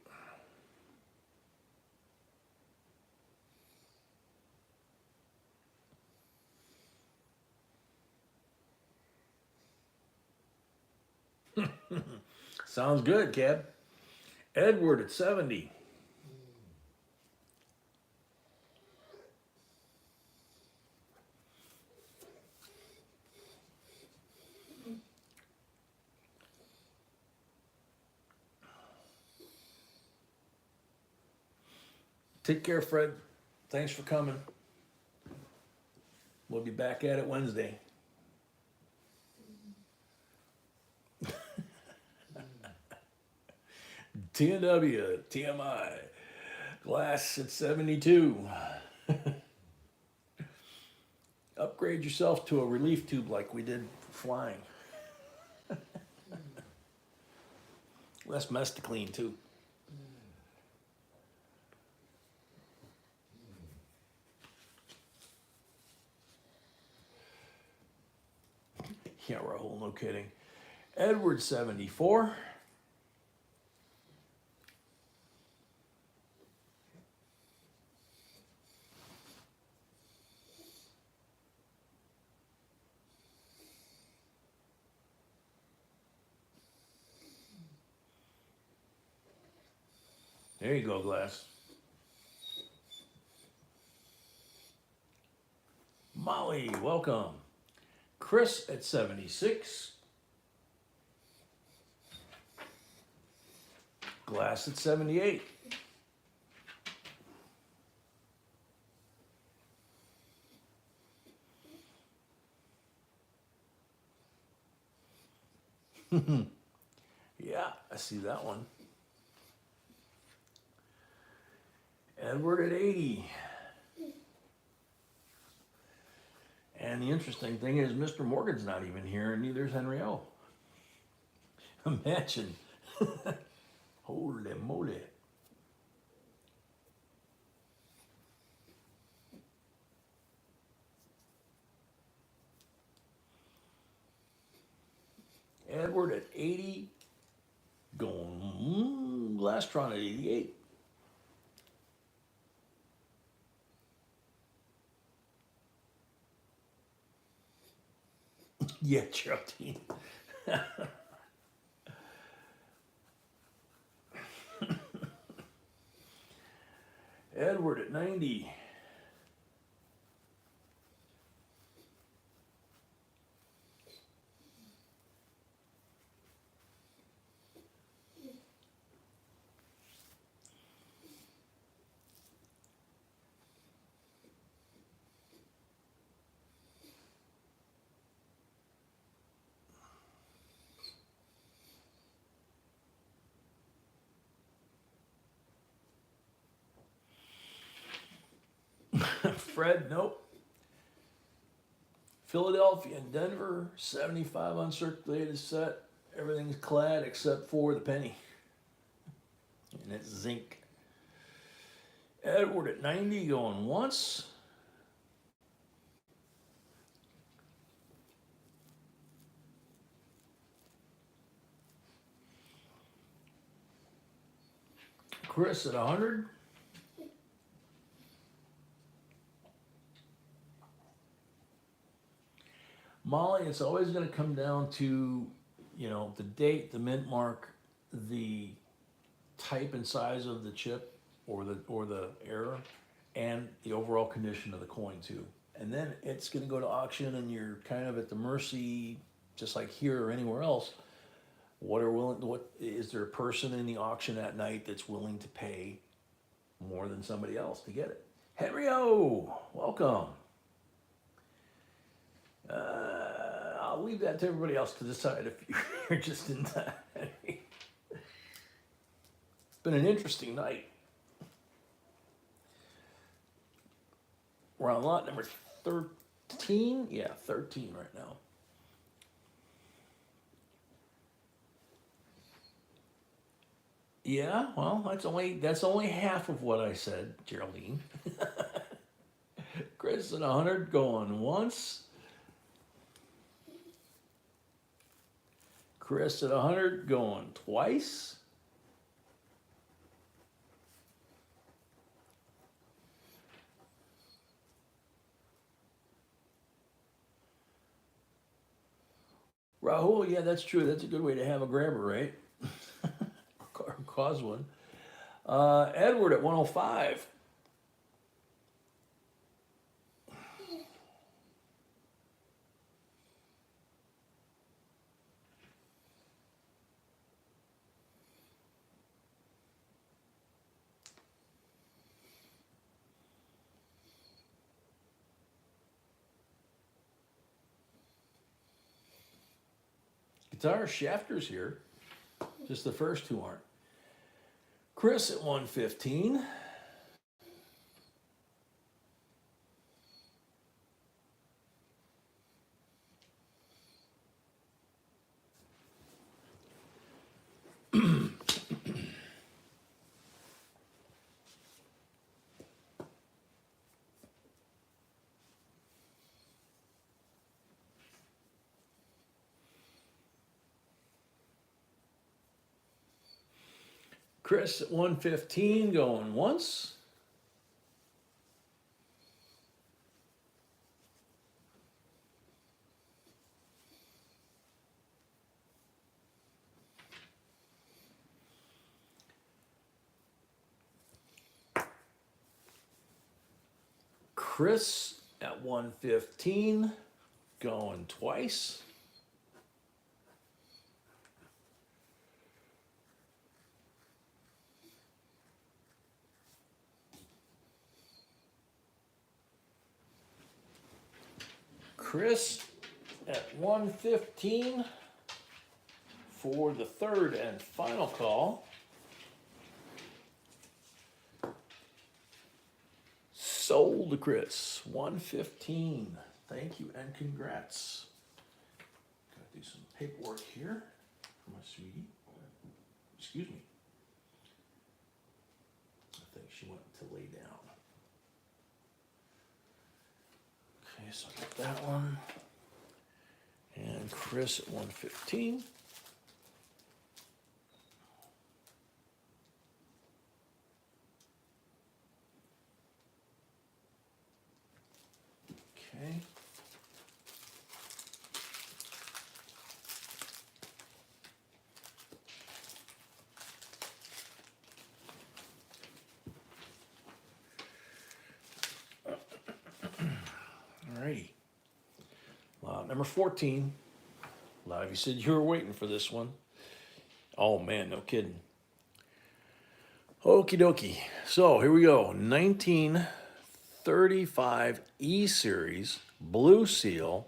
Sounds good, Cab. Edward at 70. Take care, Fred. Thanks for coming. We'll be back at it Wednesday. TNW, TMI, glass at 72. Upgrade yourself to a relief tube like we did for flying. Less mess to clean too. Yeah, Rahul, no kidding. Edward 74. There you go, Glass. Molly, welcome. Chris at 76. Glass at 78. Yeah, I see that one. Edward at 80. And the interesting thing is Mr. Morgan's not even here, and neither is Henry O. Imagine. Holy moly. Edward at 80. Going Glastron at 88. Yeah, Geraldine. Edward at 90. Fred, nope. Philadelphia and Denver, 75 uncirculated set. Everything's clad except for the penny. And it's zinc. Edward at 90 going once. Chris at 100. Molly, it's always going to come down to, you know, the date, the mint mark, the type and size of the chip or the error, and the overall condition of the coin too. And then it's going to go to auction, and you're kind of at the mercy, just like here or anywhere else. What is there a person in the auction at night that's willing to pay more than somebody else to get it? Henry O, welcome. I'll leave that to everybody else to decide if you're just in that. It's been an interesting night. We're on lot number 13. Yeah, 13 right now. Yeah, well, that's only half of what I said, Geraldine. Chris at 100 going once. Chris at 100 going twice. Rahul, yeah, that's true. That's a good way to have a grabber, right? cause one. Edward at 105. Guitar Shafter's here. Just the first two aren't. Chris at 115. Chris at 115 going once. Chris at 115 going twice. Chris at 115 for the third and final call. Sold to Chris, 115. Thank you and congrats. Gotta do some paperwork here for my sweetie. Excuse me. I think she went to lay down. Okay, so I got that one. And Chris at 115. Okay. Alrighty. Lot number 14. A lot of you said you were waiting for this one. Oh man, no kidding. Okie dokie. So here we go. 1935 E Series, Blue Seal,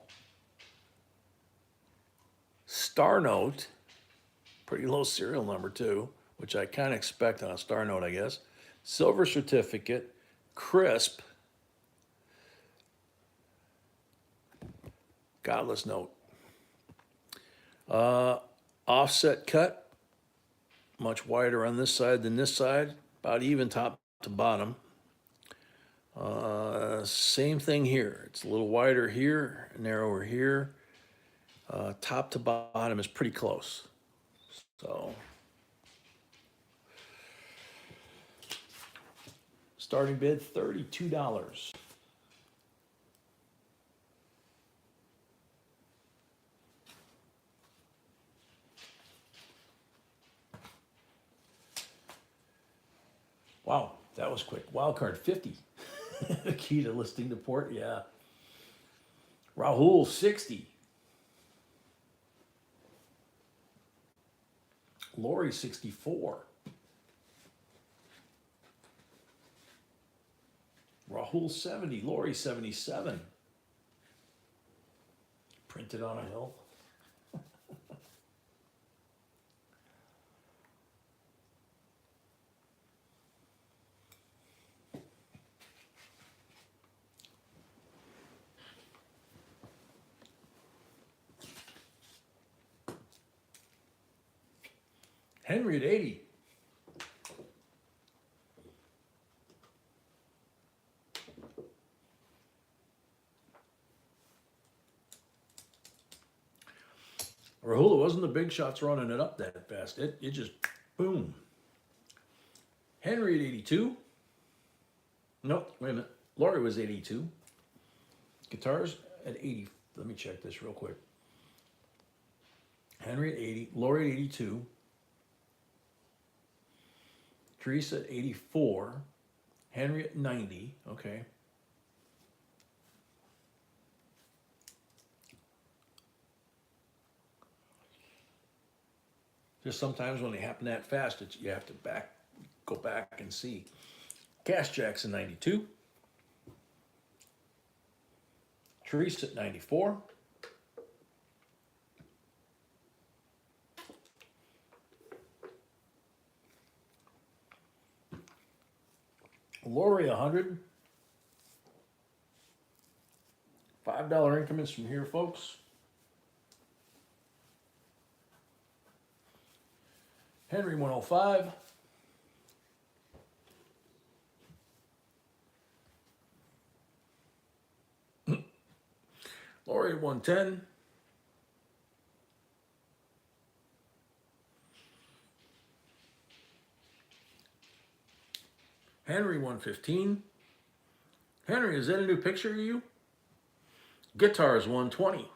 Star Note, pretty low serial number too, which I kind of expect on a Star Note, I guess. Silver certificate, crisp, godless note. Offset cut, much wider on this side than this side, about even top to bottom. Same thing here. It's a little wider here, narrower here. Top to bottom is pretty close. So, starting bid $32. Wow, that was quick. Wild card 50. The key to listing the port, yeah. Rahul 60. Lori 64. Rahul 70. Lori 77. Printed on a hill. Henry at 80. Rahula wasn't the big shots running it up that fast. It just boom. Henry at 82. Nope, wait a minute. Laurie was 82. Guitars at 80. Let me check this real quick. Henry at 80. Laurie at 82. Teresa at 84. Henry at 90. Okay. Just sometimes when they happen that fast, you have to go back and see. Cash Jackson 92. Teresa at 94. Lori 100. $5 increments from here, folks. Henry 105. Lori 110. Henry 115. Henry, is that a new picture of you? Guitars 120.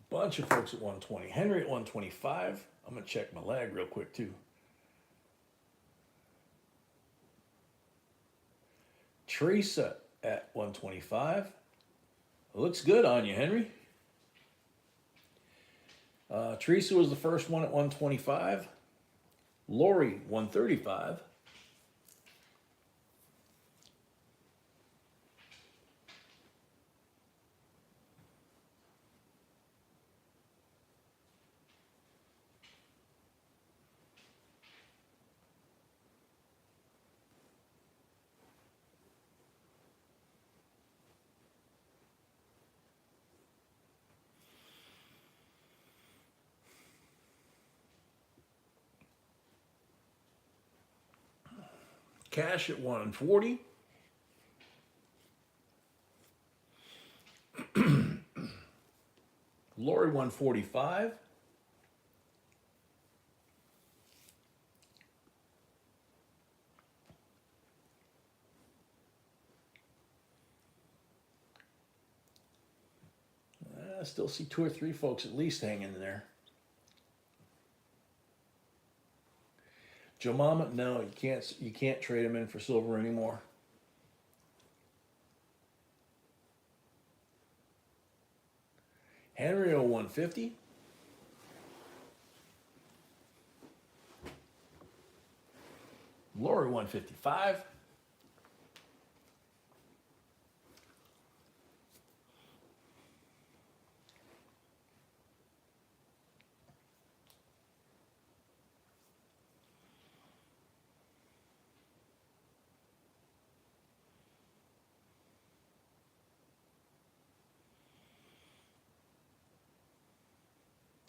Bunch of folks at 120. Henry at 125. I'm going to check my lag real quick too. Teresa at 125. Looks good on you, Henry. Teresa was the first one at 125. Lori 135. Cash at 140. Lori 145. I still see 2 or 3 folks at least hanging in there. Joe Mama, no, you can't trade them in for silver anymore. Henry 150. Lori 155.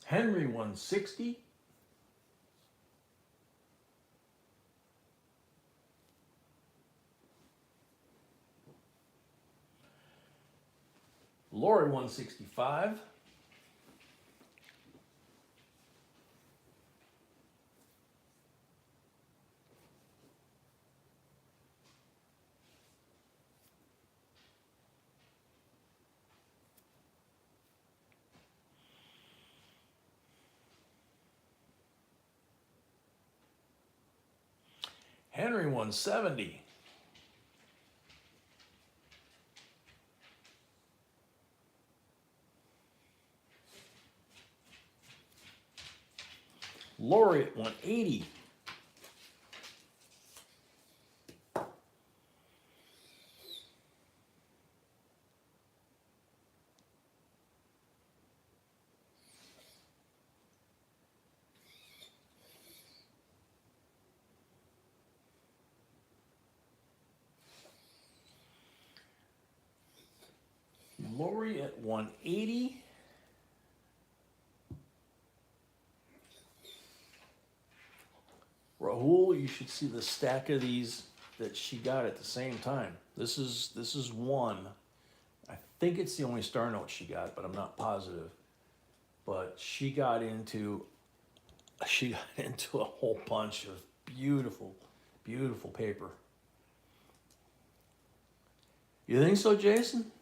Henry 160. Lori 165. Henry 170. Lori at 180. Lori at 180. Rahul, you should see the stack of these that she got at the same time. This is one. I think it's the only star note she got, but I'm not positive. But she got into a whole bunch of beautiful, beautiful paper. You think so, Jason?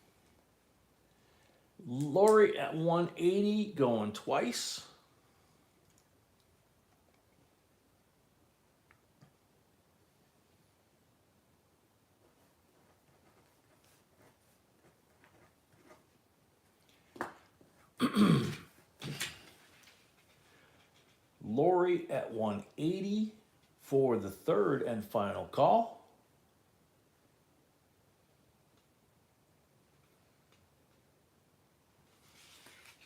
Lori at 180 going twice. Lori at 180 for the third and final call.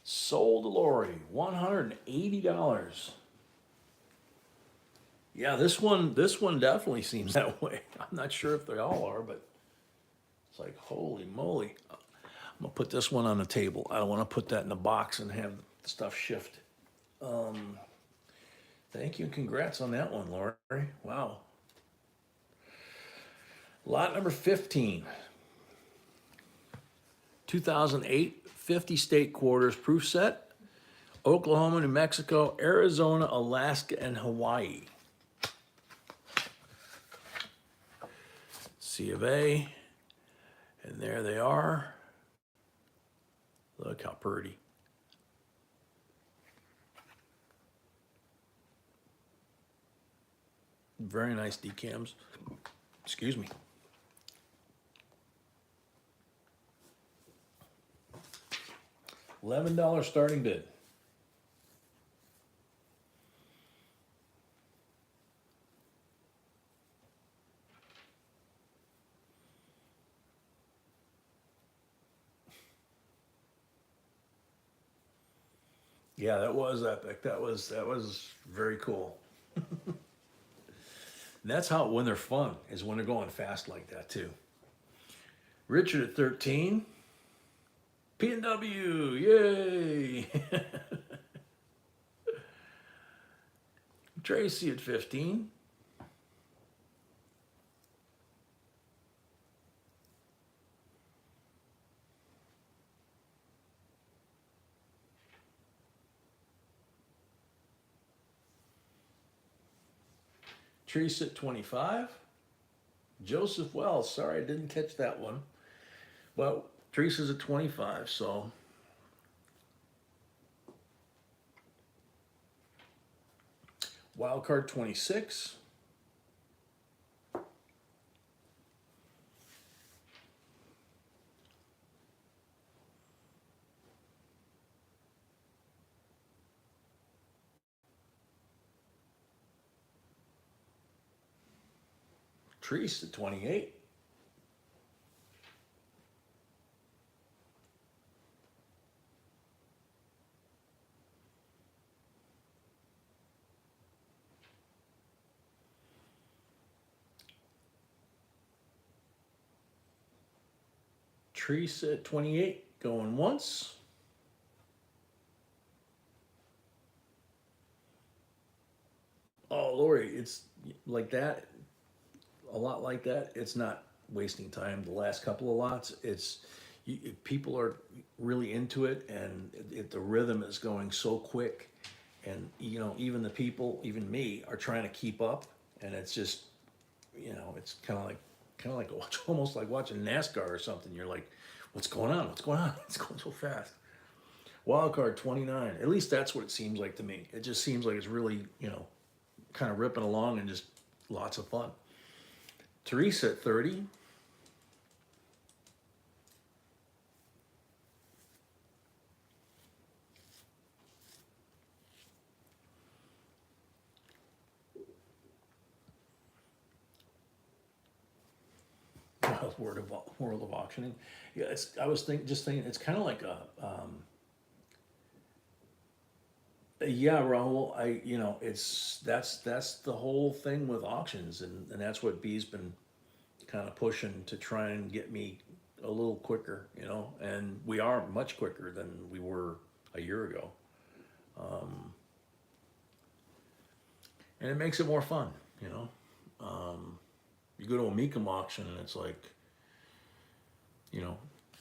Sold to Lori, $180. Yeah, this one definitely seems that way. I'm not sure if they all are, but it's like, holy moly. I'm gonna put this one on the table. I don't want to put that in the box and have the stuff shift. Thank you and congrats on that one, Lori. Wow. Lot number 15. 2008 50 state quarters proof set. Oklahoma, New Mexico, Arizona, Alaska, and Hawaii. C of A. And there they are. Look how pretty. Very nice decams. Excuse me. $11 starting bid. Yeah, that was epic. That was very cool. And that's how when they're fun is when they're going fast like that too. Richard at 13. P&W, yay! Tracy at 15. Teresa at 25. Joseph Wells, sorry I didn't catch that one. Well, Teresa's at 25, so. Wild card 26. Teresa at 28. Teresa at 28, going once. Oh, Lori, it's like that, a lot like that. It's not wasting time. The last couple of lots, people are really into it, and the rhythm is going so quick, and even the people, even me, are trying to keep up, and it's just, it's kind of like almost like watching NASCAR or something. You're like, what's going on? What's going on? It's going so fast. Wild card 29. At least that's what it seems like to me. It just seems like it's really, kind of ripping along and just lots of fun. Teresa at 30. World of auctioning. Yeah, I was thinking it's kind of like yeah, Raul. That's the whole thing with auctions, and that's what B's been kind of pushing to try and get me a little quicker, and we are much quicker than we were a year ago. And it makes it more fun, you go to a Mecum auction and it's like,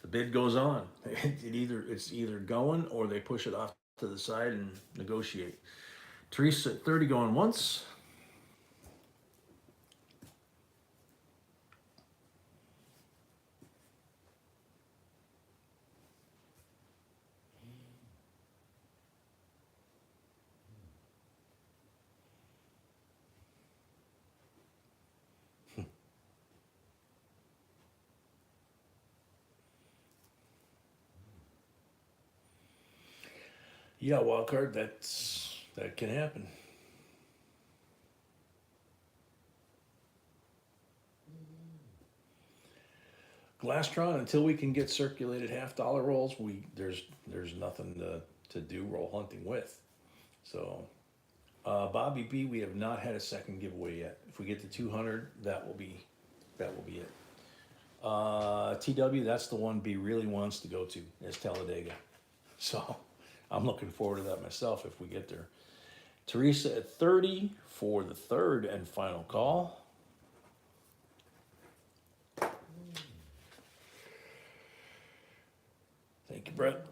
the bid goes on. It's either going or they push it off to the side and negotiate. Teresa at 30 going once. Yeah, wild card. That can happen. Glastron, until we can get circulated $half rolls, there's nothing to do roll hunting with. So, Bobby B, we have not had a second giveaway yet. If we get to 200, that will be it. TW, that's the one B really wants to go to, is Talladega. So, I'm looking forward to that myself if we get there. Teresa at 30 for the third and final call. Thank you, Brett.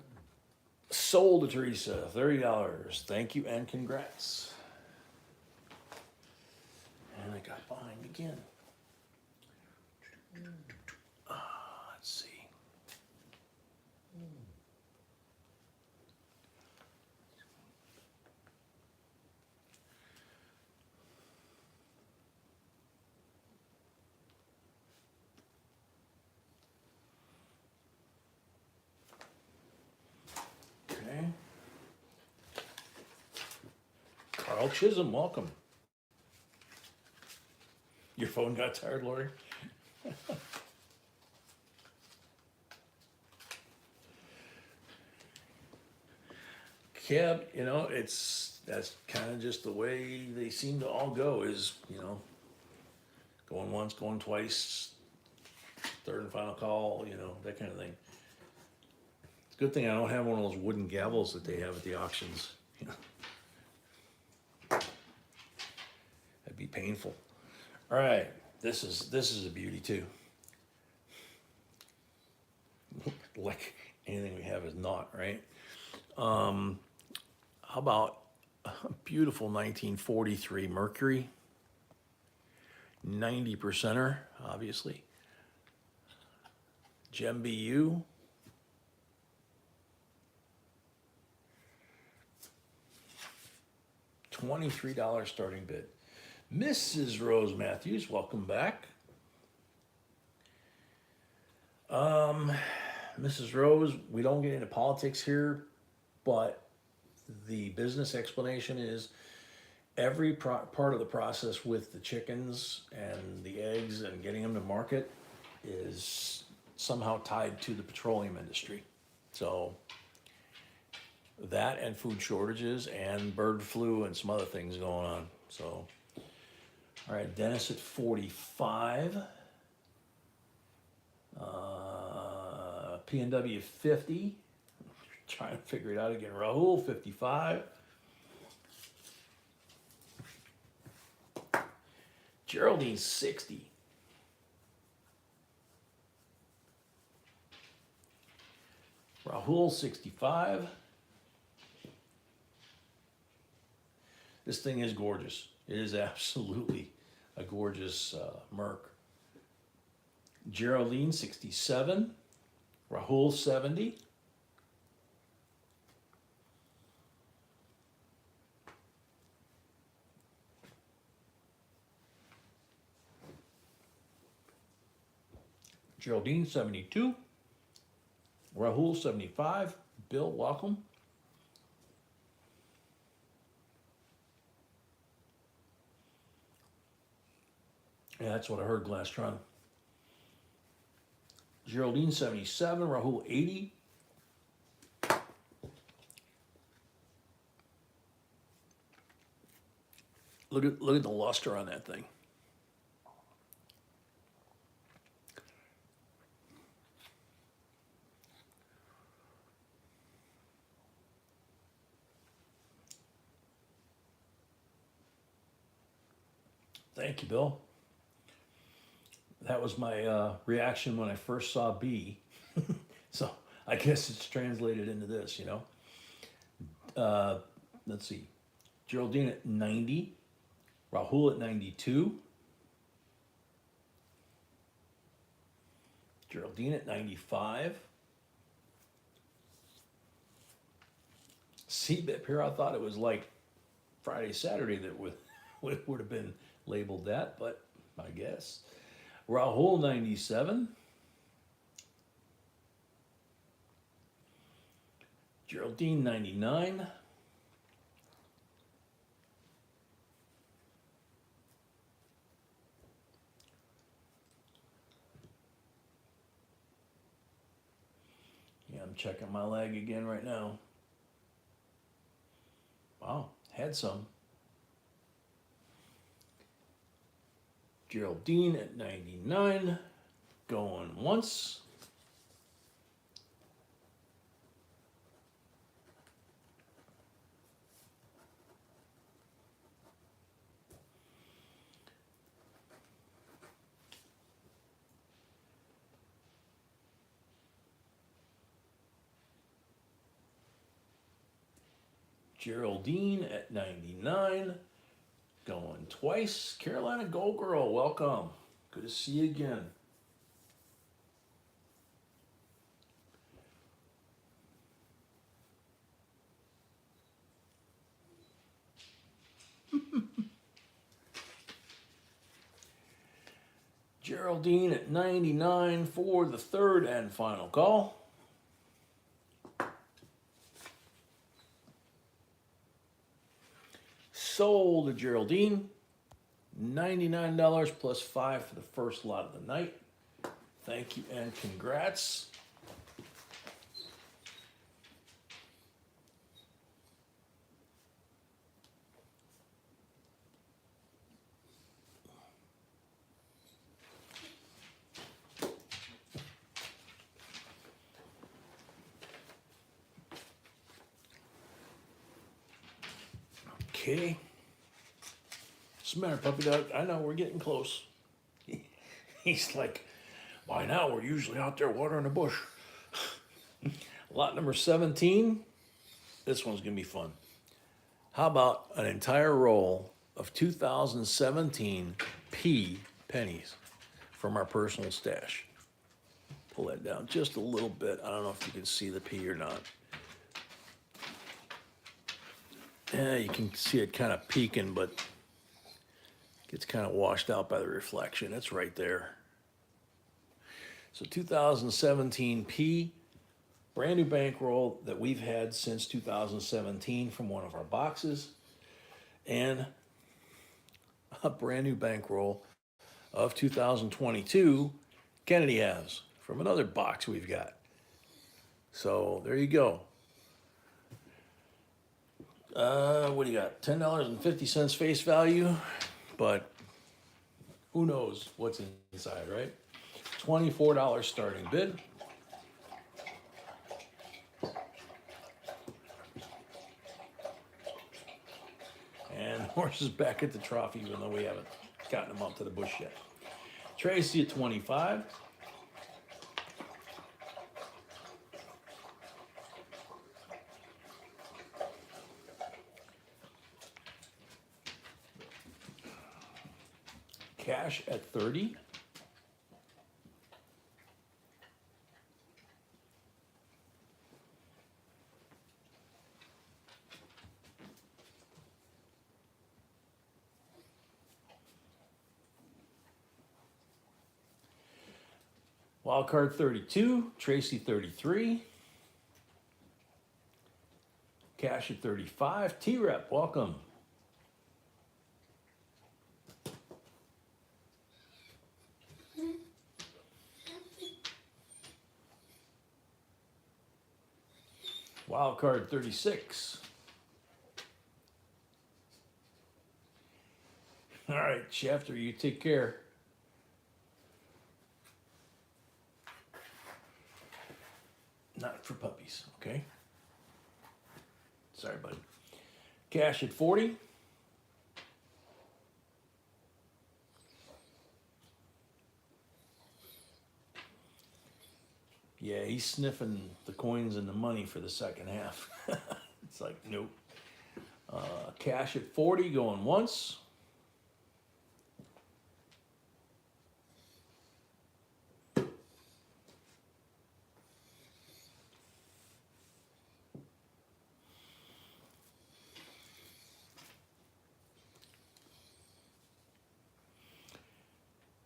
Sold to Teresa, $30. Thank you and congrats. And I got behind again. Let's see. Okay. Carl Chisholm, welcome. Your phone got tired, Lori? Keb, that's kind of just the way they seem to all go is, going once, going twice, third and final call, that kind of thing. It's a good thing I don't have one of those wooden gavels that they have at the auctions, That'd be painful. All right, this is a beauty too. Like anything we have is not, right? How about a beautiful 1943 Mercury? 90%er, obviously. Gem BU. $23 starting bid. Mrs. Rose Matthews, welcome back. Mrs. Rose, we don't get into politics here, but the business explanation is every part of the process with the chickens and the eggs and getting them to market is somehow tied to the petroleum industry. So that and food shortages and bird flu and some other things going on. So, all right, Dennis at 45. PNW 50. Trying to figure it out again. Rahul 55. Geraldine 60. Rahul 65. This thing is gorgeous. It is absolutely a gorgeous Merc. Geraldine 67. Rahul 70. Geraldine 72. Rahul 75. Bill, welcome. Yeah, that's what I heard, Glastron. Geraldine 77, Rahul 80. Look at the luster on that thing. Thank you, Bill. That was my reaction when I first saw B. So I guess it's translated into this, Let's see. Geraldine at 90. Rahul at 92. Geraldine at 95. CBIP here, I thought it was like Friday, Saturday that would have been labeled that, but I guess. Rahul 97. Geraldine 99. checking my leg again right now. Wow, had some. Geraldine at 99, going once. Geraldine at 99, going twice. Carolina Gold Girl, welcome. Good to see you again. Geraldine at 99 for the third and final call. Sold to Geraldine. $99 plus 5 for the first lot of the night. Thank you and congrats. Okay. What's the matter, puppy dog? I know we're getting close. He's like, by now we're usually out there watering the bush. Lot number 17. This one's gonna be fun. How about an entire roll of 2017 P pennies from our personal stash? Pull that down just a little bit. I don't know if you can see the P or not. Yeah, you can see it kind of peeking, but gets kind of washed out by the reflection. It's right there. So 2017 P, brand new bankroll that we've had since 2017 from one of our boxes, and a brand new bankroll of 2022 Kennedy has from another box we've got. So there you go. What do you got? $10.50 face value, but who knows what's inside, right? $24 starting bid. And horse is back at the trough, even though we haven't gotten him up to the bush yet. Tracy at 25. Cash at 30. Wild card 32, Tracy 33. Cash at 35. T-Rep, welcome. Wild card 36. All right, Shafter, you take care. Not for puppies, okay? Sorry, buddy. Cash at 40. Yeah, he's sniffing the coins and the money for the second half. It's like, nope. Cash at 40 going once.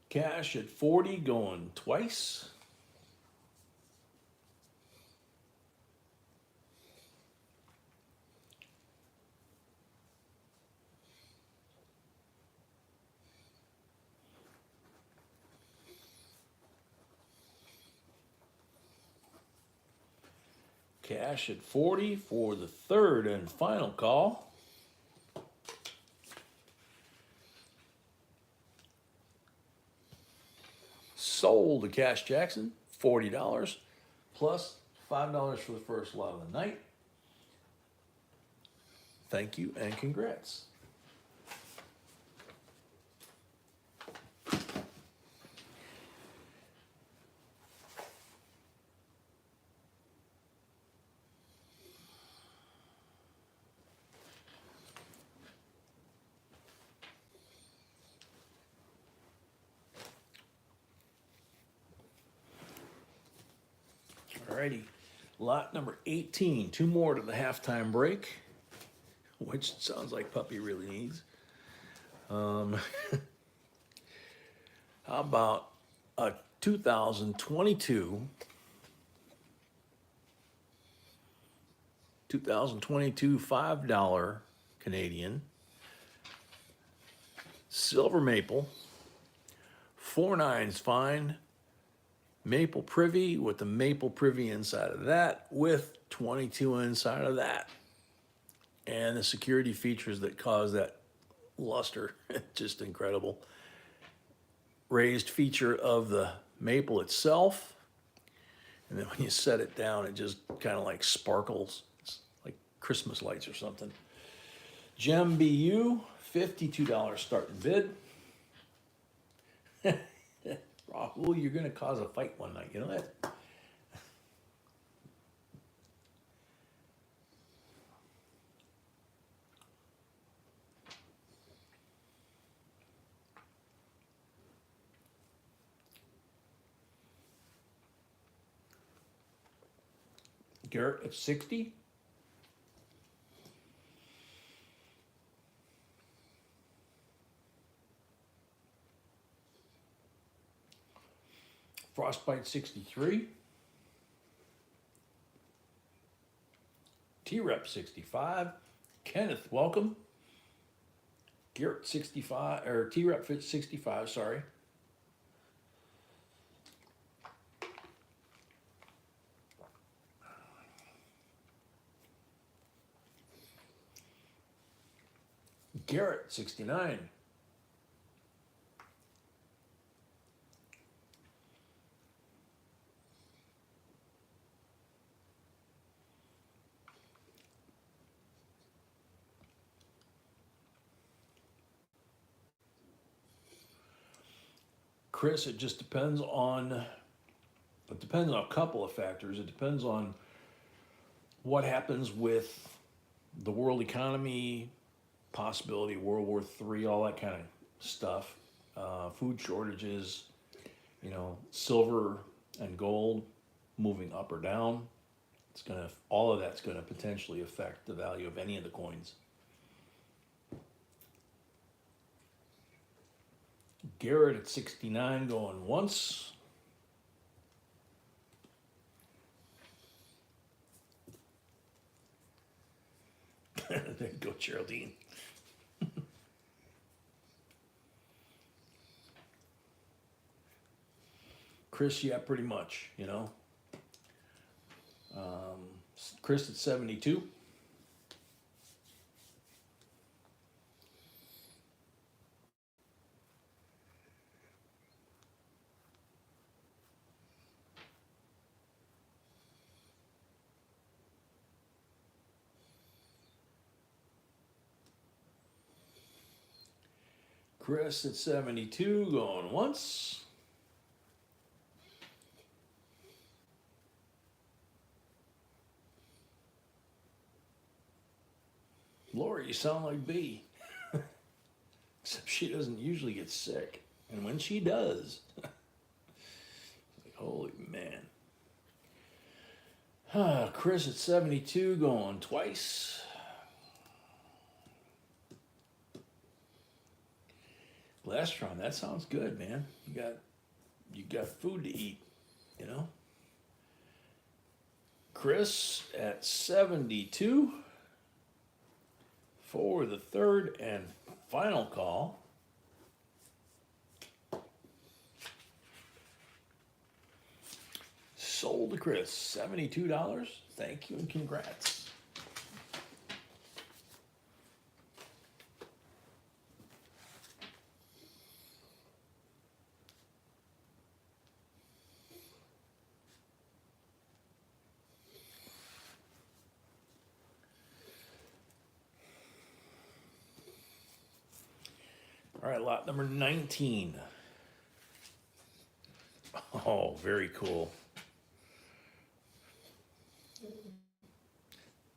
Cash at 40 going twice. Cash at 40 for the third and final call. Sold to Cash Jackson, $40 plus $5 for the first lot of the night. Thank you and congrats. Alrighty, lot number 18, two more to the halftime break, which sounds like Puppy really needs. How about a 2022 $5 Canadian silver maple, 4 9s fine, maple privy with the maple privy inside of that with 22 inside of that, and the security features that cause that luster. Just incredible. Raised feature of the maple itself, and then when you set it down it just kind of like sparkles. It's like Christmas lights or something. Gem BU, $52 starting bid. Rahul, you're going to cause a fight one night, you know that? Garrett at 60. Frostbite 63. T-Rep 65. Kenneth, welcome. Garrett 65, or T-Rep 65, sorry. Garrett 69. Chris, it just depends on, a couple of factors. It depends on what happens with the world economy, possibility of World War III, all that kind of stuff. Food shortages, silver and gold moving up or down. All of that's gonna potentially affect the value of any of the coins. Garrett at 69 going once. There you go, Geraldine. Chris, yeah, pretty much, Chris at 72. Chris at 72 going once. Laura, you sound like B. Except she doesn't usually get sick. And when she does, like, holy man. Chris at 72 going twice. Lastron, that sounds good, man. You got food to eat, Chris at 72 for the third and final call. Sold to Chris, $72. Thank you and congrats. All right, lot number 19. Oh, very cool.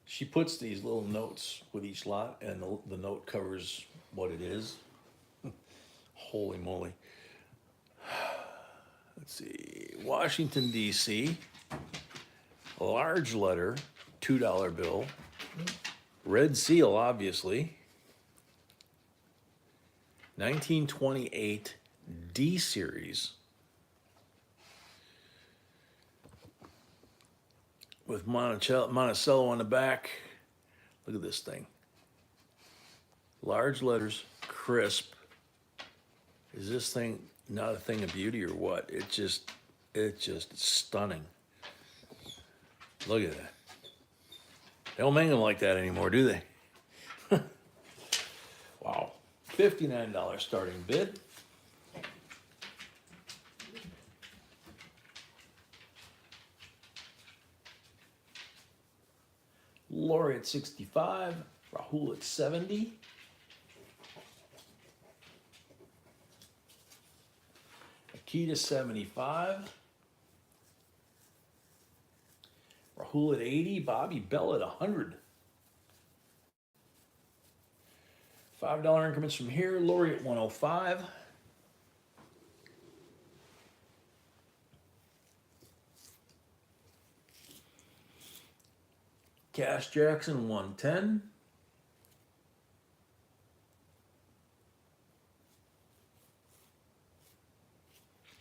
She puts these little notes with each lot, and the note covers what it is. Holy moly. Let's see. Washington, D.C. Large letter, $2 bill. Red seal, obviously. 1928 D series with Monticello on the back. Look at this thing. Large letters, crisp. Is this thing not a thing of beauty or what? It's just stunning. Look at that. They don't make them like that anymore, do they? Wow. $59 starting bid. Lori at 65, Rahul at 70. Akita 75. Rahul at 80, Bobby Bell at 100. $5 increments from here, Lori at 105. Cash Jackson 110.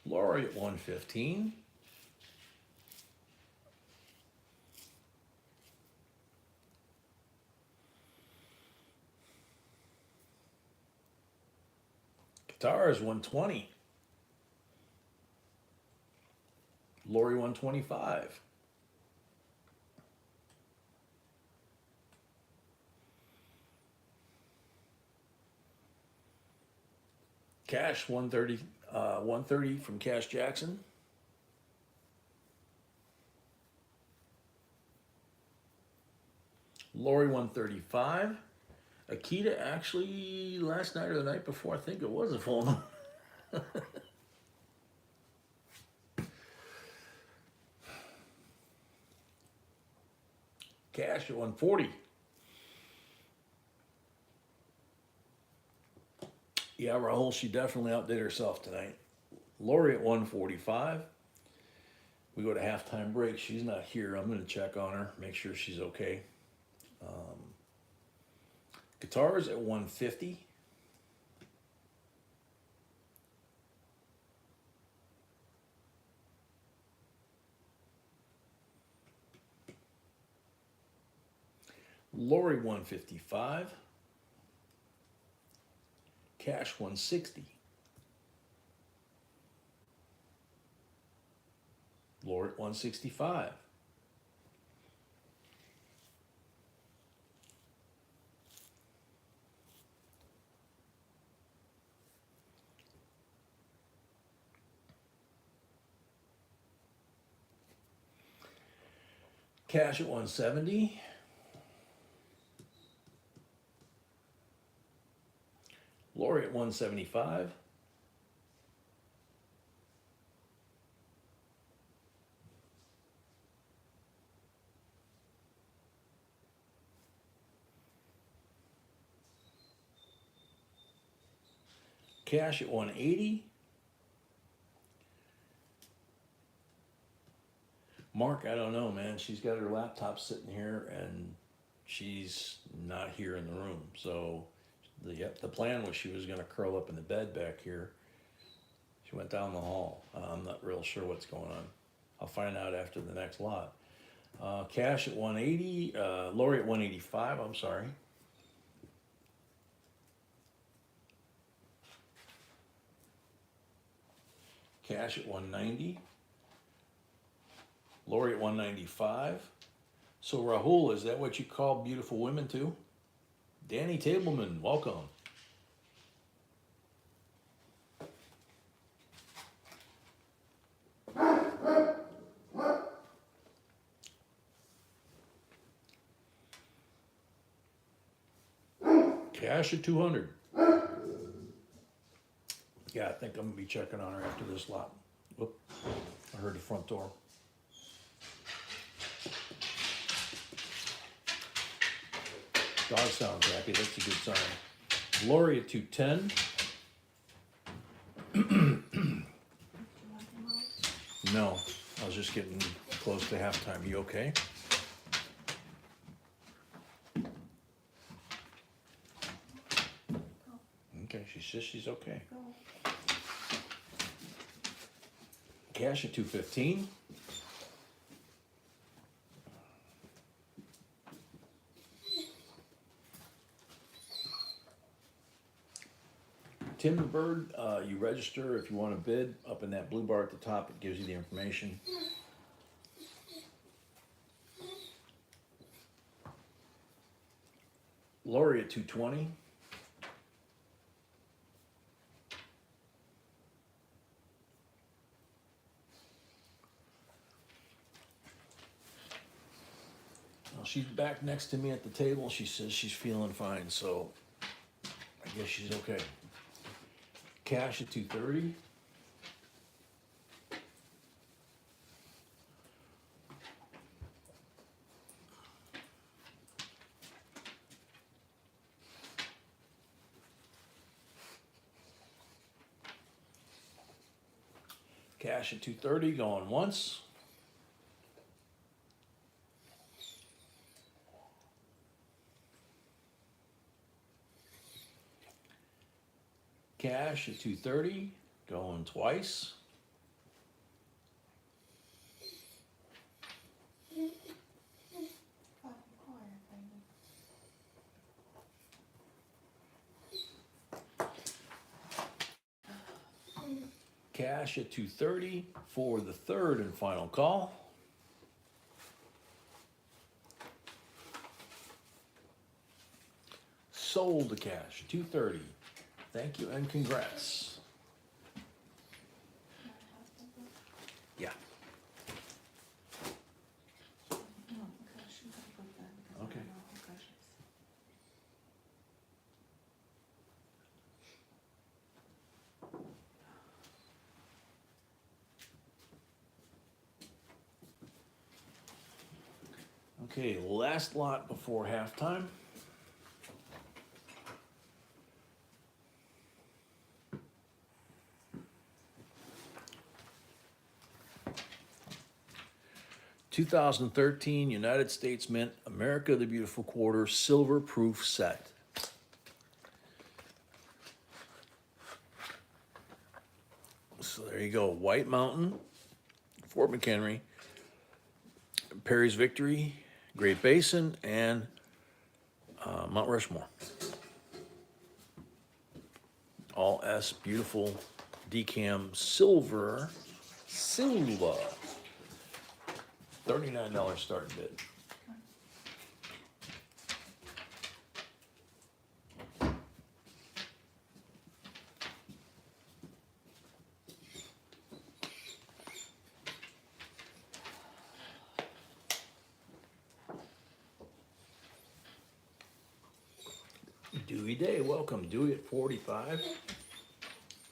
Lori at 115. Guitars 120. Lori 125. Cash 130, 130 from Cash Jackson. Lori 135. Akita actually last night or the night before, I think it was a full moon. Cash at 140. Yeah, Rahul, she definitely outdid herself tonight. Lori at 145. We go to halftime break. She's not here. I'm going to check on her, make sure she's okay. Guitars at 150. Lori 155. Cash 160. Lori at 165. Cash at 170. Lori at 175. Cash at 180. Mark, I don't know, man. She's got her laptop sitting here and she's not here in the room. So the plan was she was going to curl up in the bed back here. She went down the hall. I'm not real sure what's going on. I'll find out after the next lot. Cash at 180. Lori at 185. I'm sorry. Cash at 190. Lori at 195. So Rahul, is that what you call beautiful women too? Danny Tableman, welcome. Cash at 200. Yeah, I think I'm gonna be checking on her after this lot. Whoop, I heard the front door. Dog sounds happy, that's a good sign. Lori at 210. Do you want them out? No, I was just getting close to halftime. You okay? Okay, she says she's okay. Go. Cash at 215. Tim the Bird, you register if you want to bid. Up in that blue bar at the top, it gives you the information. Lori at 220. Well, she's back next to me at the table. She says she's feeling fine, so I guess she's okay. Cash at 230. Cash at 230, going once. Cash at 230, going twice. Quiet, baby. Cash at 230 for the third and final call. Sold the cash, 230. Thank you and congrats. Yeah. No, cash, you can put that because Okay. I don't know who cash is. Okay, last lot before halftime. (2013) United States Mint America the Beautiful Quarter Silver Proof Set. So there you go. White Mountain, Fort McHenry, Perry's Victory, Great Basin, and Mount Rushmore. All S, beautiful decam silver. $39 start bid. Dewey Day, welcome. Dewey at 45.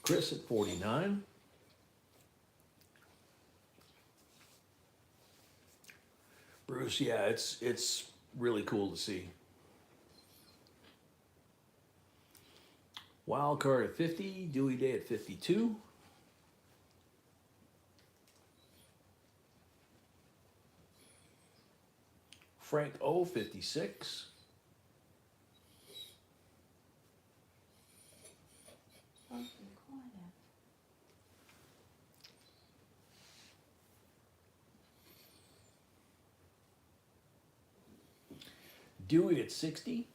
Chris at 49. Bruce, yeah, it's really cool to see. Wild card at 50, Dewey Day at 52. Frank O, 56. Okay, quiet. Dewey at 60.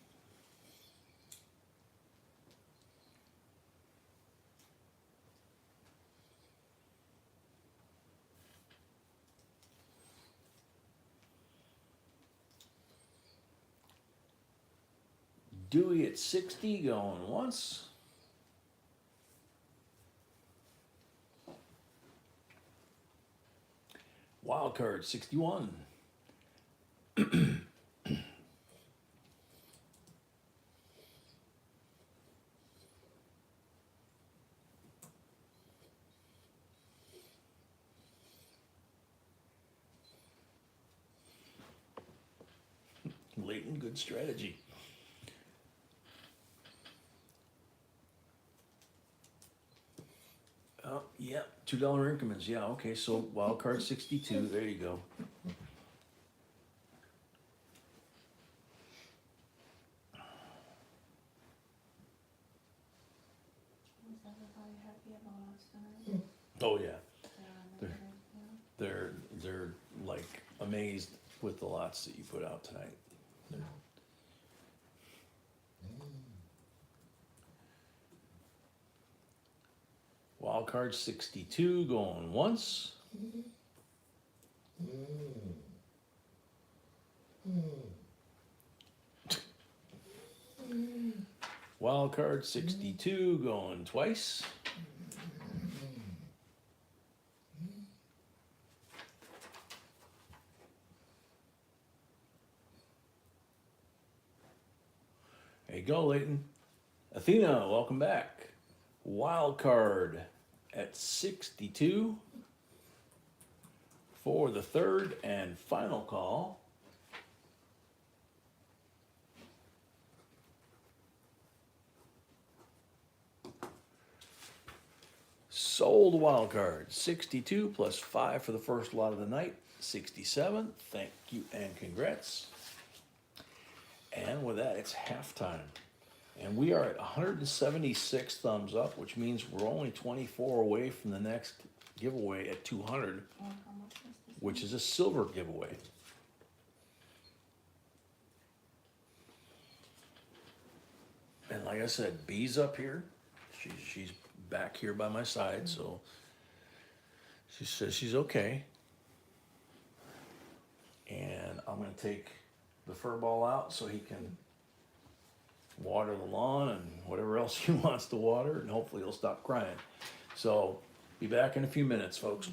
Dewey at 60 going once. Wild card 61. Leighton, good strategy. Oh, yeah, $2 increments. Yeah, okay, so wild card 62. There you go. Was everybody happy about us tonight? Oh yeah, Yeah, they're like amazed with the lots that you put out tonight. Wild card 62 going once. Wild card 62 going twice. There you go, Leighton. Athena, welcome back. Wild card at 62 for the third and final call. Sold wild card 62 plus 5 for the first lot of the night, 67. Thank you and congrats. And with that, it's halftime. And we are at 176 thumbs up, which means we're only 24 away from the next giveaway at 200, And how much was this? which is a silver giveaway. And like I said, B's up here. She's back here by my side, so she says she's okay. And I'm gonna take the fur ball out so he can water the lawn and whatever else he wants to water, and hopefully he'll stop crying. So be back in a few minutes, folks.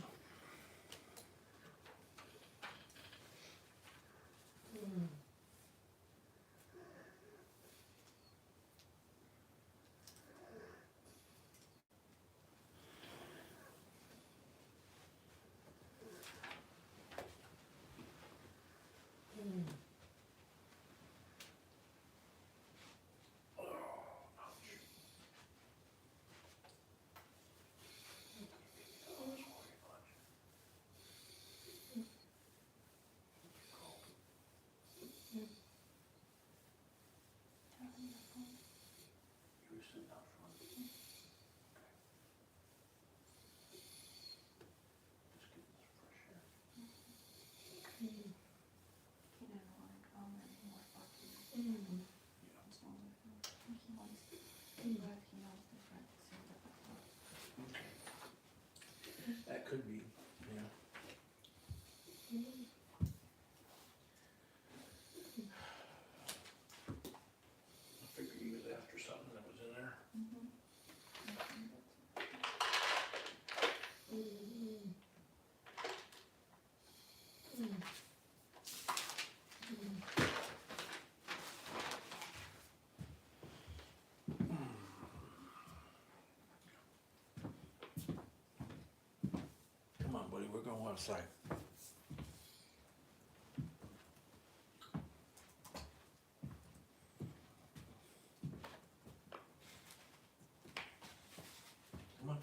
He didn't want to come anymore, but he wants to. He knows the fact, so That could be, yeah. I figured he was after something that was in there. Come on, buddy, we're going outside. Come on.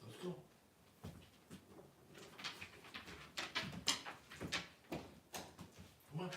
Let's go. Come on.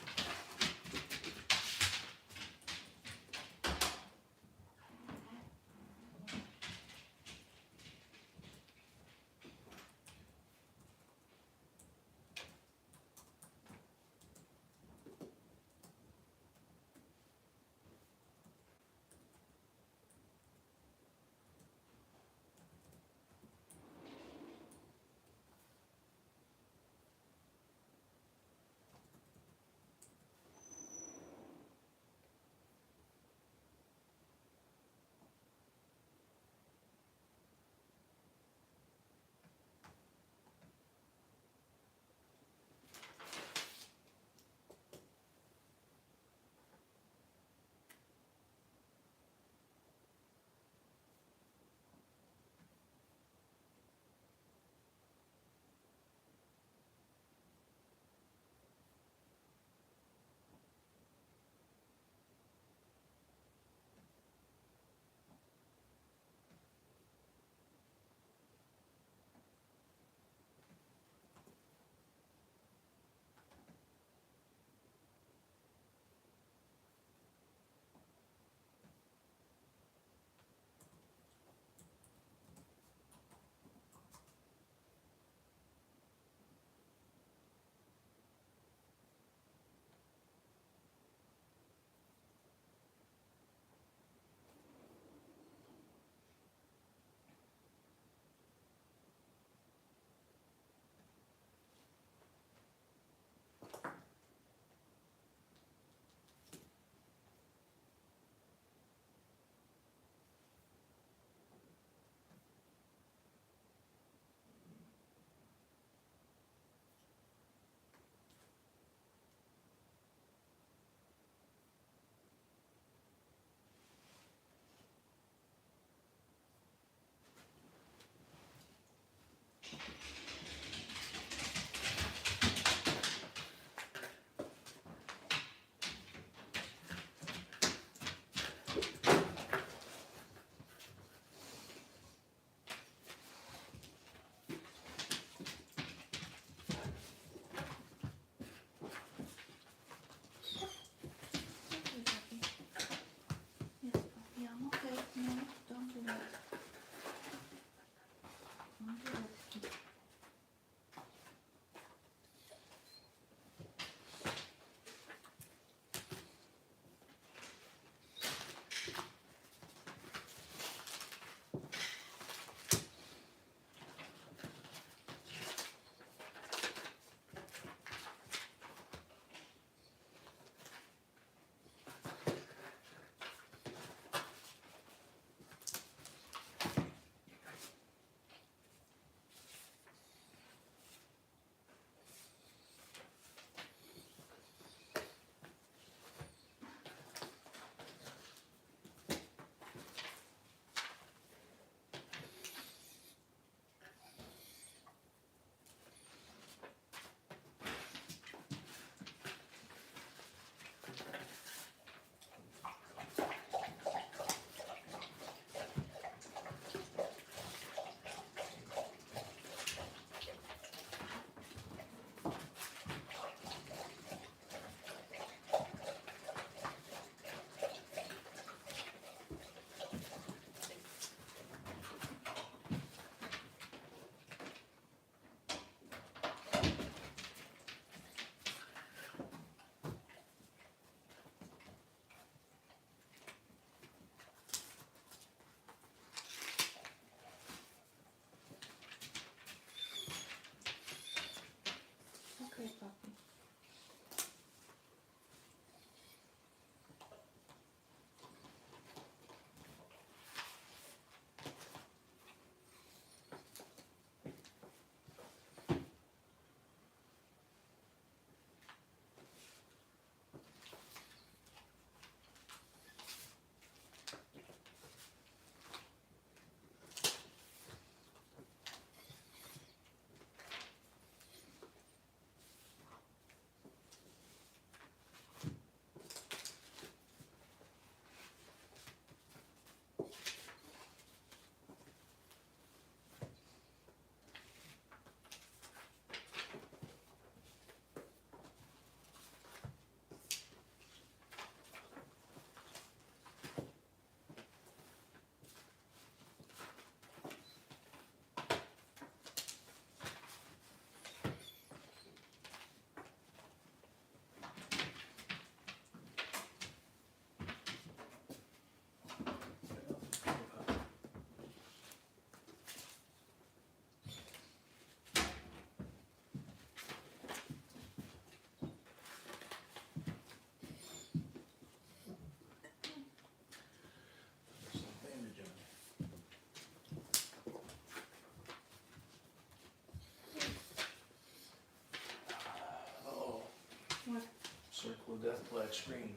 Circle of Death black screen.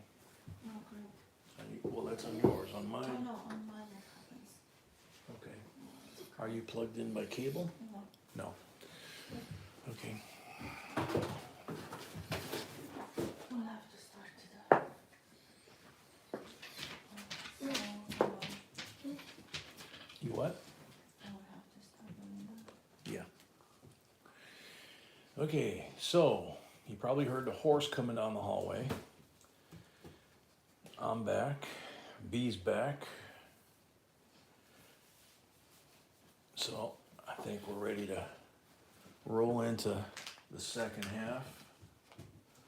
Oh, great. Well, that's on yours. On Oh, mine? no, on mine it happens. Okay. Are you plugged in by cable? No. No. Okay. We'll have to start to that. So, You what? I would have to start doing that. Yeah. Okay, so you probably heard the horse coming down the hallway. I'm back. B's back. So I think we're ready to roll into the second half.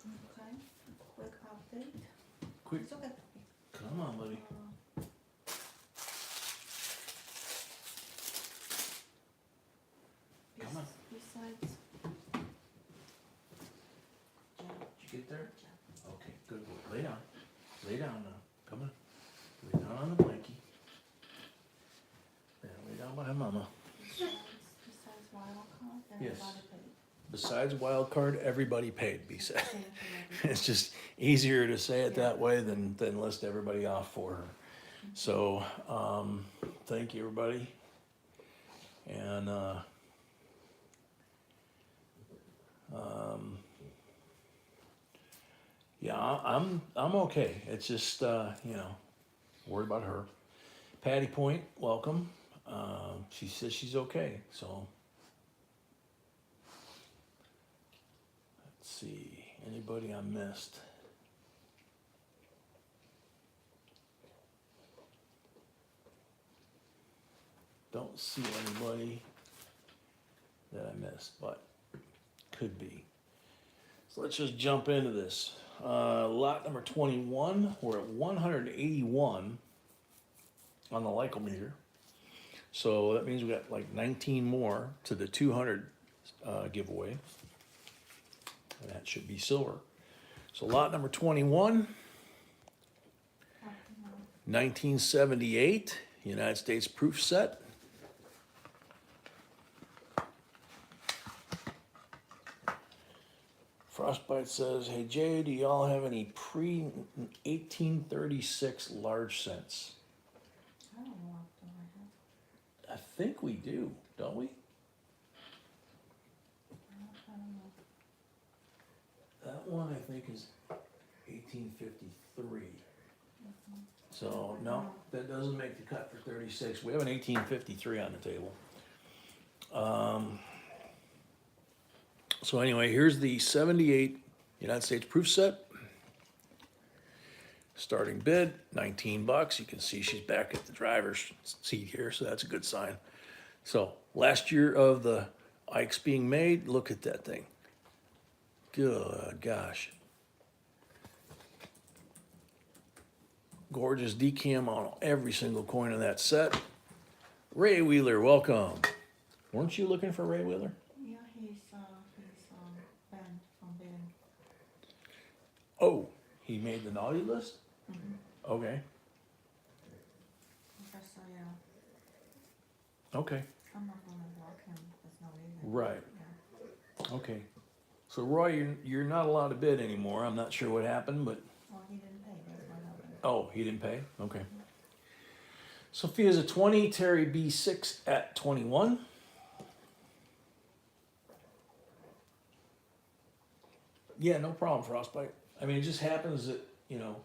Okay, quick update. Quick, It's okay. come on, buddy. Come on. Besides. Did you get there? Okay, good. Lay down. Lay down now. Come on. Lay down on the blankie. There, lay down by mama. Besides wild card, Yes. everybody paid. Besides wild card, everybody paid. Be said. Same for everybody. It's just easier to say it that way than list everybody off for her. So, thank you, everybody. And, yeah, I'm okay. It's just, worried about her. Patty Point, welcome. She says she's okay, so. Let's see, anybody I missed? Don't see anybody that I missed, but could be. So let's just jump into this. Lot number 21, we're at 181 on the Lycometer. So that means we got like 19 more to the 200 giveaway. And that should be silver. So lot number 21, 1978, United States proof set. Frostbite says, hey Jay, do y'all have any pre-1836 large cents? I don't know off the top of my head. I think we do, don't we? I don't know. That one I think is 1853. So no, that doesn't make the cut for 36. We have an 1853 on the table. So anyway, here's the 78 United States proof set. Starting bid, $19. You can see she's back at the driver's seat here, so that's a good sign. So last year of the Ikes being made, look at that thing. Good gosh. Gorgeous decam on every single coin in that set. Ray Wheeler, welcome. Weren't you looking for Ray Wheeler? Yeah, he's banned from bidding. Oh, he made the naughty list? Okay, Professor, yeah. okay, I'm not gonna block him, there's no reason. right, Yeah. okay. So Roy, you're not allowed to bid anymore. I'm not sure what happened, but, Well, he didn't pay, that's what happened. oh, he didn't pay? Okay. Sophia's a 20, Terry B6 at 21. Yeah, no problem, Frostbite. I mean, it just happens that,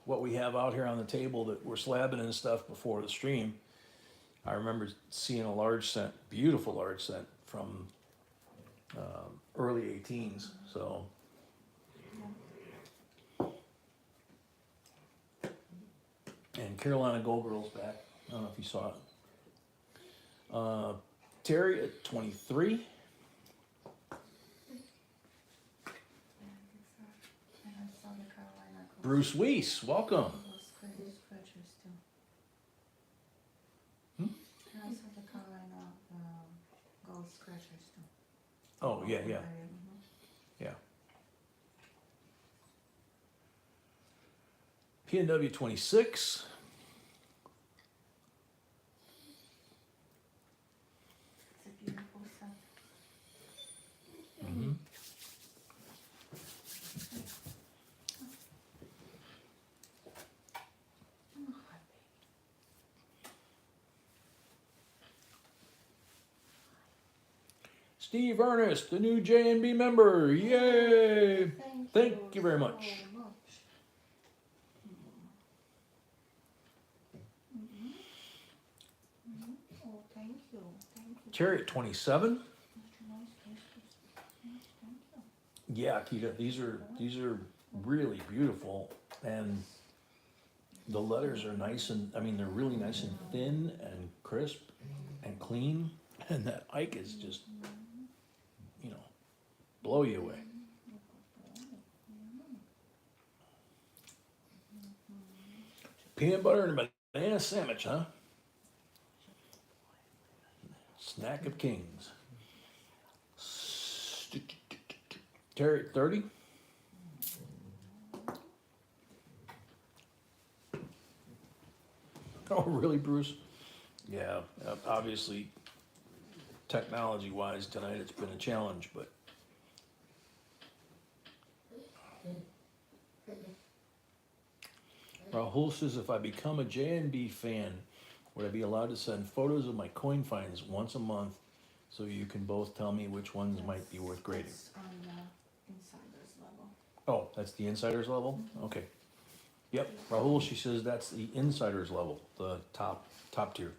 what we have out here on the table that we're slabbing and stuff before the stream. I remember seeing a large cent, beautiful large cent from early 18s, so. And Carolina Gold Girl's back. I don't know if you saw it. Terry at 23. And I saw the Carolina Gold. Bruce Weiss, welcome. Those scratchers too. Hmm? And I saw the Carolina gold scratchers too. Oh, yeah, yeah, Mhm. yeah. PNW 26. It's a beautiful set. Steve Ernest, the new J&B member. Yay! Thank you very much. So much. Oh, thank you. Thank you. Chariot 27. Mr. Nice, thank you. Yeah, Kita, these are really beautiful, and the letters are nice, and I mean they're really nice and thin and crisp and clean, and that Ike is just, you know, blow you away. Peanut butter and a banana sandwich, huh? Snack of kings. Terry at 30. Oh, really, Bruce? Yeah, obviously, technology-wise tonight it's been a challenge, but Rahul says, if I become a J&B fan, would I be allowed to send photos of my coin finds once a month so you can both tell me which ones might be worth grading? That's on the insider's level. Oh, that's the insider's level? Okay. Yep, Rahul, she says that's the insider's level, the top tier.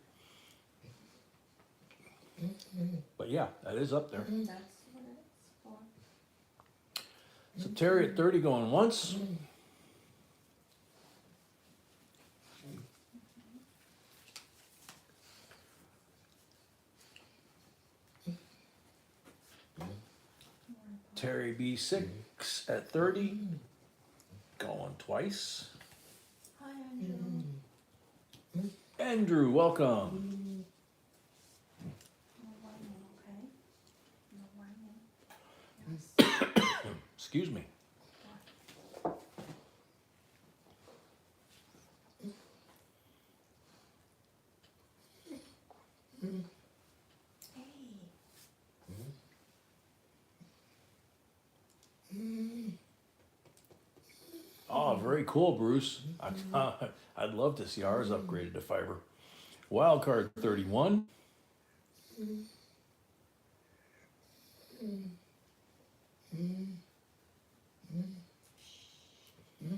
But yeah, that is up there. That's what it's for. So Terry at 30 going once. Terry B6 at 30 going twice. Hi, Andrew. Andrew, welcome. No whining, okay? No whining. Yes. Excuse me. Hey. Oh, very cool, Bruce. I'd love to see ours upgraded to fiber. Wildcard 31. No.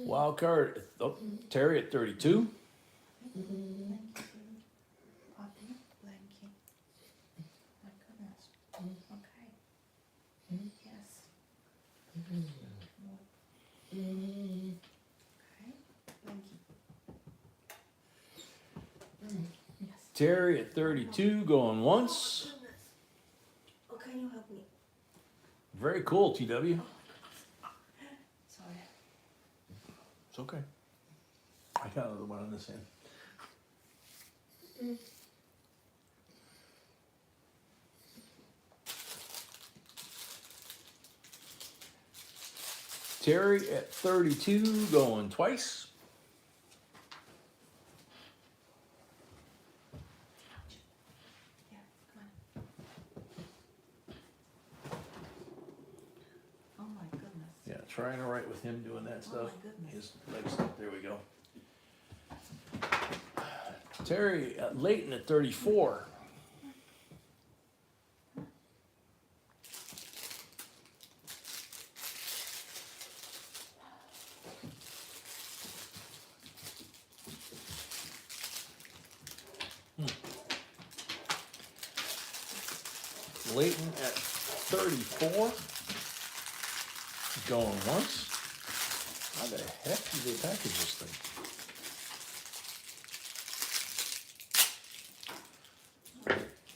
Wildcard, oh, Terry at 32. Thank you. Poppy, blankie. My goodness. Okay. Yes. Okay. Blankie. Yes. Terry at 32 going once. Oh, goodness. Oh, can you help me? Very cool, TW. Sorry. It's okay. I got another one on this end. Terry at 32 going twice. Yeah, come on. Oh my goodness. Yeah, trying to write with him doing that Oh stuff. my goodness. His legs up. There we go. Terry Leighton at 34. Leighton at 34. Going once. How the heck do they package this thing?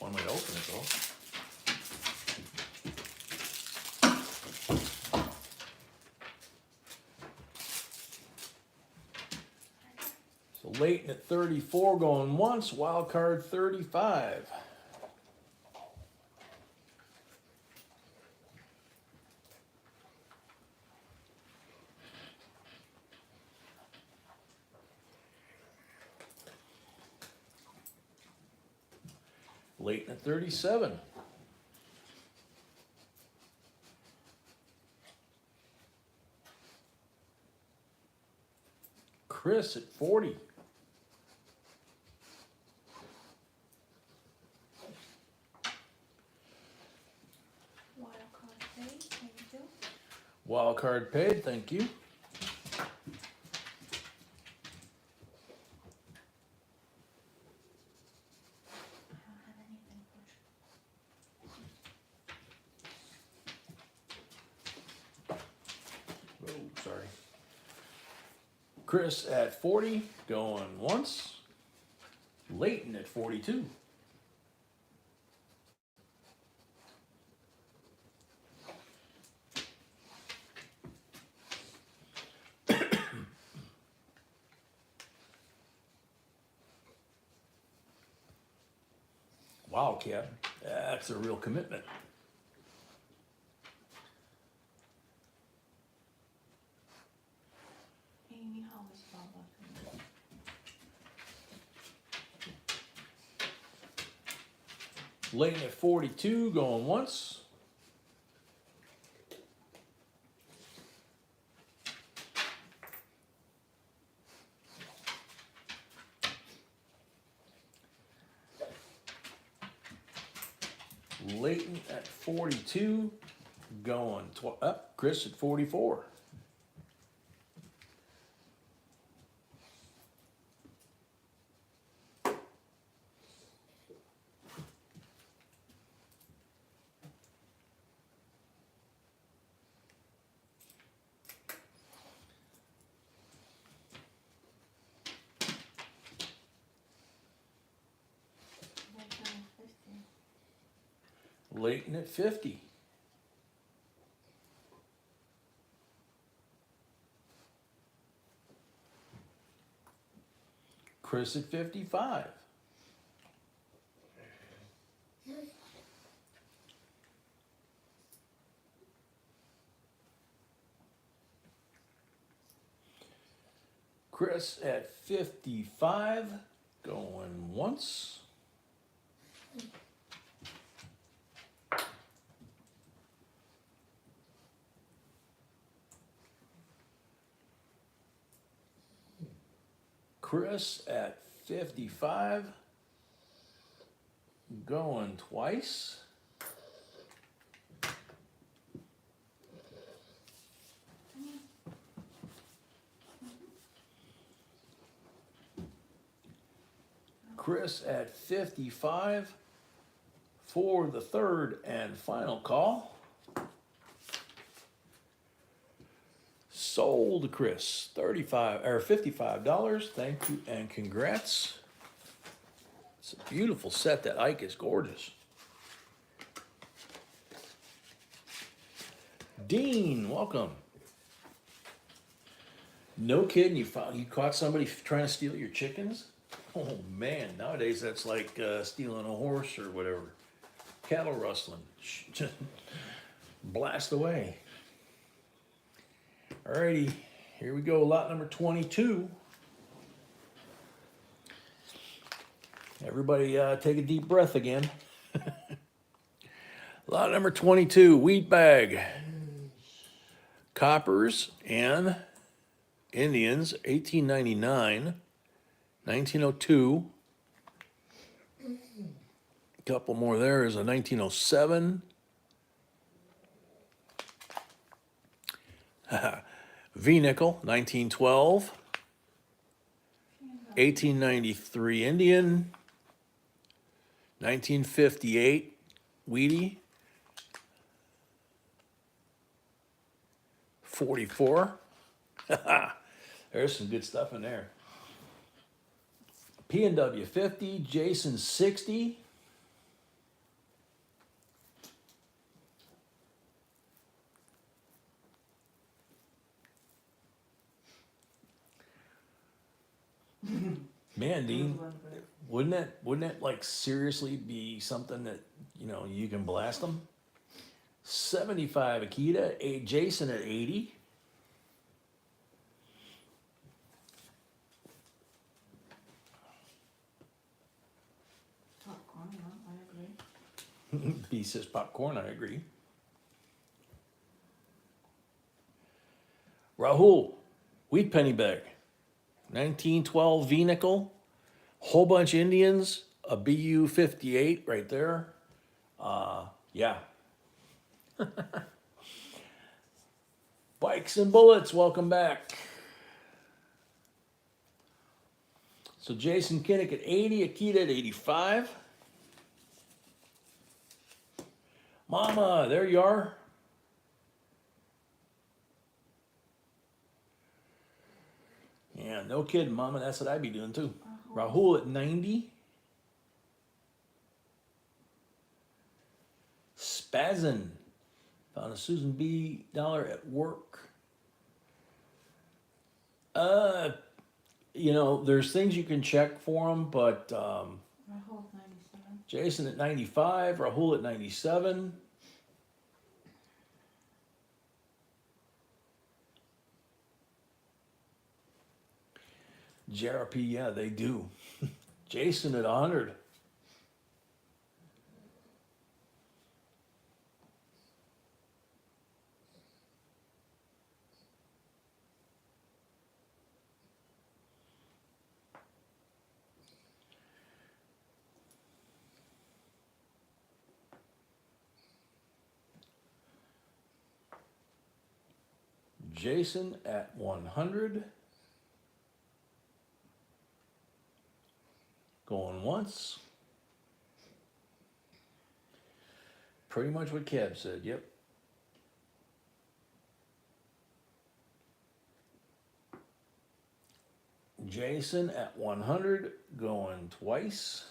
One way to open it though. So Leighton at 34 going once, wild card 35. Leighton at 37. Chris at 40. Wild card paid, thank you. I don't have anything for Oh, sorry. Chris at 40, going once. Leighton at 42. Wildcat, that's a real commitment. Amy Hollis, Baba. Leighton at 42, going once. Leighton at 42, going up. Chris at 44. Leighton at 50. Chris at 55. Chris at 55, going once. Chris at 55, going twice. Chris at 55 for the third and final call. Sold Chris $55. Thank you and congrats. It's a beautiful set. That Ike is gorgeous. Dean, welcome. No kidding, you caught somebody trying to steal your chickens? Oh man, nowadays that's like stealing a horse or whatever. Cattle rustling. Just blast away. Alrighty, here we go, lot number 22. Everybody take a deep breath again. Lot number 22, wheat bag. Coppers and Indians, 1899, 1902. A couple more there is a 1907. V-Nickel, 1912. 1893 Indian. 1958 Wheatie. 44. There's some good stuff in there. P&W 50, Jason 60. Man, Dean, wouldn't that like seriously be something that, you know, you can blast them? 75 Akita, Jason at 80. Popcorn, yeah, I agree. B says popcorn, I agree. Rahul, wheat penny bag. 1912 V-Nickel. Whole bunch Indians, a BU 58 right there. Yeah. Bikes and Bullets, welcome back. So Jason Kinnick at 80, Akita at 85. Mama, there you are. Yeah, no kidding, Mama. That's what I'd be doing too. Rahul at 90. Spazin. Found a Susan B. dollar at work. You know, there's things you can check for them, but Rahul 97. Jason at 95, Rahul at 97. JRP, yeah, they do. Jason at 100. Jason at 100. Going once. Pretty much what Kev said, yep. Jason at 100, going twice.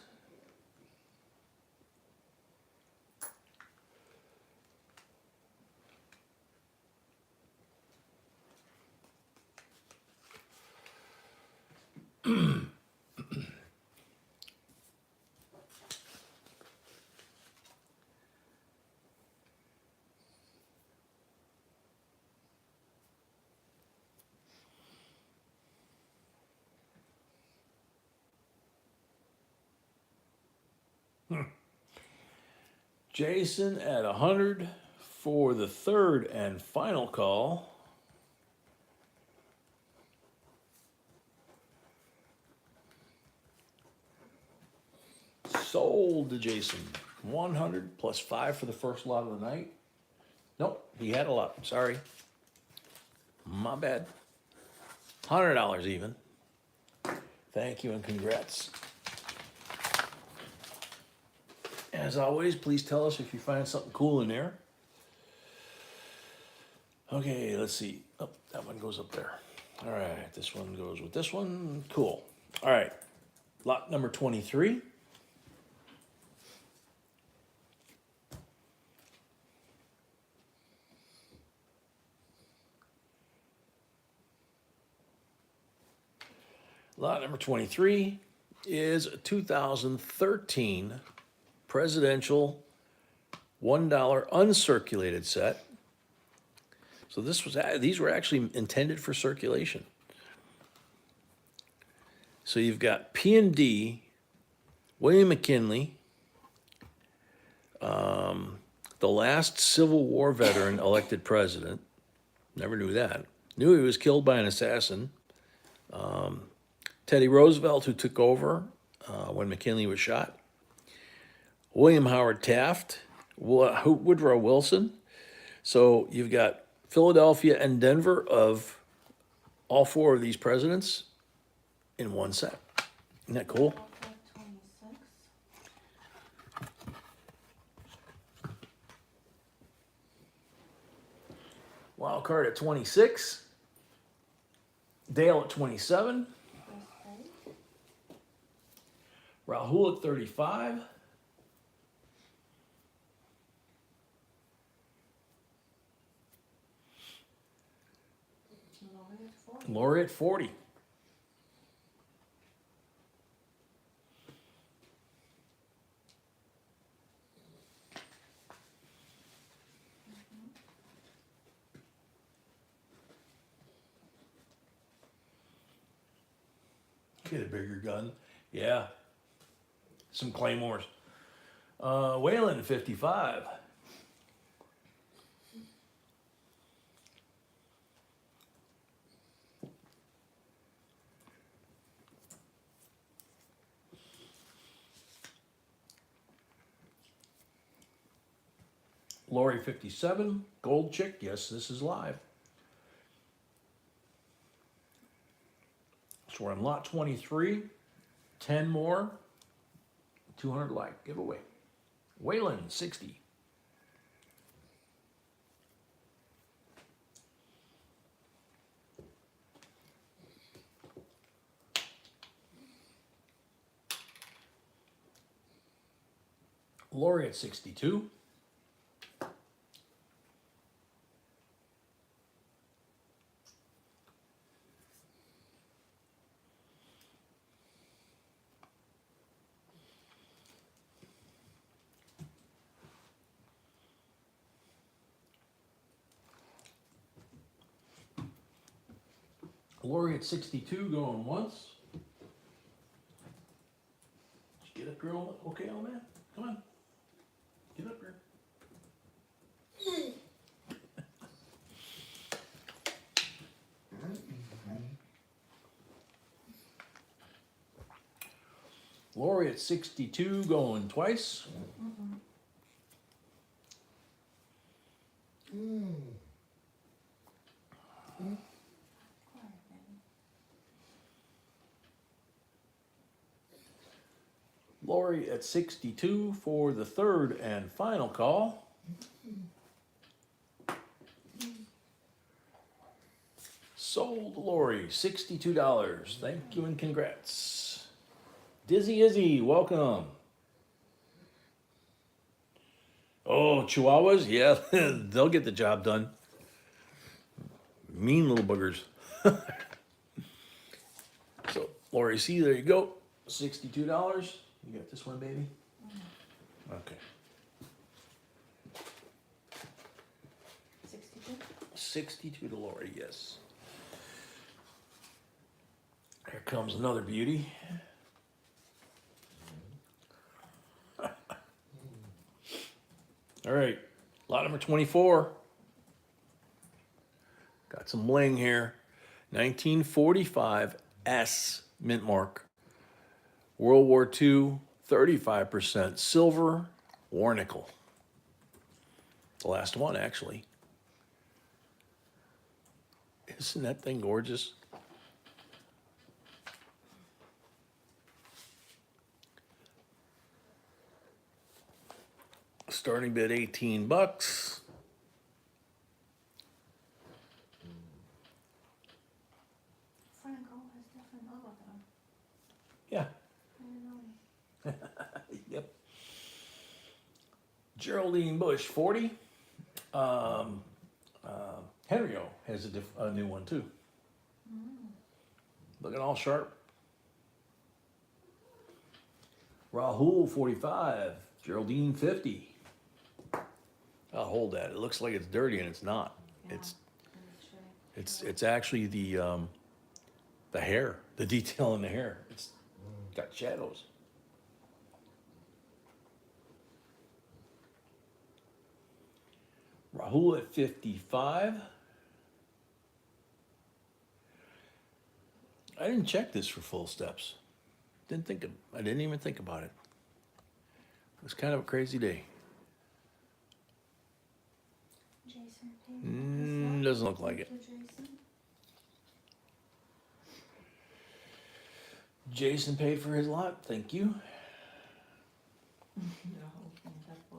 Jason at 100 for the third and final call. Sold to Jason. 100 plus 5 for the first lot of the night. Nope, he had a lot. Sorry. My bad. $100 even. Thank you and congrats. As always, please tell us if you find something cool in there. Okay, let's see. Oh, that one goes up there. All right, this one goes with this one. Cool. All right, lot number 23. Lot number 23 is a 2013 presidential $1 uncirculated set. So these were actually intended for circulation. So you've got P&D, William McKinley, the last Civil War veteran elected president. Never knew that. Knew he was killed by an assassin. Teddy Roosevelt, who took over when McKinley was shot. William Howard Taft, Woodrow Wilson. So you've got Philadelphia and Denver of all four of these presidents in one set. Isn't that cool? 26. Wild card at 26. Dale at 27. Rahul at 35. Lori at 40. Get a bigger gun. Yeah. Some claymores. Whalen 55. Lori 57. Gold Chick. Yes, this is live. So we're on lot 23. 10 more. 200 like giveaway. Wayland, 60. Lori at 62. Lori at 62 going once. Just get up here, okay, old man? Come on. Get up here. Lori at 62 going twice. Lori at 62 for the third and final call. Sold Lori, $62. Thank you and congrats. Dizzy Izzy, welcome. Oh, Chihuahuas? Yeah, they'll get the job done. Mean little boogers. So, Lori C, there you go. $62. You got this one, baby? Okay. 62? 62 to Lori, yes. Here comes another beauty. All right, lot number 24. Got some bling here. 1945 S mint mark. World War II, 35% silver, war nickel. The last one, actually. Isn't that thing gorgeous? Starting bid $18. Franco has different logo than him. Yeah. I didn't know. Yep. Geraldine Bush, 40. Henrio has a new one too. Looking all sharp. Rahul, 45. Geraldine, 50. I'll hold that. It looks like it's dirty and it's not. Yeah. It's actually the hair, the detail in the hair. It's got shadows. Rahul at 55. I didn't check this for full steps. I didn't even think about it. It was kind of a crazy day. Jason paid Doesn't look like it. to Jason. Jason paid for his lot. Thank you. That boy.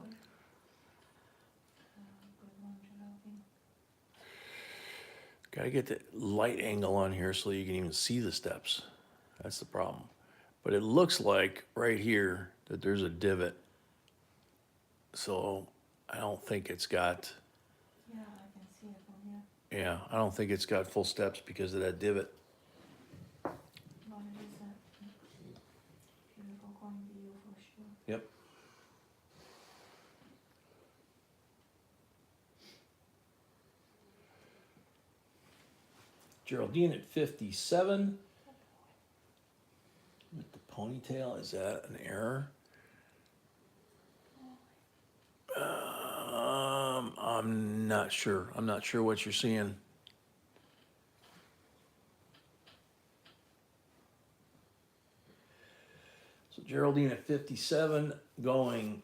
Good one, Geraldine. Gotta get the light angle on here so you can even see the steps. That's the problem. But it looks like right here that there's a divot. So I don't think it's got, Yeah, I can see it from here. yeah, I don't think it's got full steps because of that divot. But it is a beautiful coin view for sure. Yep. Geraldine at 57. With the ponytail, is that an error? I'm not sure. I'm not sure what you're seeing. So Geraldine at 57 going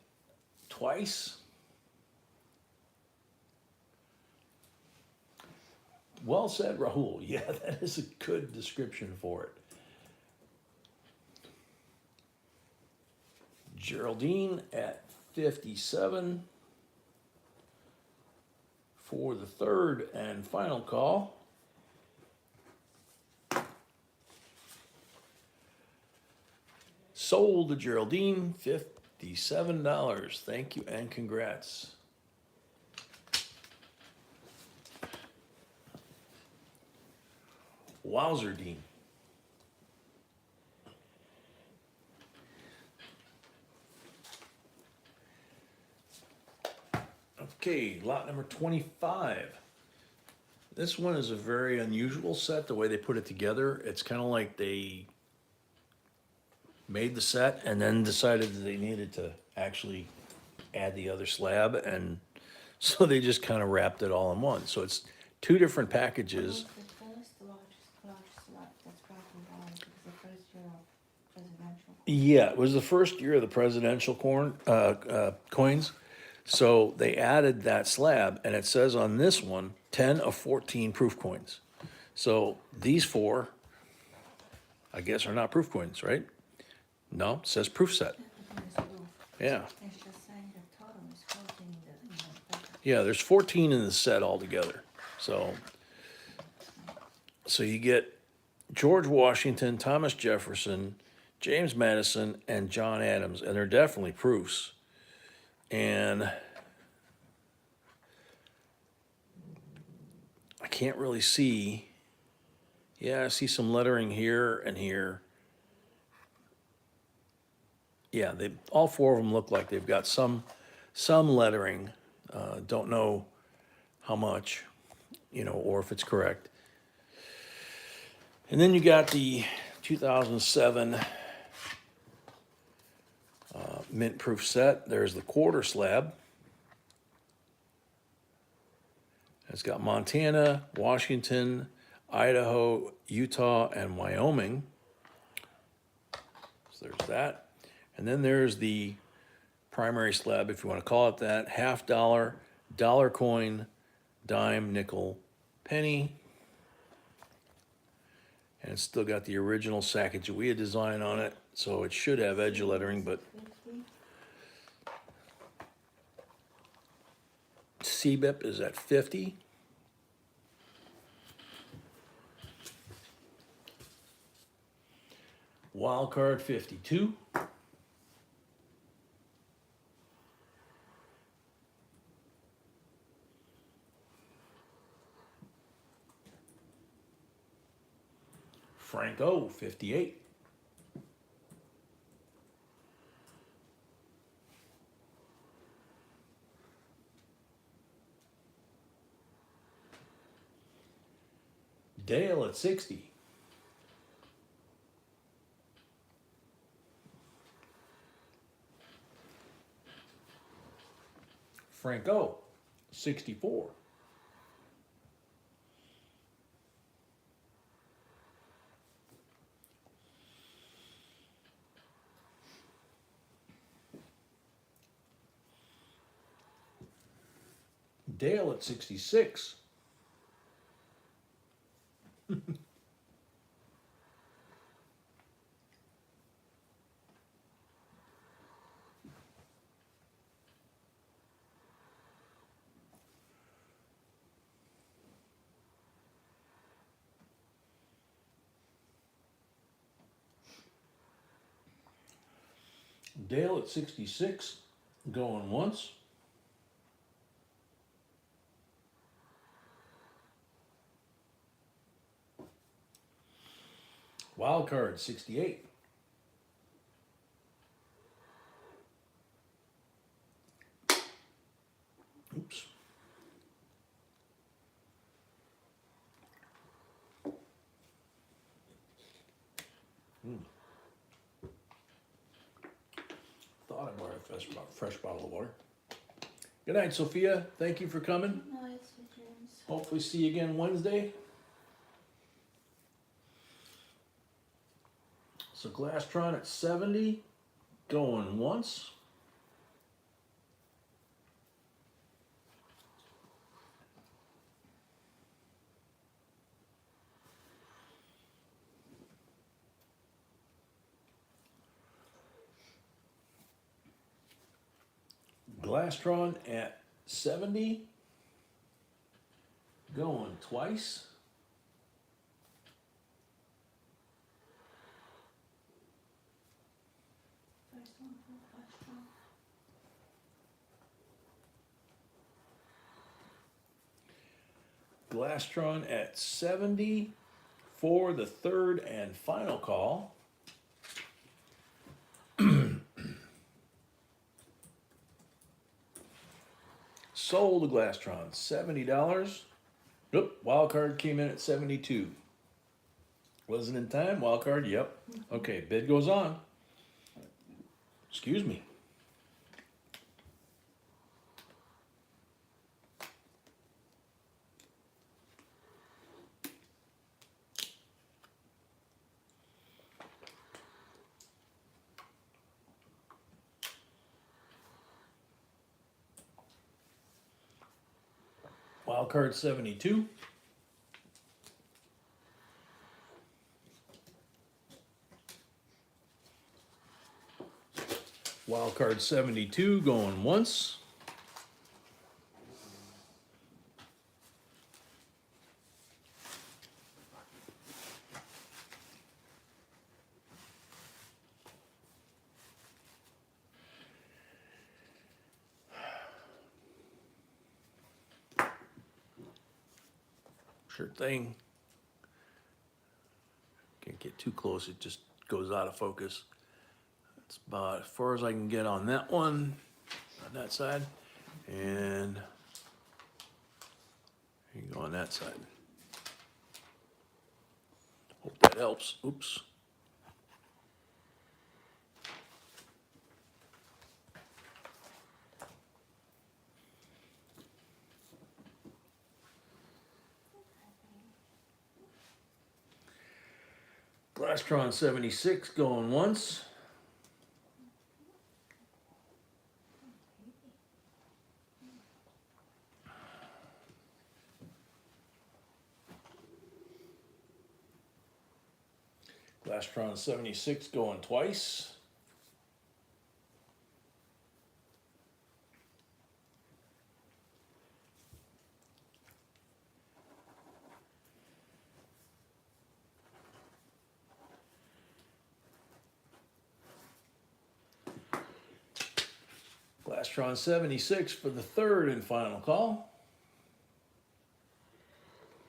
twice. Well said, Rahul. Yeah, that is a good description for it. Geraldine at 57 for the third and final call. Sold to Geraldine, $57. Thank you and congrats. Wowzer, Dean. Okay, lot number 25. This one is a very unusual set, the way they put it together. It's kind of like they made the set and then decided that they needed to actually add the other slab, and so they just kind of wrapped it all in one. So it's two different packages. The first large slab that's broken down because the first year of presidential. Yeah, it was the first year of the presidential coins. So they added that slab, and it says on this one, 10 of 14 proof coins. So these four, I guess, are not proof coins, right? No, it says proof set. Yeah. It's just saying the total is 14 in the packet. Yeah, there's 14 in the set altogether. So you get George Washington, Thomas Jefferson, James Madison, and John Adams, and they're definitely proofs. And I can't really see. Yeah, I see some lettering here and here. Yeah, all four of them look like they've got some lettering. Don't know how much, or if it's correct. And then you got the 2007 mint proof set. There's the quarter slab. It's got Montana, Washington, Idaho, Utah, and Wyoming. So there's that. And then there's the primary slab, if you want to call it that, $50, dollar coin, dime, nickel, penny. And it's still got the original Sacagawea design on it, so it should have edge lettering, but 50. CBIP is at 50. Wild card 52. Franco 58. Dale at 60. Franco 64. Dale at 66. Dale at 66, going once. Wild card 68. Oops. Thought I bought a fresh bottle of water. Good night, Sophia. Thank you for coming. Nice, James. Hopefully see you again Wednesday. So Glasstron at 70, going once. Glastron at 70. Going twice. First one for flash draw. Glastron at 70 for the third and final call. Sold the Glastron, $70. Nope, wild card came in at 72. Wasn't in time, wild card, yep. Okay, bid goes on. Excuse me. Wild card 72. Wild card 72 going once. Sure thing. Can't get too close, it just goes out of focus. That's about as far as I can get on that one, on that side. And you can go on that side. Hope that helps. Oops. Glastron 76 going once. Glastron 76 going twice. Glastron 76 for the third and final call.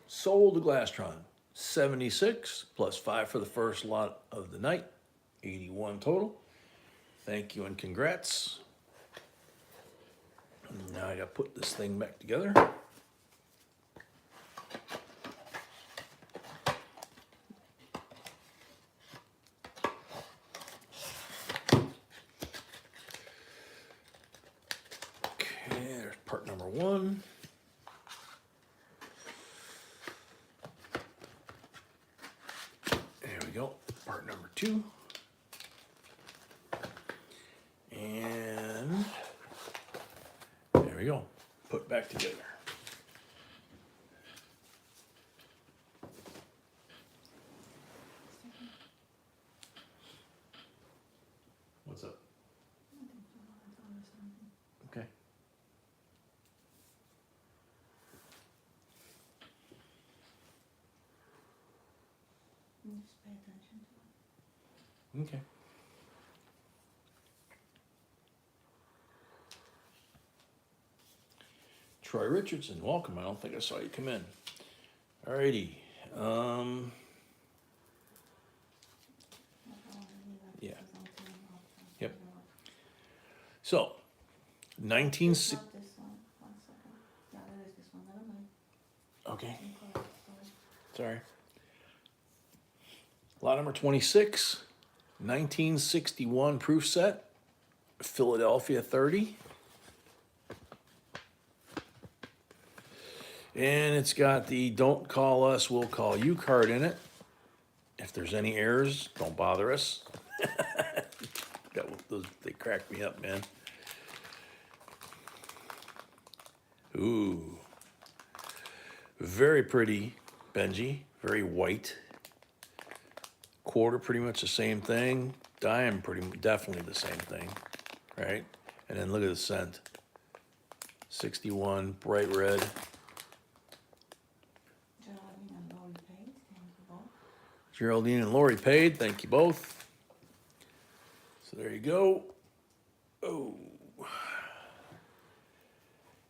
Sold the Glastron 76 plus 5 for the first lot of the night, 81 total. Thank you and congrats. Now I gotta put this thing back together. Okay, there's part number 1. There we go, part number 2. And there we go, put back together. What's up? Okay. Just pay attention to it. Okay. Troy Richardson, welcome. I don't think I saw you come in. Alrighty. Yeah. Yep. So, 19... It's not this one. 1 second. Yeah, there is this one. Never mind. Okay, Incorrect. Sorry. sorry. Lot number 26, 1961 proof set, Philadelphia 30. And it's got the "Don't call us, we'll call you" card in it. If there's any errors, don't bother us. They crack me up, man. Ooh. Very pretty Benji, very white. Quarter pretty much the same thing. Dime definitely the same thing, right? And then look at the cent. 61, bright red. Geraldine and Lori paid, thank you both. Geraldine and Lori paid. Thank you both. So there you go. Oh.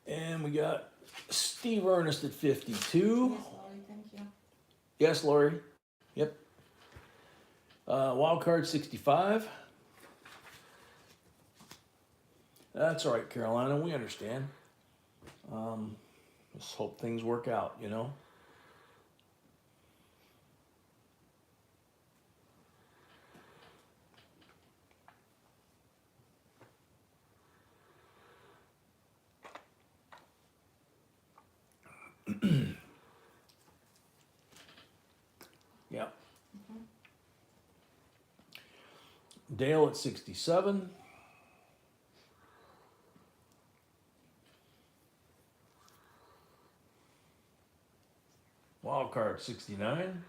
And we got Steve Ernest at 52. Yes, Lori, thank you. Yes, Lori. Yep. Wild card 65. That's all right, Carolina. We understand. Just hope things work out, you know. Yeah. Dale at 67. Wild card 69.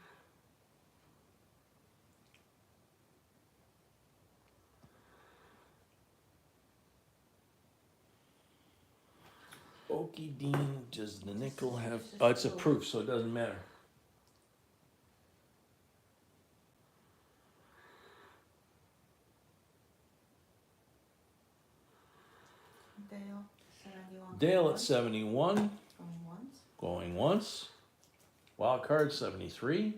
Okie Dean, does the nickel have? Oh, it's a proof, so it doesn't matter. Dale, 71. Dale at 71. Going once. Going once. Wild card 73.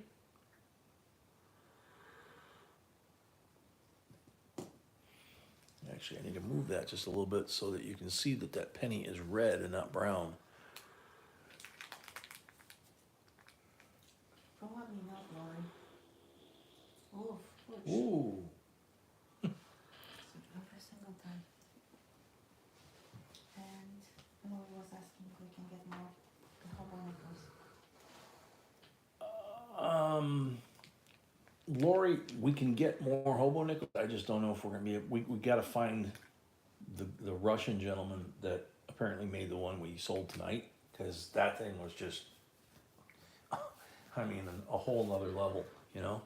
Actually, I need to move that just a little bit so that you can see that that penny is red and not brown. Probably not, Lori. Oof, ouch. Ooh. Every single time. And Lori was asking if we can get more Hobo Nickels. Lori, we can get more Hobo Nickels. I just don't know if we're gonna be. We got to find the Russian gentleman that apparently made the one we sold tonight, because that thing was just, I mean, a whole nother level, you know,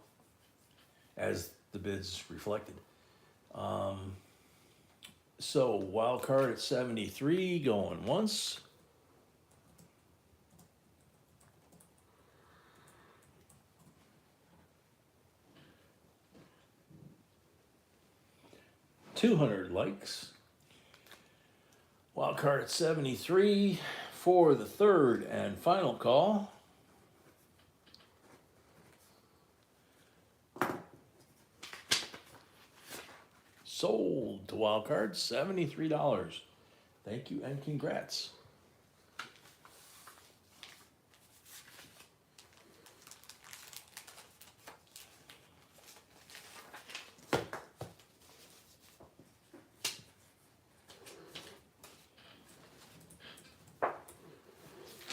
as the bids reflected. So wild card at 73, going once. $200 likes. Wild card at 73 for the third and final call. Sold to wild card, $73. Thank you and congrats.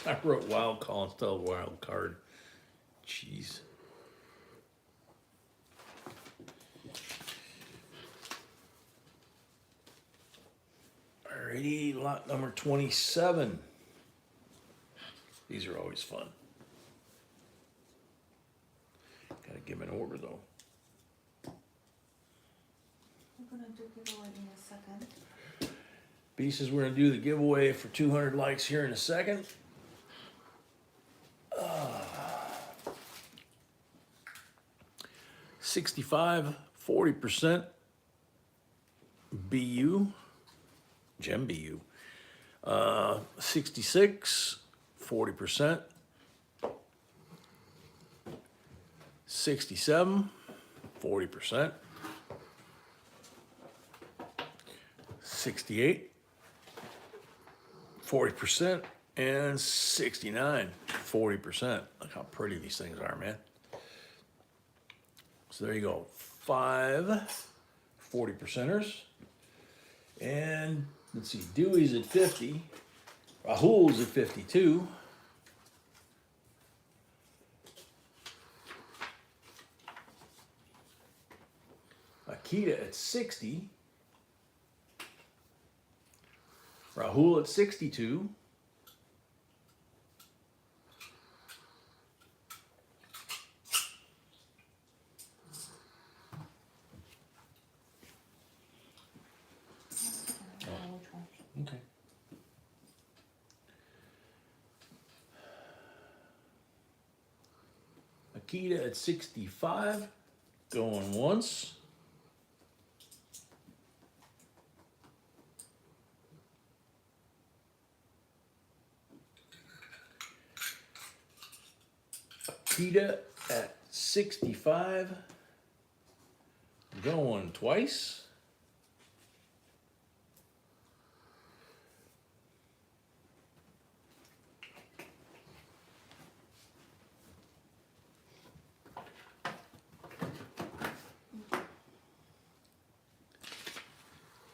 I wrote wild call instead of wild card. Jeez. Alrighty, lot number 27. These are always fun. Gotta give an order though. We're gonna do giveaway in a second. B says we're gonna do the giveaway for 200 likes here in a second. 65, 40% BU, Gem BU. 66, 40%. 67, 40%. 68, 40%. And 69, 40%. Look how pretty these things are, man. So there you go. 5 40%ers. And let's see, Dewey's at 50. Rahul's at 52. Akita at 60. Rahul at 62. Okay. Akita at 65. Going once. Akita at 65. Going twice.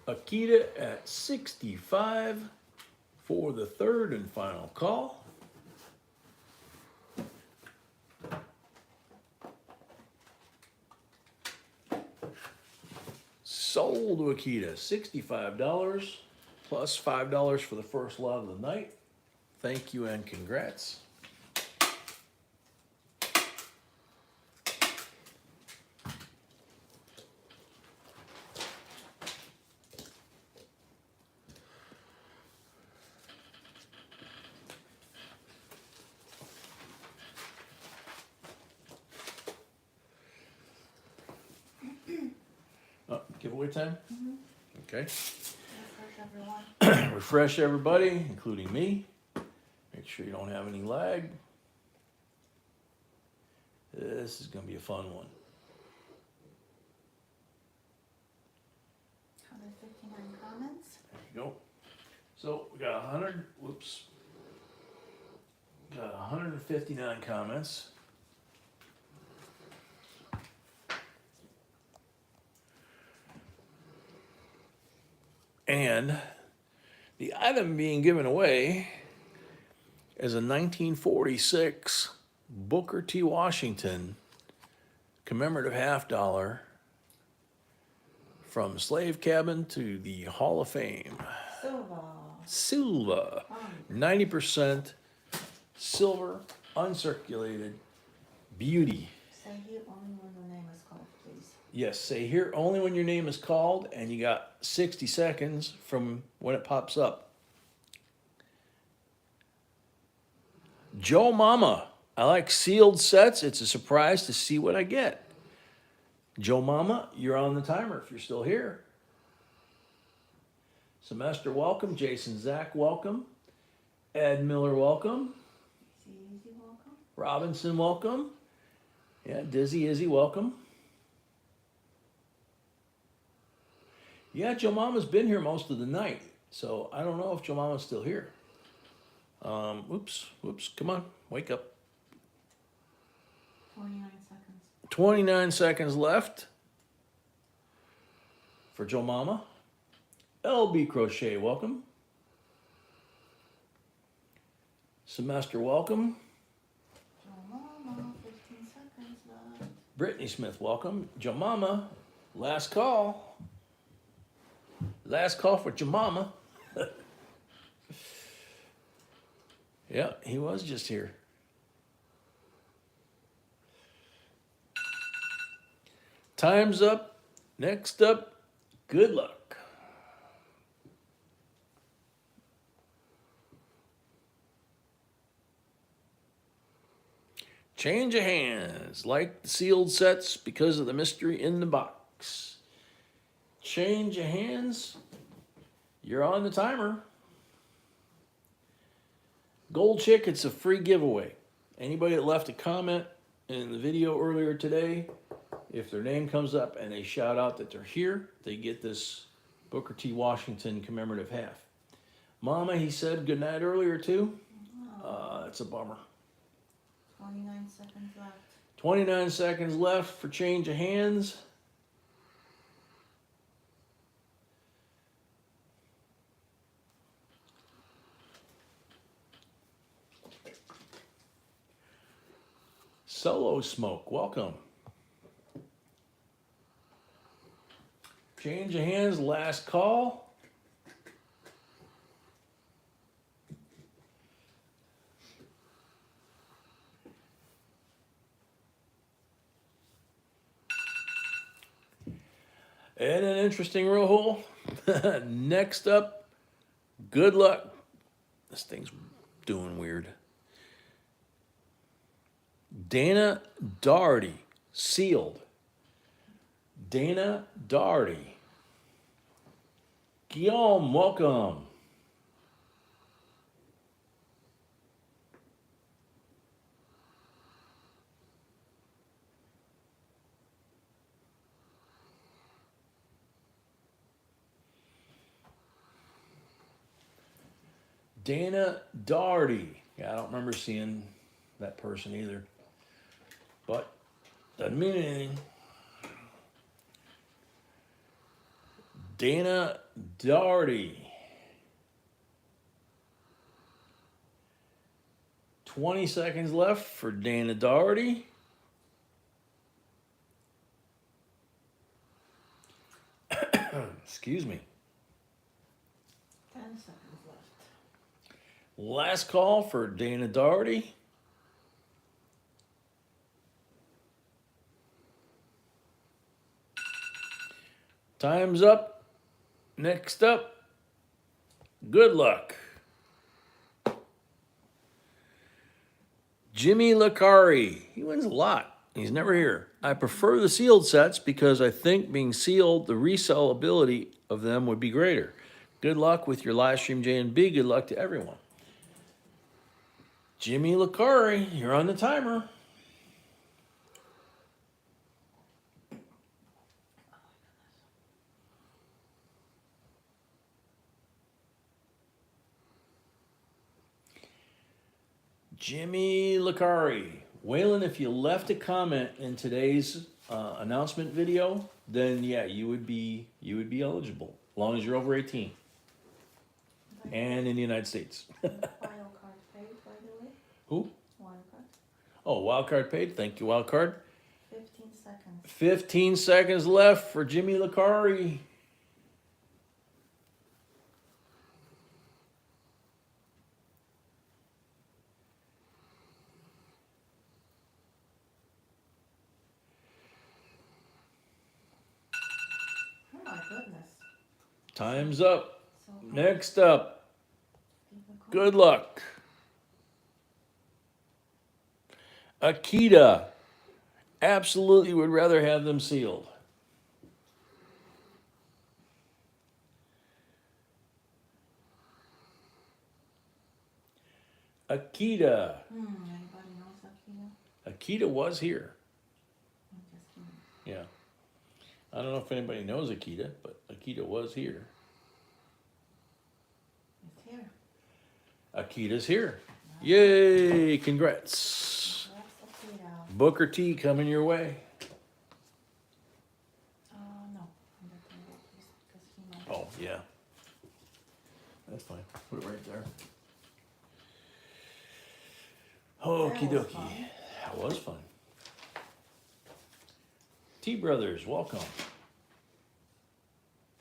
Akita at 65 for the third and final call. Sold to Akita, $65 plus $5 for the first lot of the night. Thank you and congrats. Giveaway time? Okay. Refresh everyone. Refresh everybody, including me. Make sure you don't have any lag. This is going to be a fun one. 159 comments. There you go. So we got 100, whoops. Got 159 comments. And the item being given away is a 1946 Booker T. Washington commemorative $50 from slave cabin to the Hall of Fame. Silver. 90% silver, uncirculated, beauty. Say here only when the name is called, please. Yes, say here only when your name is called, and you got 60 seconds from when it pops up. Joe Mama, I like sealed sets. It's a surprise to see what I get. Joe Mama, you're on the timer if you're still here. Semester, welcome. Jason Zach, welcome. Ed Miller, welcome. Easy, welcome. Robinson, welcome. Yeah, Dizzy Izzy, welcome. Yeah, Joe Mama's been here most of the night, so I don't know if Joe Mama's still here. Whoops, come on, wake up. 29 seconds. 29 seconds left for Joe Mama. LB Crochet, welcome. Semester, welcome. Joe Mama, 15 seconds left. Brittany Smith, welcome. Joe Mama, last call. Last call for Joe Mama. Yeah, he was just here. Time's up. Next up, good luck. Change of hands, like the sealed sets because of the mystery in the box. Change of hands, you're on the timer. Gold Chick, it's a free giveaway. Anybody that left a comment in the video earlier today, if their name comes up and they shout out that they're here, they get this Booker T. Washington commemorative half. Mama, he said good night earlier too. It's a bummer. 29 seconds left. 29 seconds left for change of hands. Solo Smoke, welcome. Change of hands, last call. And an interesting roll. Next up, good luck. This thing's doing weird. Dana Doherty, sealed. Dana Doherty. Guillaume, welcome. Dana Doherty. Yeah, I don't remember seeing that person either. But doesn't mean anything. Dana Doherty. 20 seconds left for Dana Doherty. Excuse me. 10 seconds left. Last call for Dana Doherty. Time's up. Next up, good luck. Jimmy Licari. He wins a lot. He's never here. I prefer the sealed sets because I think being sealed, the resellability of them would be greater. Good luck with your live stream, J&B. Good luck to everyone. Jimmy Licari, you're on the timer. Jimmy Licari. Waylon, if you left a comment in today's announcement video, then yeah, you would be eligible, as long as you're over 18 and in the United States. Wild card paid, by the way. Who? Wild card. Oh, Wildcard paid. Thank you, Wildcard. 15 seconds. 15 seconds left for Jimmy Licari. Oh my goodness. Time's up. So Next up, people call. good luck. Akita. Absolutely would rather have them sealed. Akita. Anybody knows Akita? Akita was here. I'm just kidding. Yeah. I don't know if anybody knows Akita, but Akita was here. It's here. Akita's here. Yay! Congrats. That's Akita. Booker T coming your way. No. I'm not gonna go, please, because he might. Oh, yeah. That's fine. Put it right there. Okie That was dokie. fun. That was fun. T Brothers, welcome.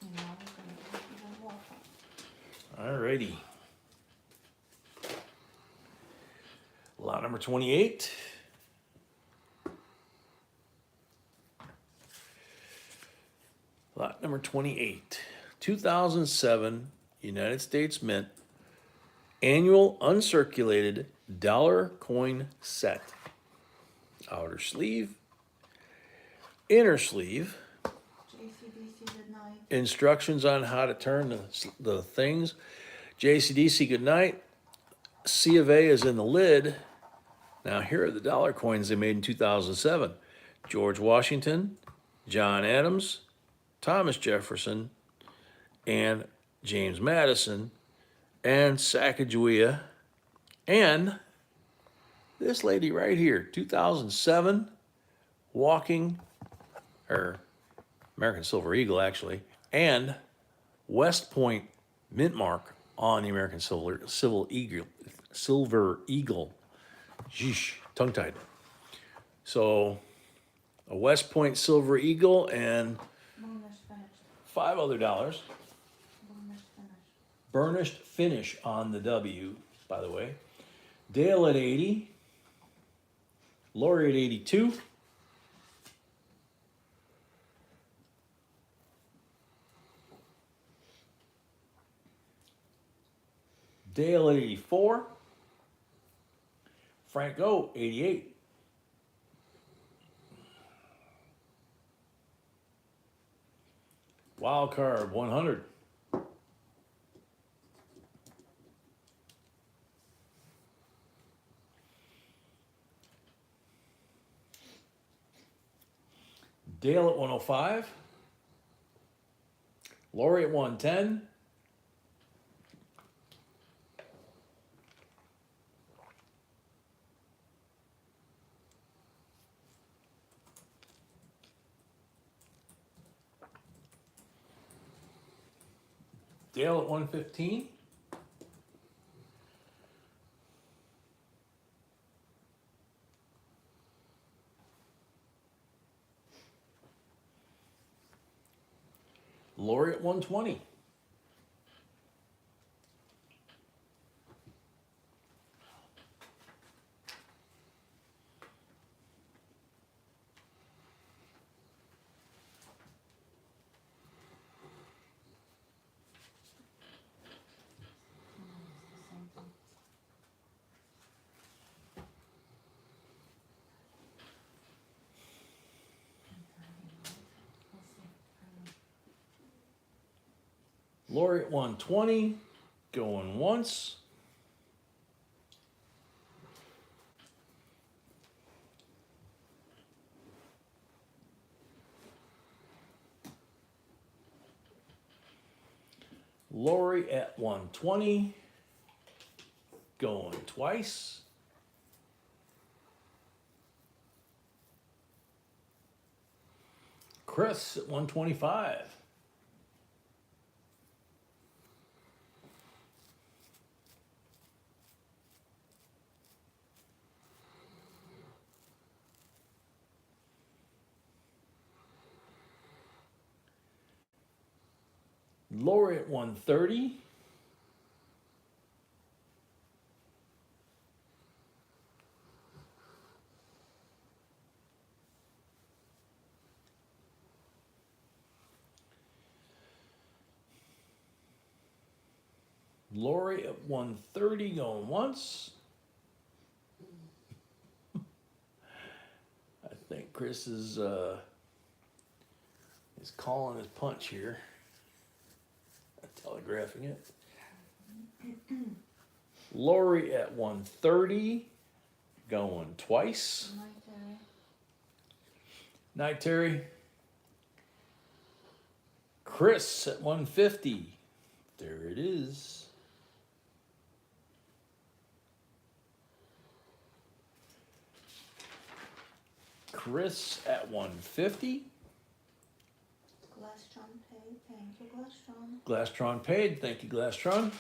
And now we're gonna do even more fun. Alrighty. Lot number 28. Lot number 28. 2007 United States Mint annual uncirculated dollar coin set. Outer sleeve, inner sleeve, JCDC good night. instructions on how to turn the things. JCDC good night. C of A is in the lid. Now here are the dollar coins they made in 2007. George Washington, John Adams, Thomas Jefferson, and James Madison, and Sacagawea, and this lady right here, 2007, Walking, or American Silver Eagle actually, and West Point mint mark on the American Silver Eagle. Yeesh, tongue-tied. So a West Point Silver Eagle and Bonus finish. $5 other. Bonus finish. Burnished finish on the W, by the way. Dale at 80. Lori at 82. Dale at 84. Frank O, 88. Wild card 100. Dale at 105. Lori at 110. Dale at 115. Lori at 120. Lori at 120. Going once. Lori at 120. Going twice. Chris at 125. Lori at 130. Lori at 130 going once. I think Chris is calling his punch here. Telegraphing it. Lori at 130 going twice. Night, Terry. Chris at 150. There it is. Chris at 150. Glastron paid. Thank you, Glastron. Glastron paid. Thank you, Glastron.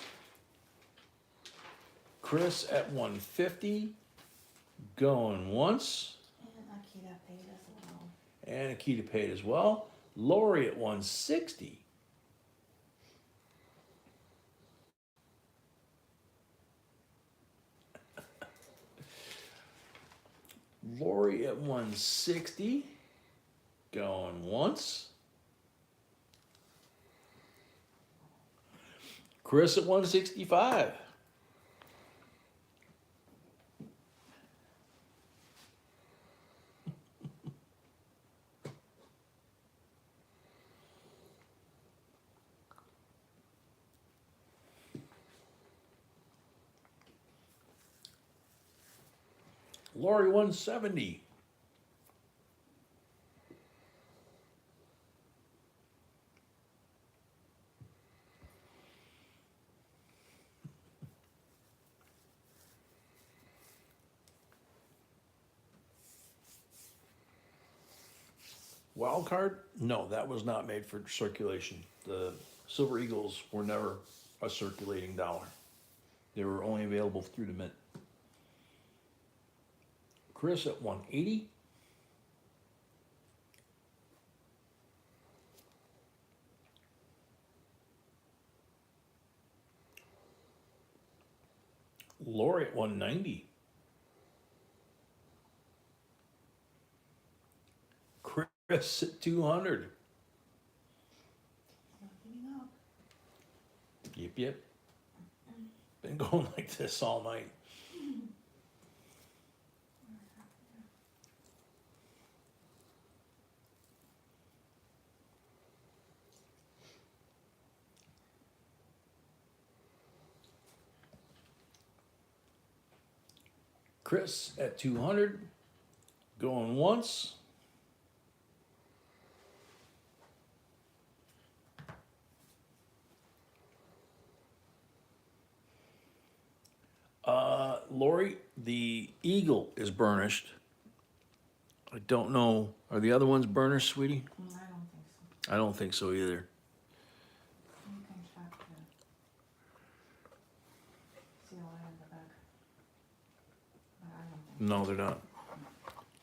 Chris at 150. Going once. And Akita paid as well. And Akita paid as well. Lori at 160. Lori at 160. Going once. Chris at 165. Lori 170. Wild card? No, that was not made for circulation. The Silver Eagles were never a circulating dollar. They were only available through the mint. Chris at 180. Lori at 190. Chris at 200. Not giving up. Yep. Been going like this all night. Chris at 200, going once. Lori, the eagle is burnished. I don't know. Are the other ones burnished, sweetie? I don't think so. I don't think so either. You can check the seal in the back. But I don't think. No, they're not.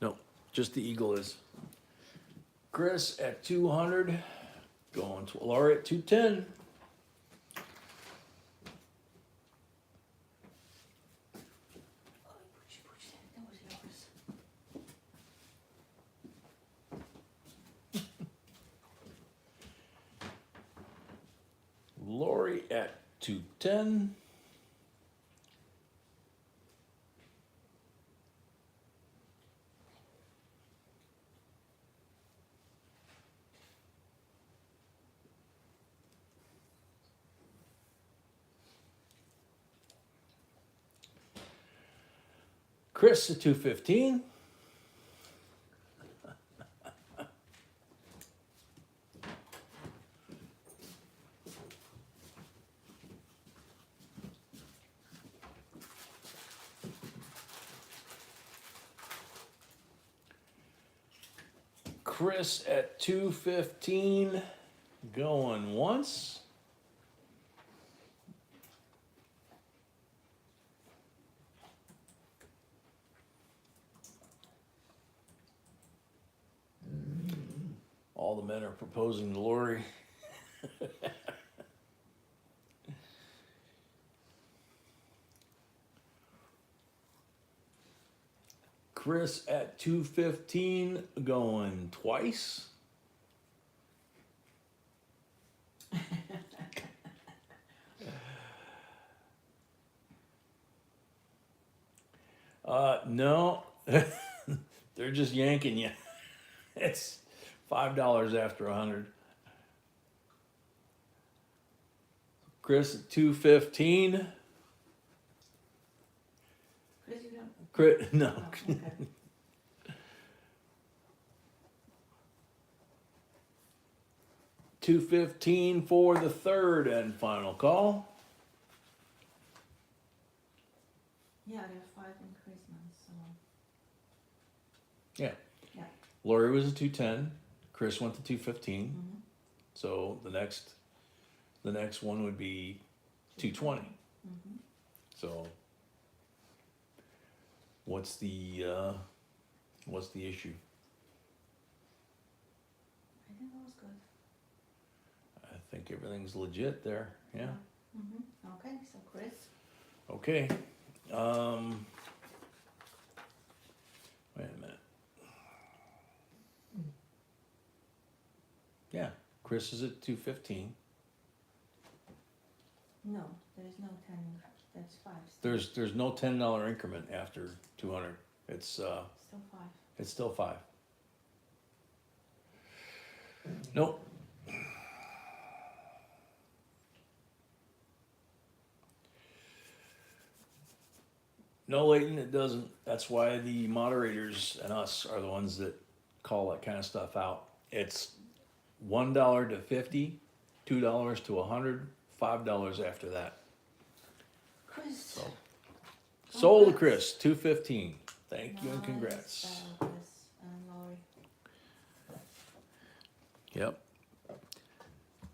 No, just the eagle is. Chris at 200, going to Lori at 210. That was yours. Lori at 210. Chris at 215. Chris at 215, going once. All the men are proposing to Lori. Chris at 215, going twice. No, they're just yanking you. It's $5 after 100. Chris at 215. Chris, you don't. Crit, no. Oh, okay. $215 for the third and final call. Yeah, there are 5 increments, so. Yeah. Yeah. Lori was a 210. Chris went to 215. Mm-hmm. So the next one would be 220. Mm-hmm. So what's the issue? I think that was good. I think everything's legit there. Yeah. Mm-hmm. Okay, so Chris. Okay. Wait a minute. Yeah, Chris is at 215. No, there is no 10. That's 5. There's no $10 increment after 200. It's Still 5. it's still 5. Nope. No, Leighton, it doesn't. That's why the moderators and us are the ones that call that kind of stuff out. It's $1 to 50, $2 to 100, $5 after that. Chris. So sold to Chris, 215. Thank you and congrats. Nice battle, Chris and Lori. Yep.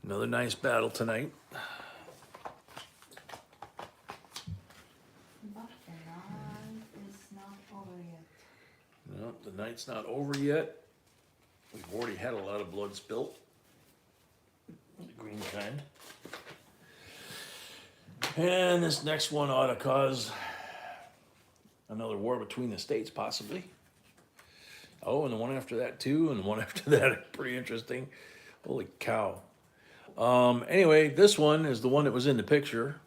Another nice battle tonight. But the night is not over yet. No, the night's not over yet. We've already had a lot of blood spilt. The green kind. And this next one ought to cause another war between the states, possibly. Oh, and the one after that too, and the one after that are pretty interesting. Holy cow. Anyway, this one is the one that was in the picture.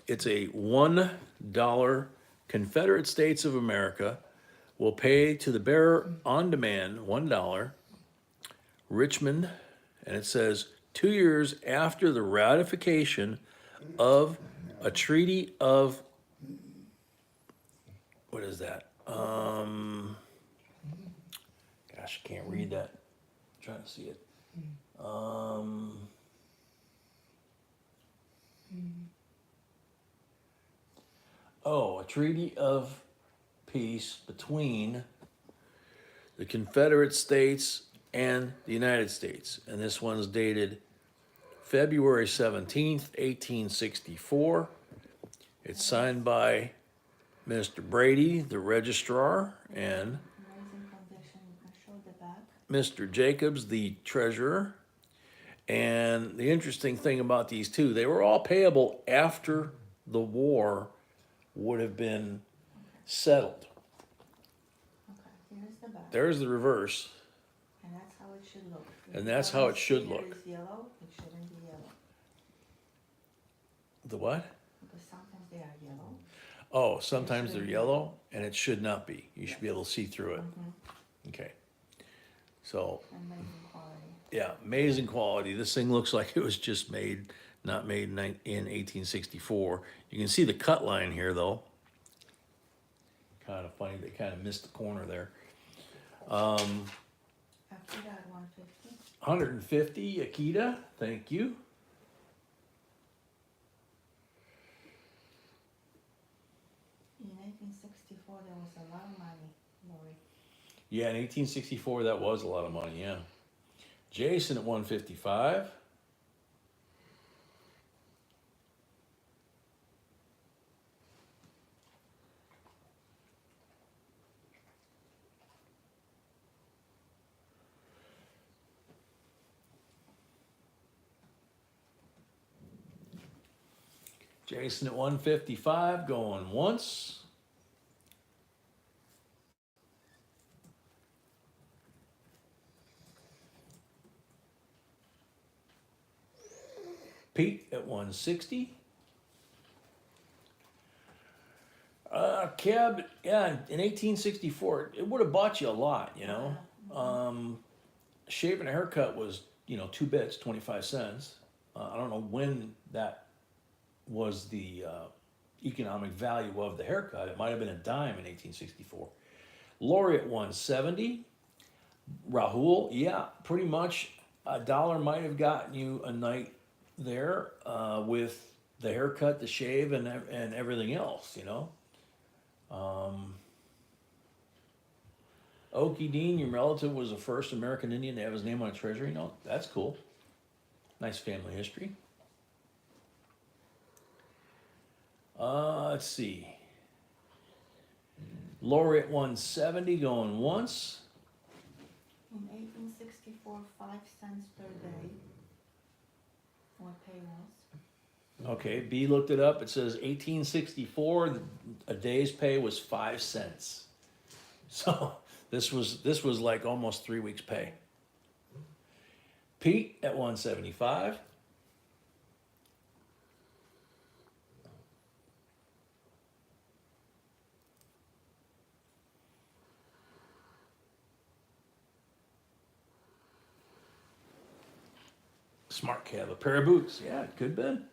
It's a $1 Confederate States of America will pay to the bearer on demand $1. Richmond, and it says 2 years after the ratification of a treaty of what is that? Gosh, I can't read that. I'm trying to see it. Oh, a treaty of peace between the Confederate States and the United States. And this one's dated February 17th, 1864. It's signed by Mr. Brady, the registrar, and Amazing condition, you can show the back. Mr. Jacobs, the treasurer. And the interesting thing about these two, they were all payable after the war would have been settled. Okay, here's the back, There's the reverse. and that's how it should look. And that's how it should Here look. is yellow, it shouldn't be yellow, The what? because sometimes they are yellow. Oh, sometimes they're yellow, and it should not be. You should be able to see through it. Okay. So, Amazing quality. yeah, amazing quality. This thing looks like it was just made, not made in 1864. You can see the cut line here, though. Kind of funny, they kind of missed the corner there. After that, 150. 150 Akita, thank you. In 1864, there was a lot of money, Lori. Yeah, in 1864, that was a lot of money, yeah. Jason at 155. Jason at 155, going once. Pete at 160. Cab, yeah, in 1864, it would have bought you a lot, you know. Shaving a haircut was, 2 bits, 25 cents. I don't know when that was the economic value of the haircut. It might have been a dime in 1864. Lori at 170. Rahul, yeah, pretty much $1 might have gotten you a night there with the haircut, the shave, and everything else, Okie Dean, your relative was the first American Indian to have his name on a treasury note. That's cool. Nice family history. Let's see. Lori at 170 going once. In 1864, 5 cents per day. What pay was? Okay, B looked it up. It says 1864, a day's pay was 5 cents. So this was like almost 3 weeks' pay. Pete at 175. Smart cab, a pair of boots. Yeah, it could have been.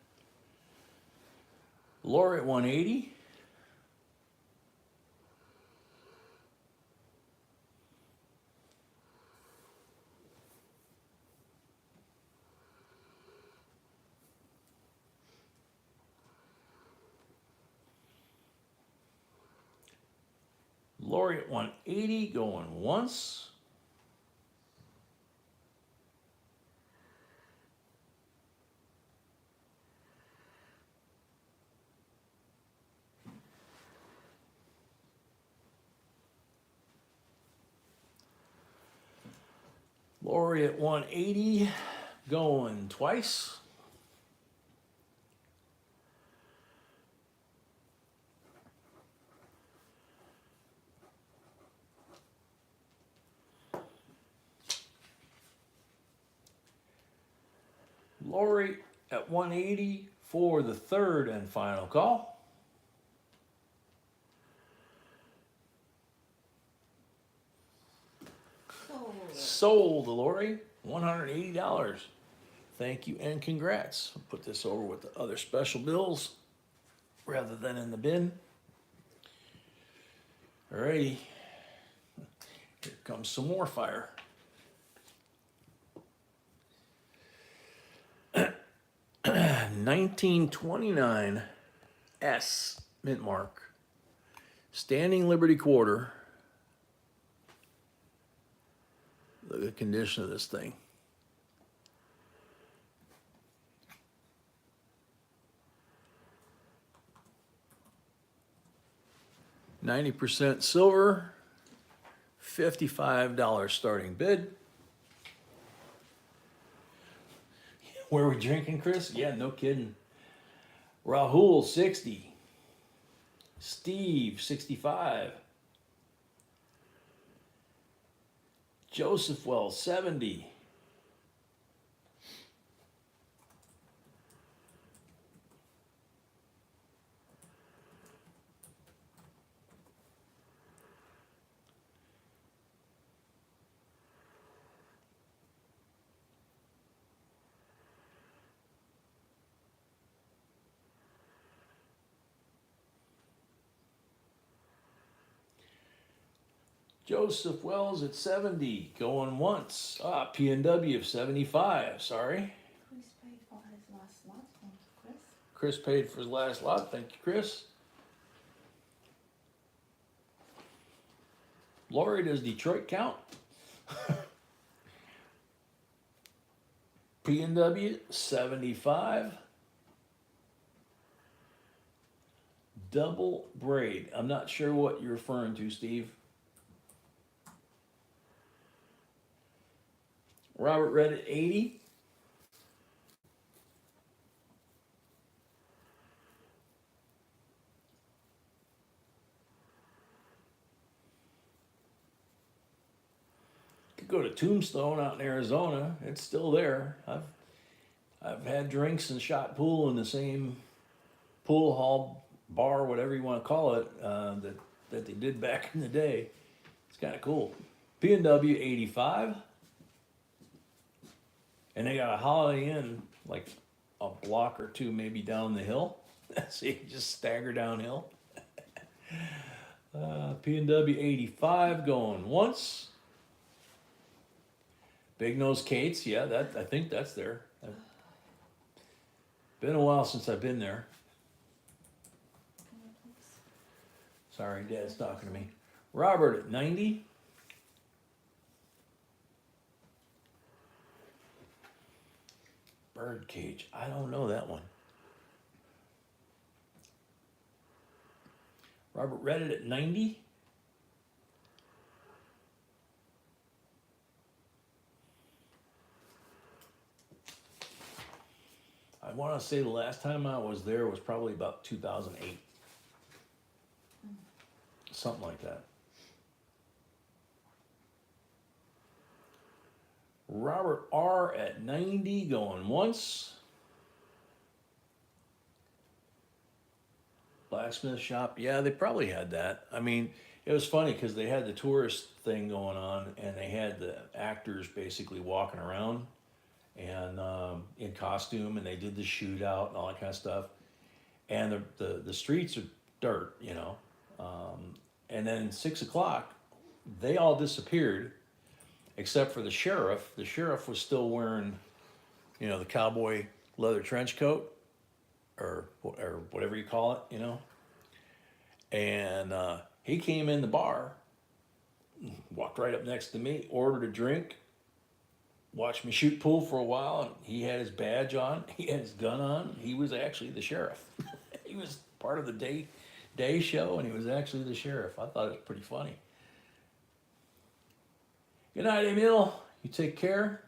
Laura at 180. Lori at 180 going once. Lori at 180 going twice. Lori at 180 for the third and final call. Sold, Lori, $180. Thank you and congrats. I'll put this over with the other special bills rather than in the bin. Alrighty. Here comes some more fire. $19.29 S mint mark. Standing Liberty quarter. Look at the condition of this thing. $90 silver, $55 starting bid. Where are we drinking, Chris? Yeah, no kidding. Rahul, 60. Steve, 65. Joseph Wells, 70. Joseph Wells at 70, going once. P&W of 75, sorry. Chris paid for his last lot, thank you, Chris. Chris paid for his last lot, thank you, Chris. Lori, does Detroit count? P&W, 75. Double braid. I'm not sure what you're referring to, Steve. Robert read at 80. Could go to Tombstone out in Arizona. It's still there. I've had drinks and shot pool in the same pool hall, bar, whatever you want to call it, that they did back in the day. It's kind of cool. P&W 85. And they got a Holiday Inn like a block or two maybe down the hill. So you can just stagger downhill. P&W 85 going once. Big Nose Kate's, yeah, I think that's there. Been a while since I've been there. Sorry, Dad's talking to me. Robert at 90. Birdcage, I don't know that one. Robert read it at 90. I want to say the last time I was there was probably about 2008. Something like that. Robert R at 90 going once. Blacksmith shop, yeah, they probably had that. I mean, it was funny because they had the tourist thing going on and they had the actors basically walking around and in costume, and they did the shootout and all that kind of stuff. And the streets are dirt, you know. And then 6 o'clock, they all disappeared except for the sheriff. The sheriff was still wearing, you know, the cowboy leather trench coat or whatever you call it, you know. And he came in the bar, walked right up next to me, ordered a drink, watched me shoot pool for a while, and he had his badge on, he had his gun on. He was actually the sheriff. He was part of the day show, and he was actually the sheriff. I thought it was pretty funny. Good night, Emil. You take care.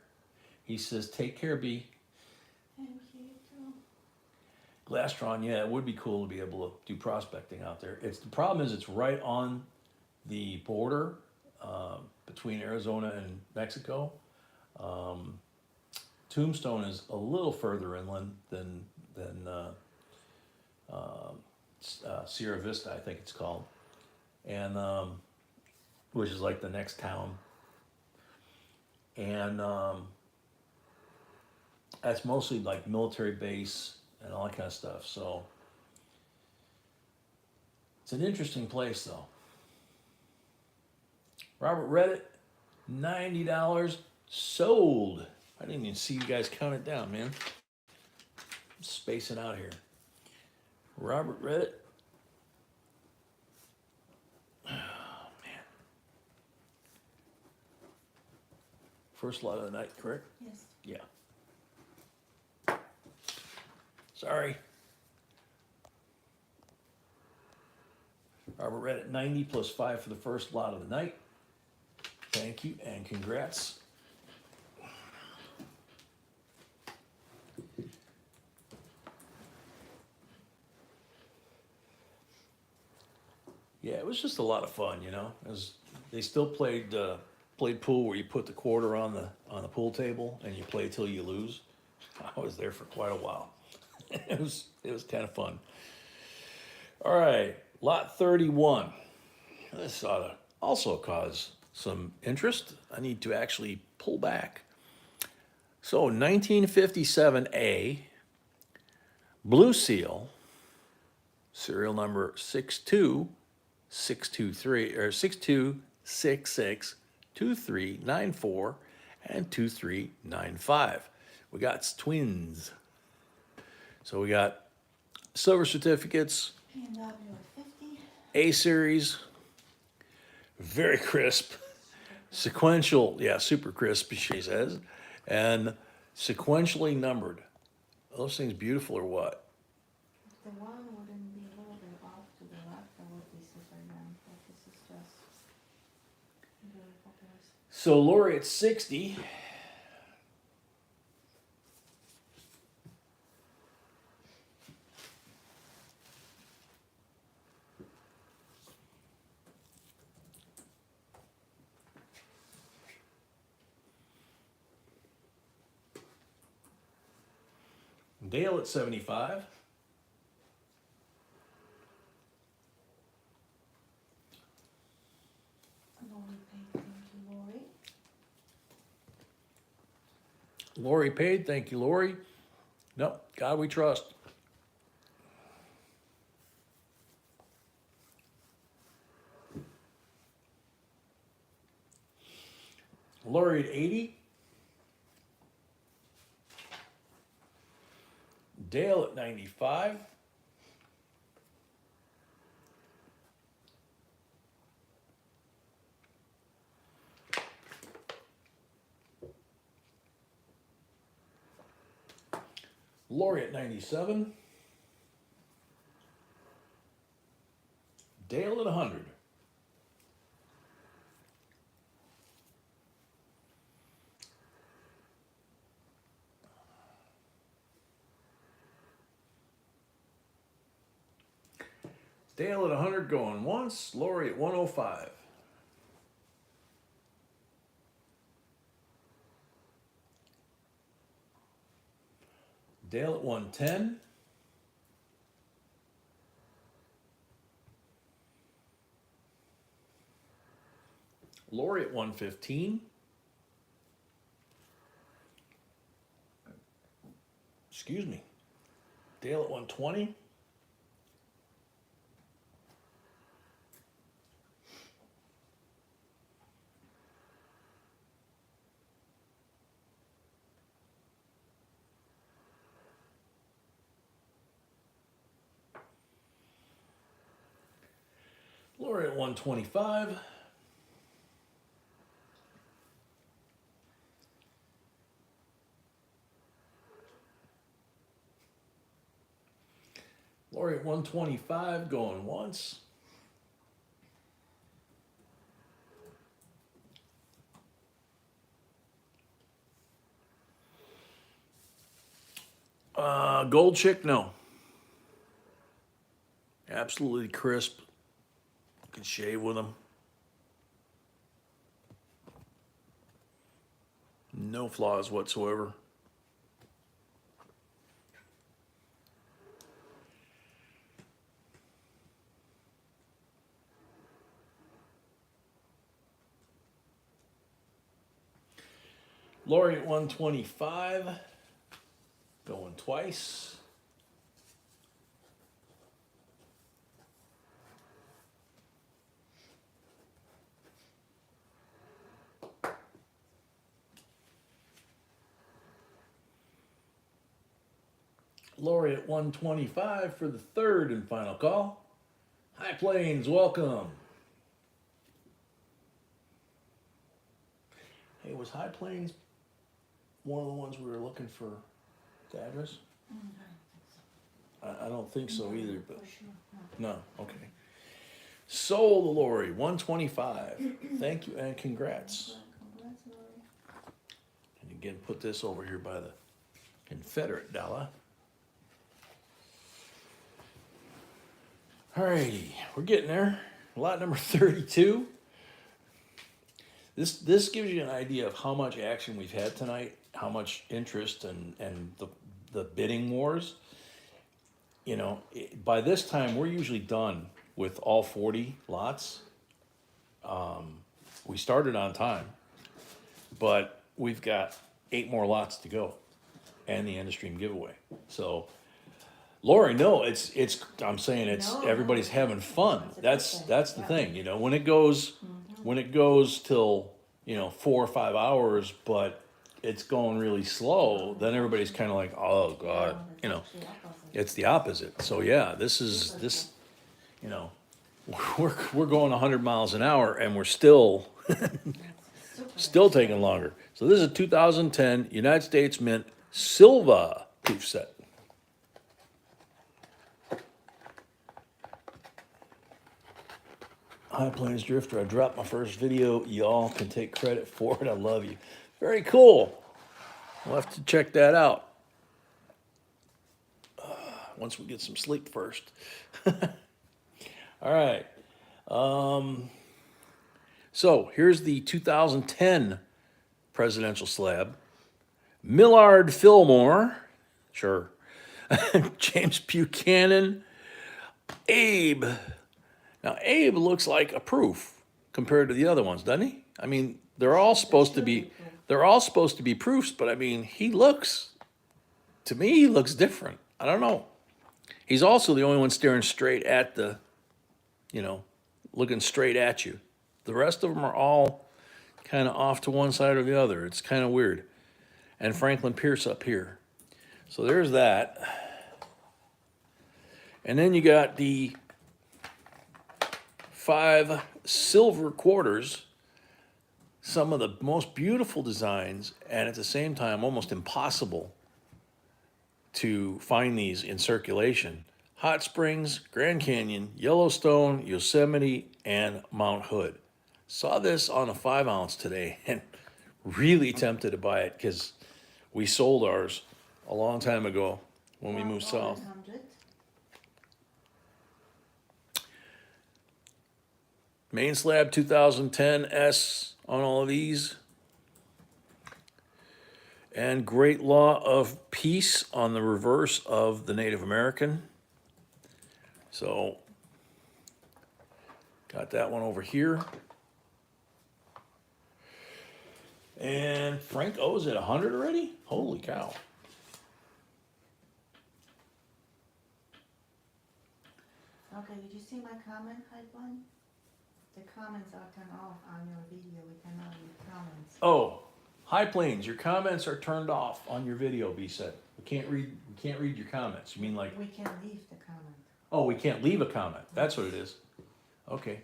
He says, take care, B. Thank you, too. Glastron, yeah, it would be cool to be able to do prospecting out there. The problem is it's right on the border between Arizona and Mexico. Tombstone is a little further inland than Sierra Vista, I think it's called, and which is like the next town. And that's mostly like military base and all that kind of stuff. So it's an interesting place, though. Robert Reddit, $90 sold. I didn't even see you guys count it down, man. I'm spacing out here. Robert Reddit. Oh, man. First lot of the night, correct? Yes. Yeah. Sorry. Robert Reddit, 90 plus 5 for the first lot of the night. Thank you and congrats. Yeah, it was just a lot of fun, you know. They still played pool where you put the quarter on the pool table and you play till you lose. I was there for quite a while. It was kind of fun. All right, lot 31. This ought to also cause some interest. I need to actually pull back. So 1957A, Blue Seal, serial number 62623 or 62662394 and 2395. We got twins. So we got silver certificates, BMW 50. A series, very crisp, sequential, yeah, super crisp, she says, and sequentially numbered. Are those things beautiful or what? If the one wouldn't be loaded off to the left, that would be super young, but this is just beautiful place. So Lori at 60. Dale at 75. Lori paid, thank you, Lori. Lori paid, thank you, Lori. Nope, God we trust. Lori at 80. Dale at 95. Lori at 97. Dale at 100. Dale at 100 going once. Lori at 105. Dale at 110. Lori at 115. Excuse me. Dale at 120. Lori at 125. Lori at 125 going once. Gold chick, no. Absolutely crisp. Can shave with them. No flaws whatsoever. Lori at 125. Going twice. Lori at 125 for the third and final call. High Plains, welcome. Hey, was High Plains one of the ones we were looking for the address? I don't think so either, but For sure, no. no, okay. Sold the Lori, 125. Thank you and congrats. Congrats, Lori. And again, put this over here by the Confederate dollar. Alrighty, we're getting there. Lot number 32. This gives you an idea of how much action we've had tonight, how much interest and the bidding wars. You know, by this time we're usually done with all 40 lots. We started on time, but we've got 8 more lots to go, and the end of stream giveaway. So, Lori, no, it's. I'm saying it's No, everybody's no. having fun. That's a good That's thing, the yeah. thing, you know. When it goes till 4 or 5 hours, but it's going really slow, then everybody's kind of like, oh god, you know. It's the opposite. So yeah, this. You know, we're going 100 miles an hour, and we're still still taking longer. So this is a 2010 United States Mint Silva proof set. High Plains Drifter, I dropped my first video. Y'all can take credit for it. I love you. Very cool. We'll have to check that out. Once we get some sleep first. All right. So here's the 2010 presidential slab. Millard Fillmore, sure. James Buchanan, Abe. Now Abe looks like a proof compared to the other ones, doesn't he? I mean, they're all supposed to be proofs, but I mean, he looks different. I don't know. He's also the only one staring straight at the, looking straight at you. The rest of them are all kind of off to one side or the other. It's kind of weird. And Franklin Pierce up here. So there's that. And then you got the 5 silver quarters, some of the most beautiful designs, and at the same time almost impossible to find these in circulation. Hot Springs, Grand Canyon, Yellowstone, Yosemite, and Mount Hood. Saw this on a 5-ounce today and really tempted to buy it because we sold ours a long time ago when we moved south. 100. Main slab 2010 S on all of these. And Great Law of Peace on the reverse of the Native American. So, got that one over here. And Frank O's at 100 already? Holy cow. Okay, did you see my comment, Pipeline? The comments are turned off on your video. We cannot read comments. Oh, High Plains, your comments are turned off on your video, B said. We can't read your comments. You mean like, We can leave the comment. oh, we can't leave a comment. That's what it is. Okay.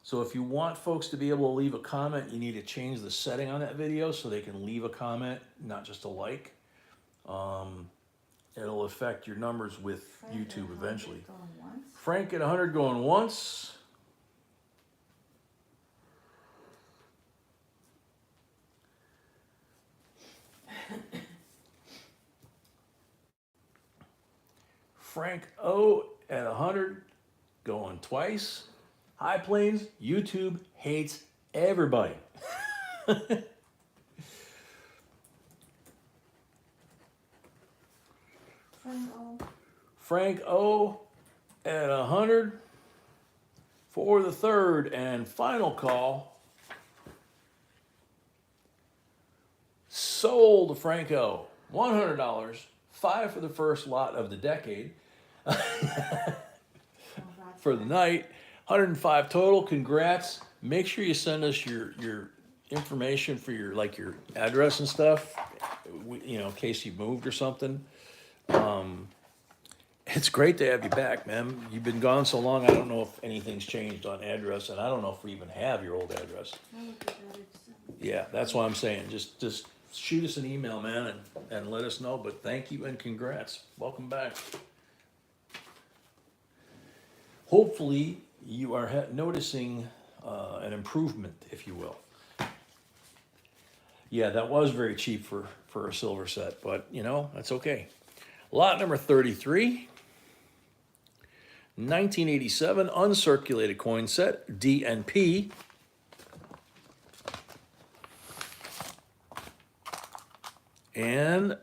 So if you want folks to be able to leave a comment, you need to change the setting on that video so they can leave a comment, not just a like. It'll affect your numbers with Frank YouTube and eventually. Harvey going once. Frank at 100 going once. Frank O at 100 going twice. High Plains, YouTube hates everybody. Frank O. Frank O at 100 for the third and final call. Sold to Frank O. $100, 5 for the first lot of the decade for the night. 105 total. Congrats. Make sure you send us your information for your, like your address and stuff, you know, in case you moved or something. It's great to have you back, man. You've been gone so long, I don't know if anything's changed on address, and I don't know if we even have your old address. I looked at that, it's, Yeah, that's what I'm saying. Just shoot us an email, man, and let us know. But thank you and congrats. Welcome back. Hopefully, you are noticing an improvement, if you will. Yeah, that was very cheap for a silver set, but you know, that's okay. Lot number 33, 1987 uncirculated coin set, DNP. And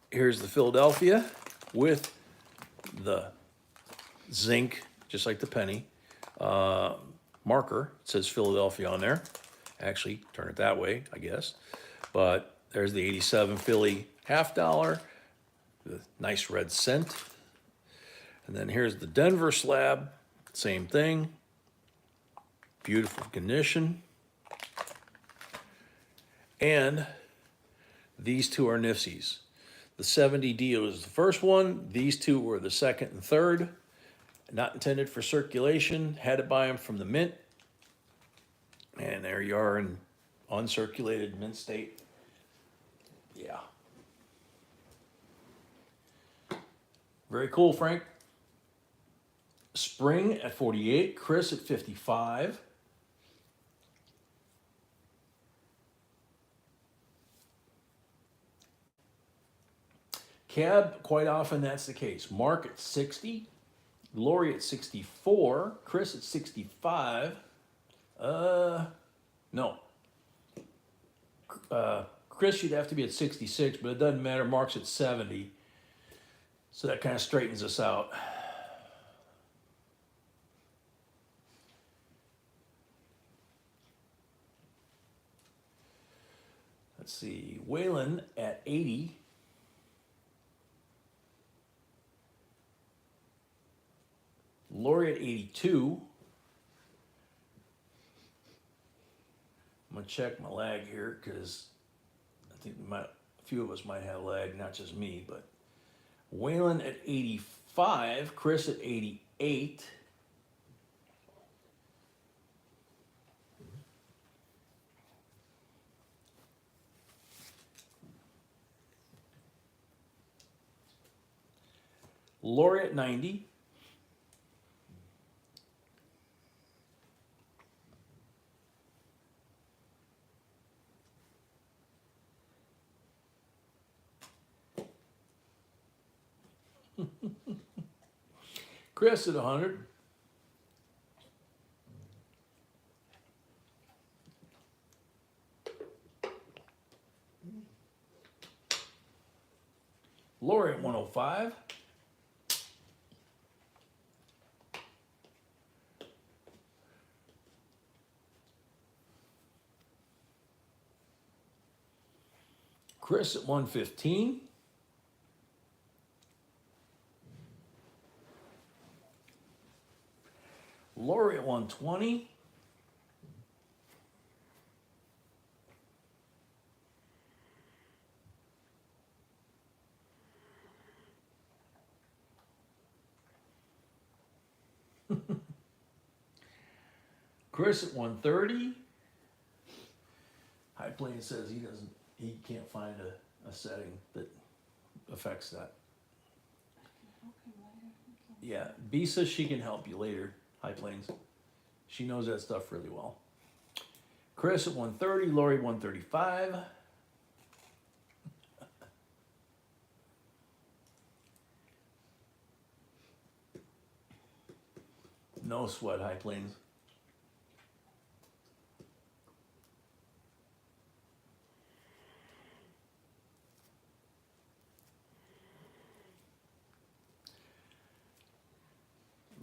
here's the Philadelphia with the zinc, just like the penny, marker. It says Philadelphia on there. Actually, turn it that way, I guess. But there's the 87 Philly half dollar, the nice red cent. And then here's the Denver slab, same thing. Beautiful condition. And these two are Nifsies. The 70 Dio is the first one. These two were the second and third. Not intended for circulation. Had to buy them from the mint. And there you are in uncirculated mint state. Yeah. Very cool, Frank. Spring at 48. Chris at 55. Cab, quite often that's the case. Mark at 60. Lori at 64. Chris at 65. No. Chris, you'd have to be at 66, but it doesn't matter. Mark's at 70. So that kind of straightens us out. Let's see. Waylon at 80. Lori at 82. I'm gonna check my lag here because I think a few of us might have lag, not just me, but Waylon at 85, Chris at 88. Lori at 90. Chris at 100. Lori at 105. Chris at 115. Lori at 120. Chris at 130. High Plane says he can't find a setting that affects that. Yeah, B says she can help you later, High Plains. She knows that stuff really well. Chris at 130, Lori 135. No sweat, High Plains.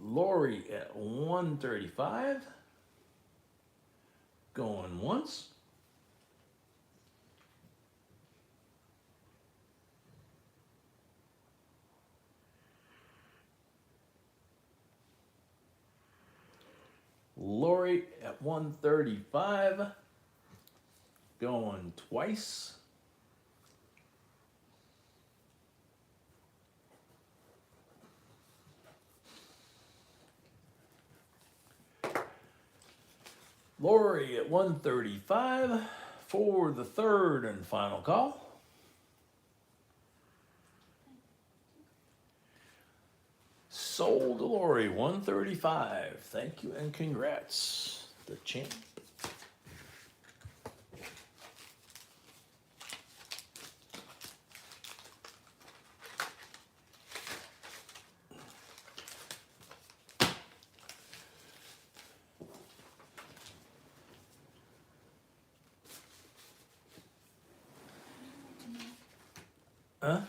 Lori at 135. Going once. Lori at 135. going twice. Lori at 135 for the third and final call. Sold to Lori, 135. Thank you and congrats, the champ. Huh?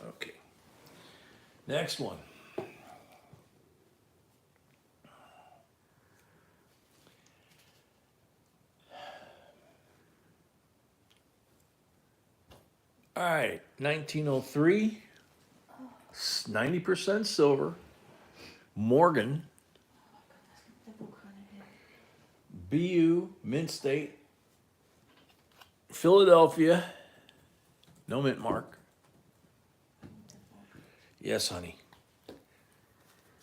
Okay. Next one. All right, 1903, 90% silver. Morgan, BU, Mint State, Philadelphia, no mint mark. Yes, honey.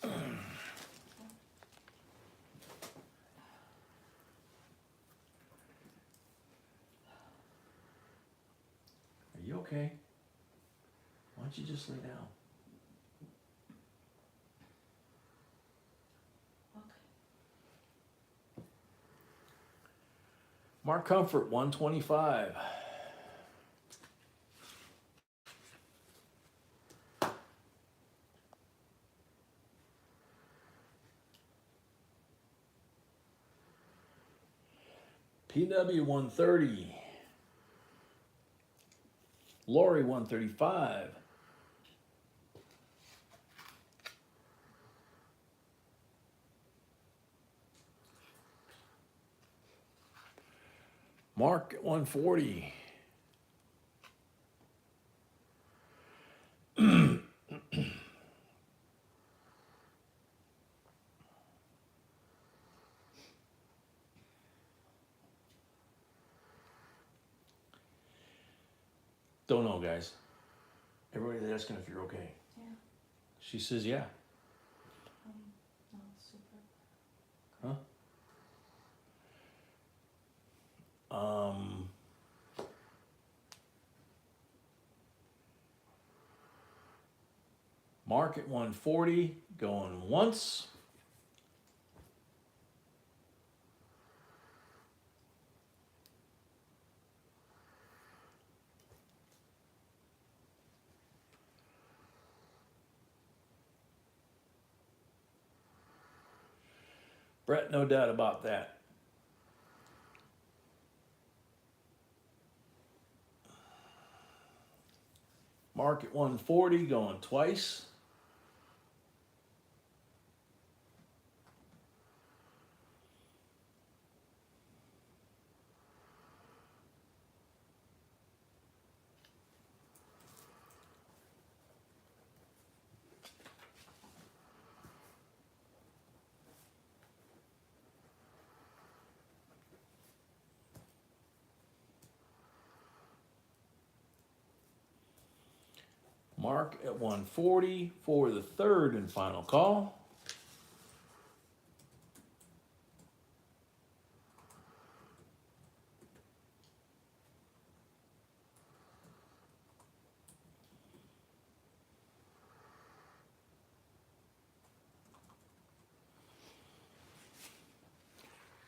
Are you okay? Why don't you just lay down? Mark Comfort, 125. PW, 130. Lori, 135. Mark at 140. Don't know, guys. Everybody's asking if you're okay. Yeah. She says, yeah. No, super. Huh? Mark at 140, going once. Brett, no doubt about that. Mark at 140, going twice. Mark at 140 for the third and final call.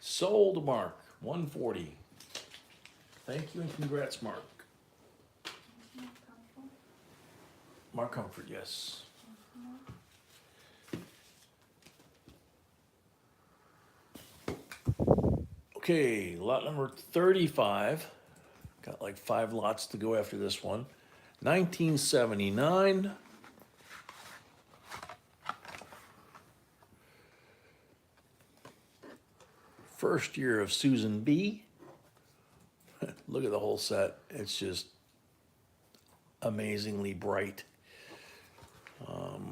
Sold Mark, 140. Thank you and congrats, Mark. Mark Comfort, yes. Okay, lot number 35. Got like 5 lots to go after this one. 1979. First year of Susan B. Look at the whole set. It's just amazingly bright. All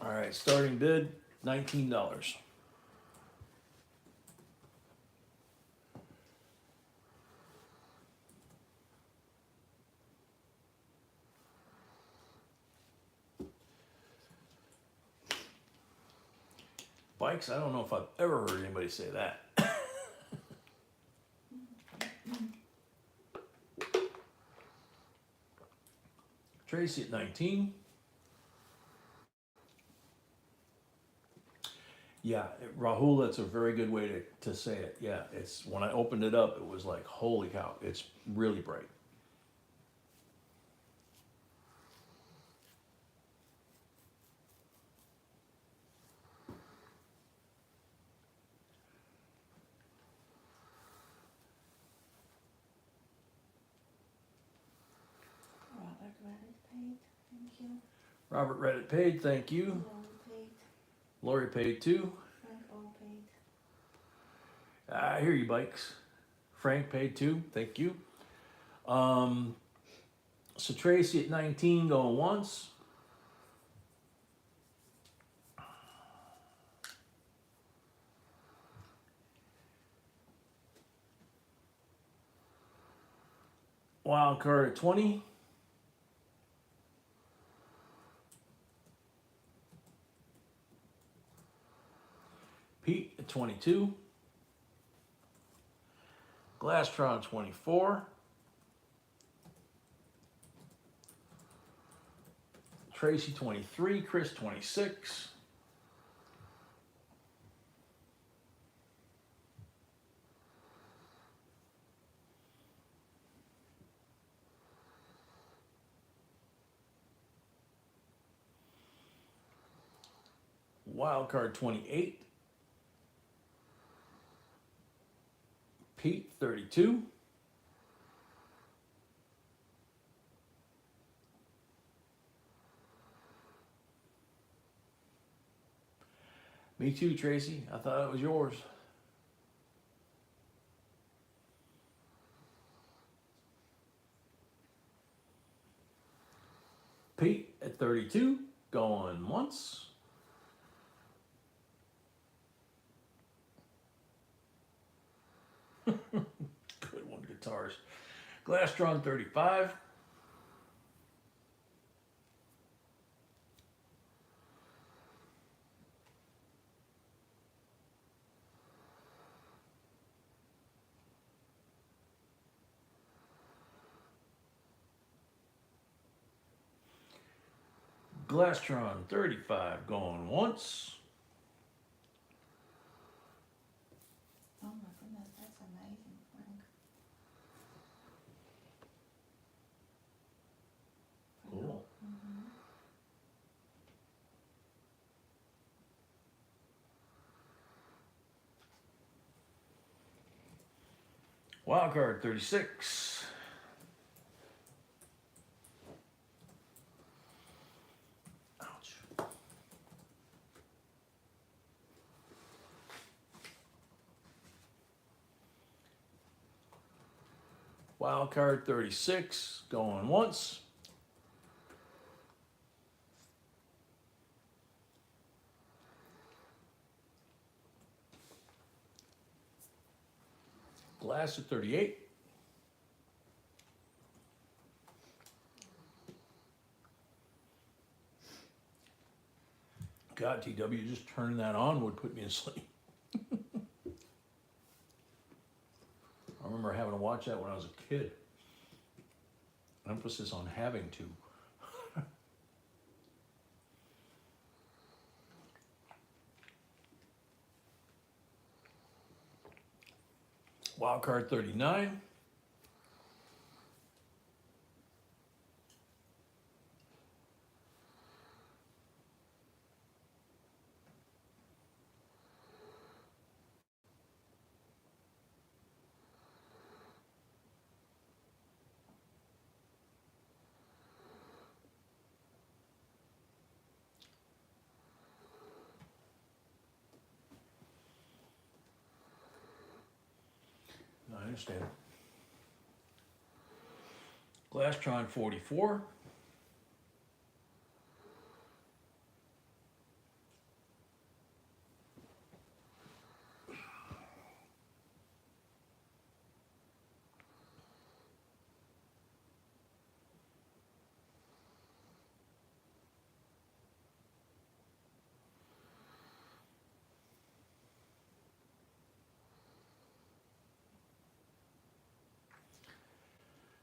right, starting bid, $19. Bikes, I don't know if I've ever heard anybody say that. Tracy at 19. Yeah, Rahul, that's a very good way to say it. Yeah, it's when I opened it up, it was like, holy cow, it's really bright. Robert Reddit paid, thank you. Robert Reddit paid, thank you. Lori paid, Lori paid too. Frank all paid. I hear you, Bikes. Frank paid too, thank you. So Tracy at 19 going once. Wild card at 20. Pete at 22. Glasstron 24. Tracy 23. Chris 26. Wild card 28. Pete 32. Me too, Tracy. I thought it was yours. Pete at 32, going once. Good one, guitars. Glasstron 35. Glasstron 35 going once. Oh my goodness, that's amazing, Frank. Cool. Mm-hmm. Wild card 36. Ouch. Wild card 36 going once. Glass at 38. God, TW, just turning that on would put me to sleep. I remember having to watch that when I was a kid. Emphasis on having to. Wild card 39. understand. Glastron 44.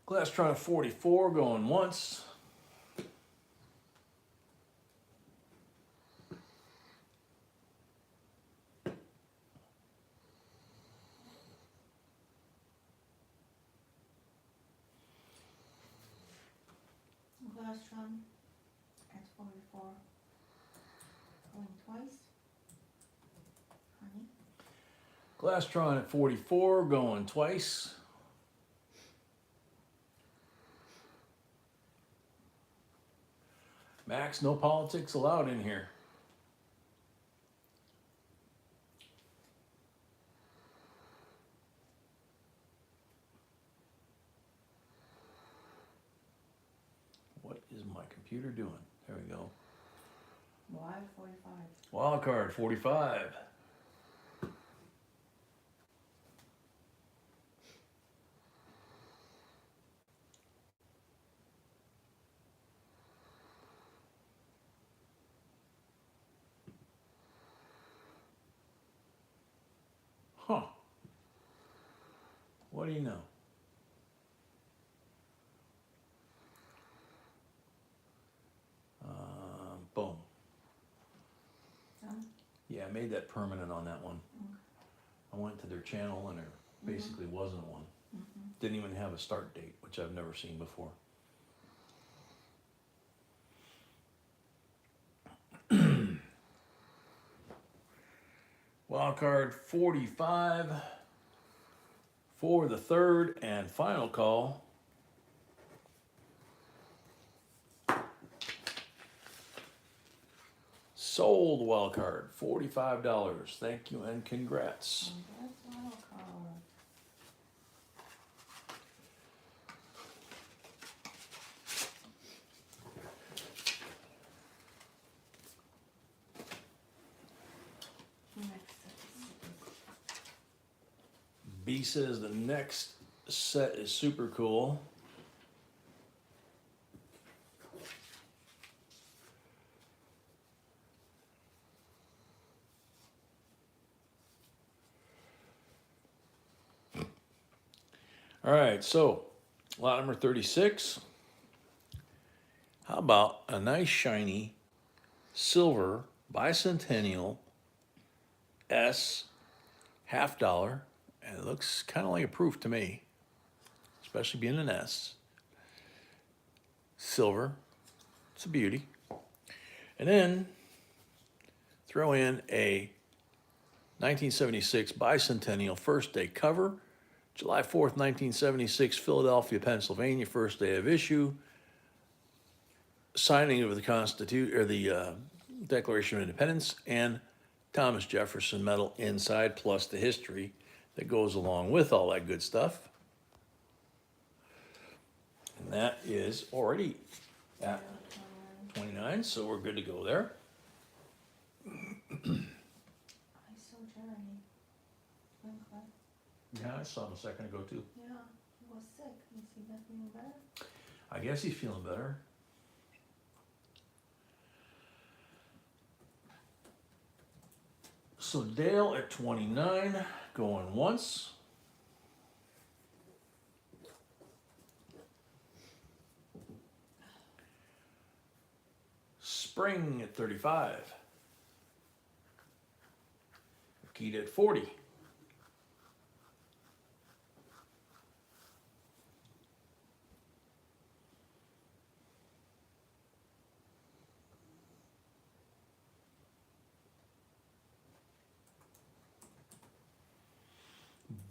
Glastron 44 going once. Glastron at 44. Going twice. Honey. Glastron at 44 going twice. Max, no politics allowed in here. What is my computer doing? There we go. Why 45? Wild card 45. Huh. What do you know? Boom. Done? Yeah, I made that permanent on that one. Okay. I went to their channel and there basically wasn't one. Mm-hmm. Didn't even have a start date, which I've never seen before. Wild card 45 for the third and final call. Sold wild card, $45. Thank you and congrats. And that's wild card. Next set. B says the next set is super cool. All right, so lot number 36. How about a nice shiny silver Bicentennial S $50, and it looks kind of like a proof to me, especially being an S. Silver, it's a beauty. And then throw in a 1976 Bicentennial first day cover, July 4th, 1976, Philadelphia, Pennsylvania, first day of issue. Signing of the Constitution or the Declaration of Independence, and Thomas Jefferson medal inside, plus the history that goes along with all that good stuff. And that is already at 29, so we're good to go there. I saw Jeremy. Winkler. Yeah, I saw him a second ago too. Yeah, he was sick. Is he feeling better? I guess he's feeling better. So Dale at 29, going once. Spring at 35. Keita at 40.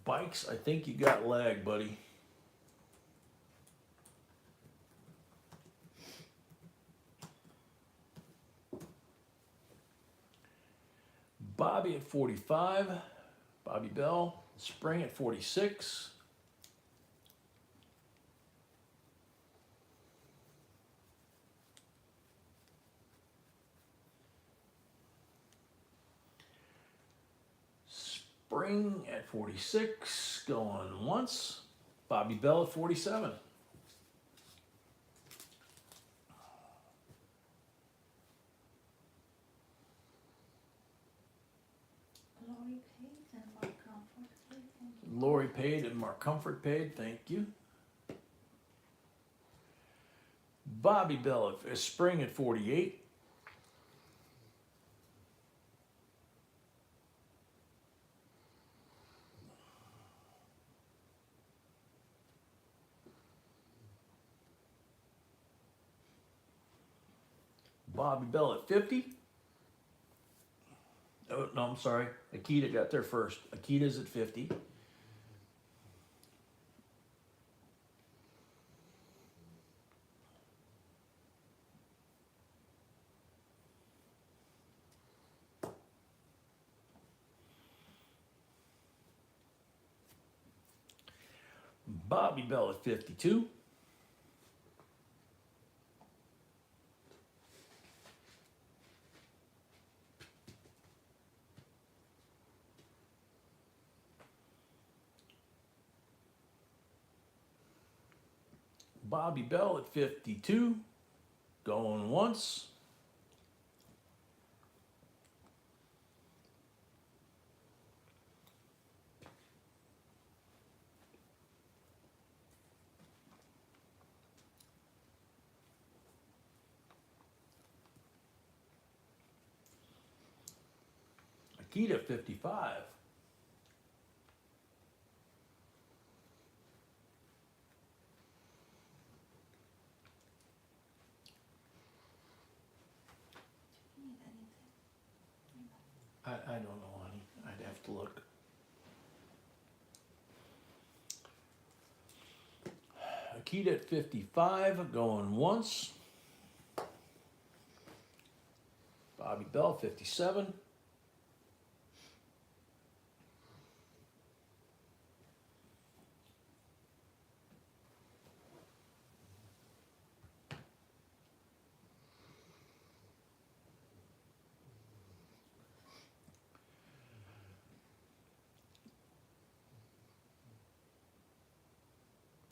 Bikes, I think you got lag, buddy. Bobby at 45. Bobby Bell. Spring at 46. Spring at 46, going once. Bobby Bell at 47. Lori paid and Mark Comfort paid, thank you. Lori paid and Mark Comfort paid, thank you. Bobby Bell at Spring at 48. Bobby Bell at 50. Oh, no, I'm sorry. Akita got there first. Akita's at 50. Bobby Bell at 52. Bobby Bell at 52. Going once. Akita 55. Do you need anything? I don't know, honey. I'd have to look. Akita at 55, going once. Bobby Bell 57.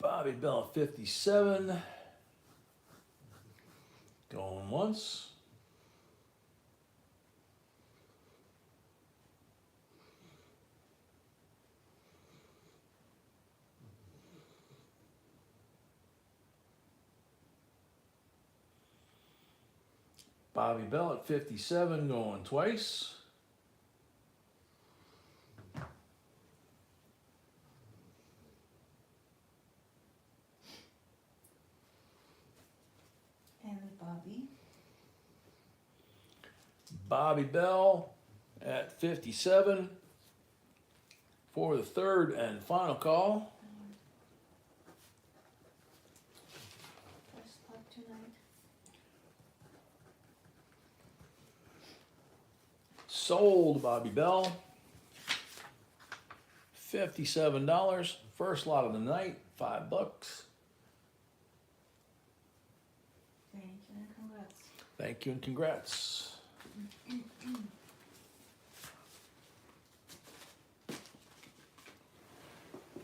Bobby Bell 57. Going once. Bobby Bell at 57, going twice. And Bobby. Bobby Bell at 57 for the third and final call. First luck tonight. Sold Bobby Bell. $57. First lot of the night, $5. Thank you and congrats. Thank you and congrats.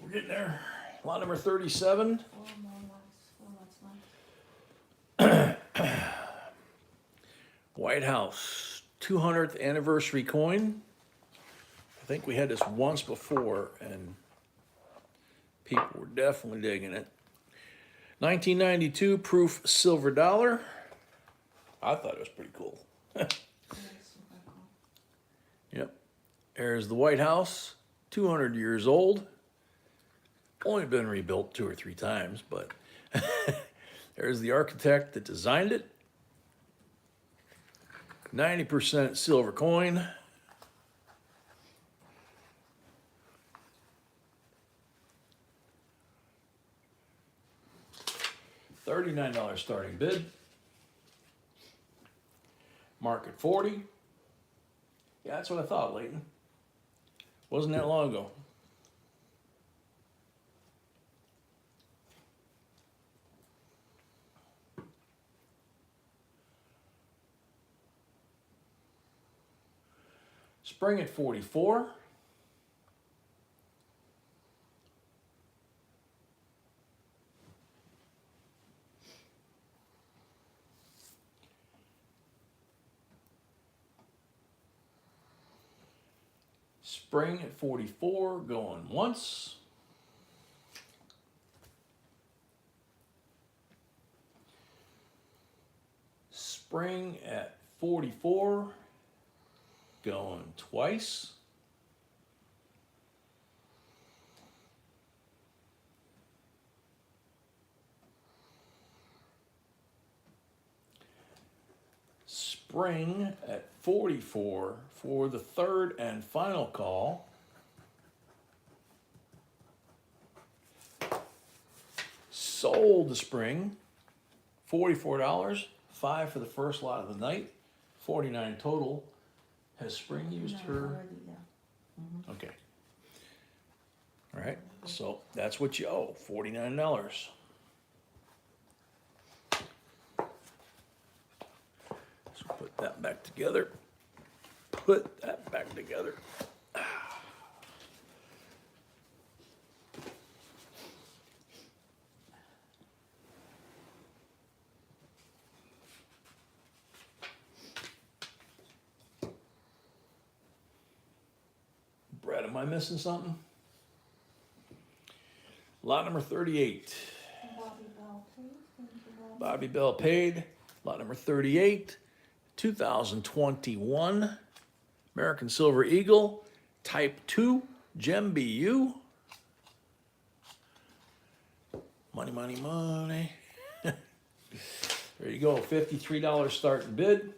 We're getting there. Lot number 37. 4 lots left. White House 200th anniversary coin. I think we had this once before and people were definitely digging it. 1992 proof silver dollar. I thought it was pretty cool. That's super cool. Yep. There's the White House, 200 years old. Only been rebuilt 2 or 3 times, but there's the architect that designed it. 90% silver coin. $39 starting bid. Market 40. Yeah, that's what I thought, Leighton. Wasn't that long ago. Spring at 44. Spring at 44, going once. Spring at 44, going twice. Spring at 44 for the third and final call. Sold the spring, $44, 5 for the first lot of the night, 49 total. Has Spring used No, her? already, yeah. Okay. All right, so that's what you owe, $49. So put that back together. Put that back together. Brad, am I missing something? Lot number 38. Bobby Bell, please. Thank you, Bobby. Bobby Bell paid. Lot number 38, 2021 American Silver Eagle, Type 2, Gem BU. Money, money, money. There you go, $53 starting bid.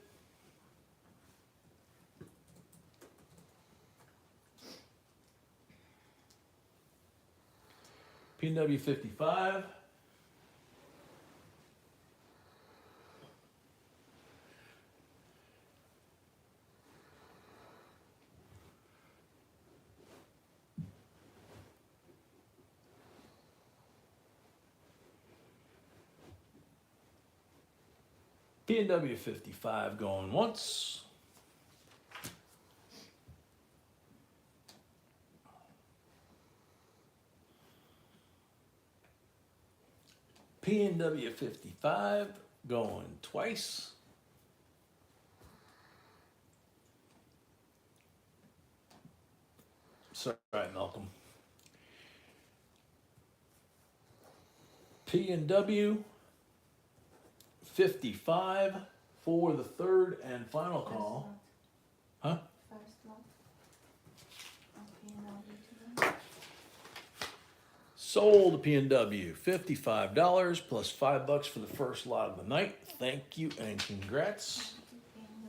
P&W 55. P&W 55 going once. P&W 55 going twice. Sorry, Malcolm. P&W 55 for the third and final call. Huh? First lot. Okay, now we do that. Sold to P&W, $55 plus $5 for the first lot of the night. Thank you and congrats.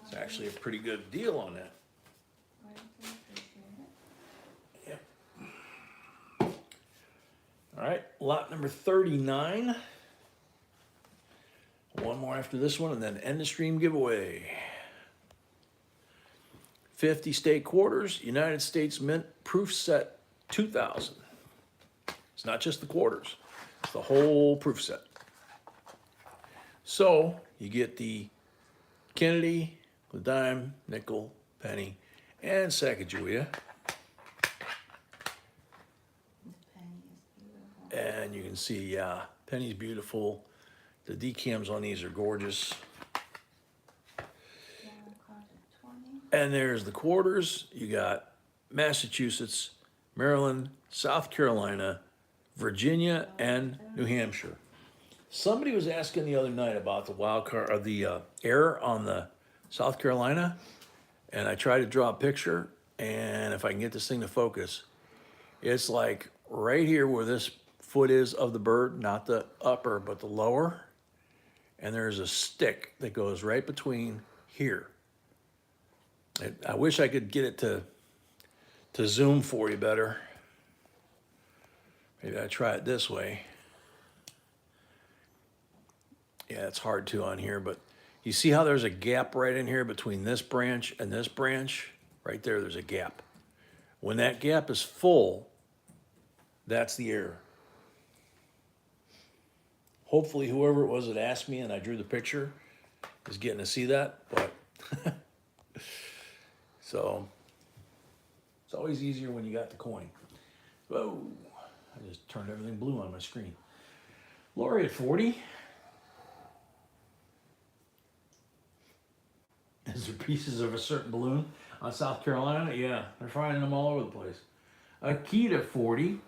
It's actually a pretty good deal on that. Yep. All right, lot number 39. One more after this one and then end the stream giveaway. 50 state quarters, United States Mint proof set 2000. It's not just the quarters, it's the whole proof set. So you get the Kennedy, the dime, nickel, penny, and Sacagawea. The penny is beautiful. And you can see, yeah, penny's beautiful. The decams on these are gorgeous. Yellow card at 20. And there's the quarters. You got Massachusetts, Maryland, South Carolina, Virginia, and New Hampshire. Somebody was asking the other night about the wild card or the error on the South Carolina, and I tried to draw a picture, and if I can get this thing to focus, it's like right here where this foot is of the bird, not the upper, but the lower, and there's a stick that goes right between here. I wish I could get it to zoom for you better. Maybe I try it this way. Yeah, it's hard to on here, but you see how there's a gap right in here between this branch and this branch? Right there, there's a gap. When that gap is full, that's the error. Hopefully whoever it was that asked me and I drew the picture is getting to see that, but so it's always easier when you got the coin. Whoa, I just turned everything blue on my screen. Lori at 40. Is there pieces of a certain balloon? On South Carolina, yeah, they're finding them all over the place. Akita 40.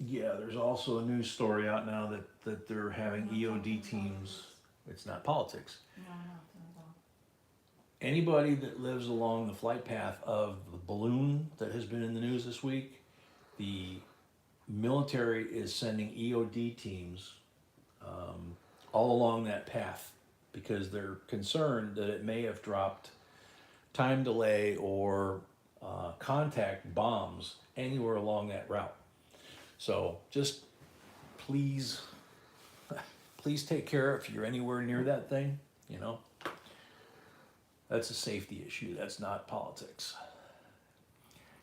Yeah, there's also a news story out now that they're having EOD teams. It's not politics. No, not at all. Anybody that lives along the flight path of the balloon that has been in the news this week, the military is sending EOD teams all along that path because they're concerned that it may have dropped time delay or contact bombs anywhere along that route. So just please, please take care if you're anywhere near that thing, you know. That's a safety issue, that's not politics.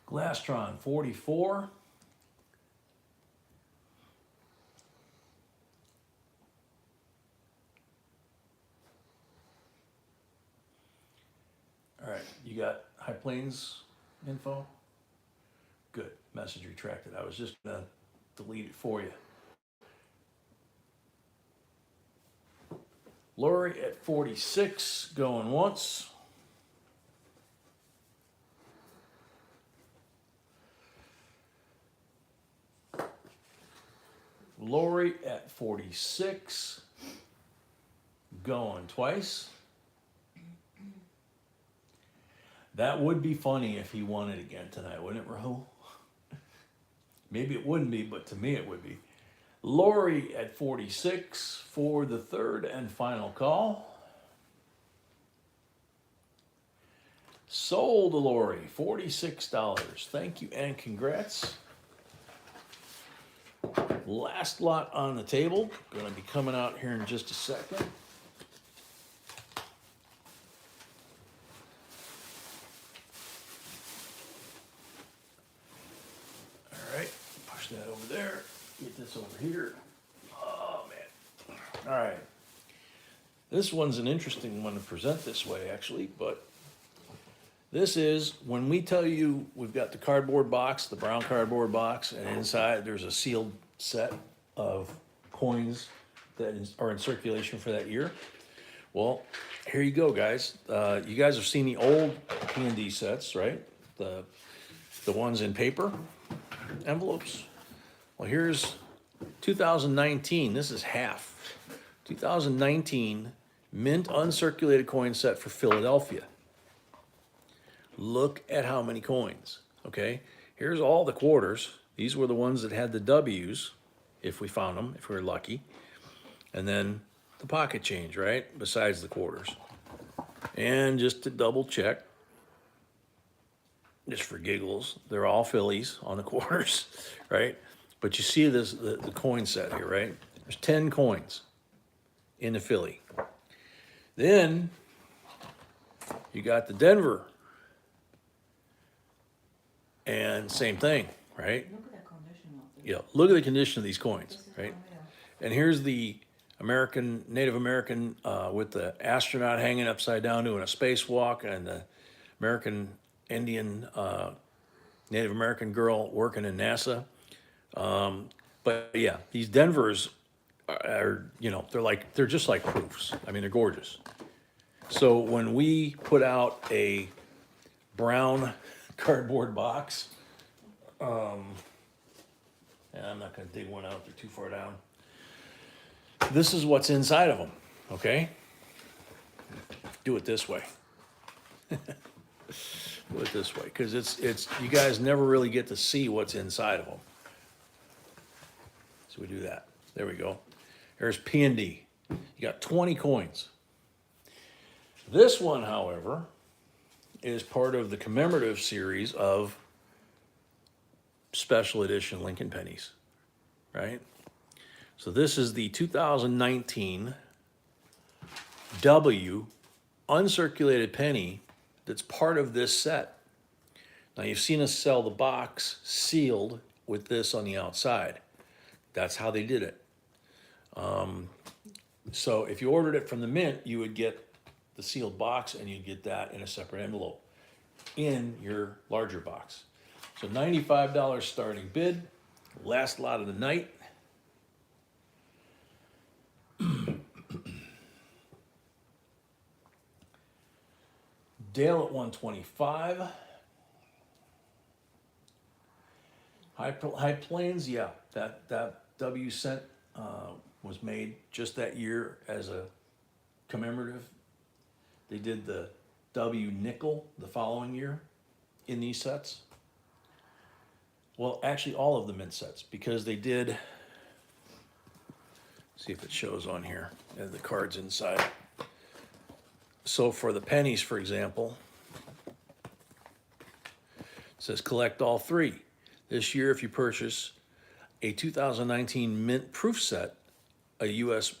Glastron 44. All right, you got High Plains info? Good, message retracted. I was just gonna delete it for you. Lori at 46, going once. Lori at 46, going twice. That would be funny if he won it again tonight, wouldn't it, Rahul? Maybe it wouldn't be, but to me it would be. Lori at 46 for the third and final call. Sold to Lori, $46. Thank you and congrats. Last lot on the table, gonna be coming out here in just a second. All right, push that over there, get this over here. Oh man. All right. This one's an interesting one to present this way actually, but this is when we tell you we've got the cardboard box, the brown cardboard box, and inside there's a sealed set of coins that are in circulation for that year. Well, here you go, guys. You guys have seen the old P&D sets, right? The ones in paper envelopes. Well, here's 2019. This is half. 2019 mint uncirculated coin set for Philadelphia. Look at how many coins, okay? Here's all the quarters. These were the ones that had the W's, if we found them, if we were lucky. And then the pocket change, right? Besides the quarters. And just to double check, just for giggles, they're all Phillies on the quarters, right? But you see this, the coin set here, right? There's 10 coins in the Philly. Then you got the Denver. And same thing, right? Look at the condition of it. Yeah, look at the condition of these coins, right? And here's the Native American with the astronaut hanging upside down doing a spacewalk, and the American Indian Native American girl working in NASA. But yeah, these Denvers are, you know, they're just like proofs. I mean, they're gorgeous. So when we put out a brown cardboard box, and I'm not going to dig one out, they're too far down. This is what's inside of them, okay? Do it this way. Do it this way, because it's you guys never really get to see what's inside of them. So we do that. There we go. There's P&D. You got 20 coins. This one, however, is part of the commemorative series of special edition Lincoln pennies, right? So this is the 2019 W uncirculated penny that's part of this set. Now you've seen us sell the box sealed with this on the outside. That's how they did it. So if you ordered it from the mint, you would get the sealed box and you'd get that in a separate envelope in your larger box. So $95 starting bid, last lot of the night. Dale at 125. High Plains, yeah, that W cent was made just that year as a commemorative. They did the W nickel the following year in these sets. Well, actually, all of the mint sets, because they did. See if it shows on here. The cards inside. So for the pennies, for example, it says collect all three. This year, if you purchase a 2019 mint proof set, a U.S.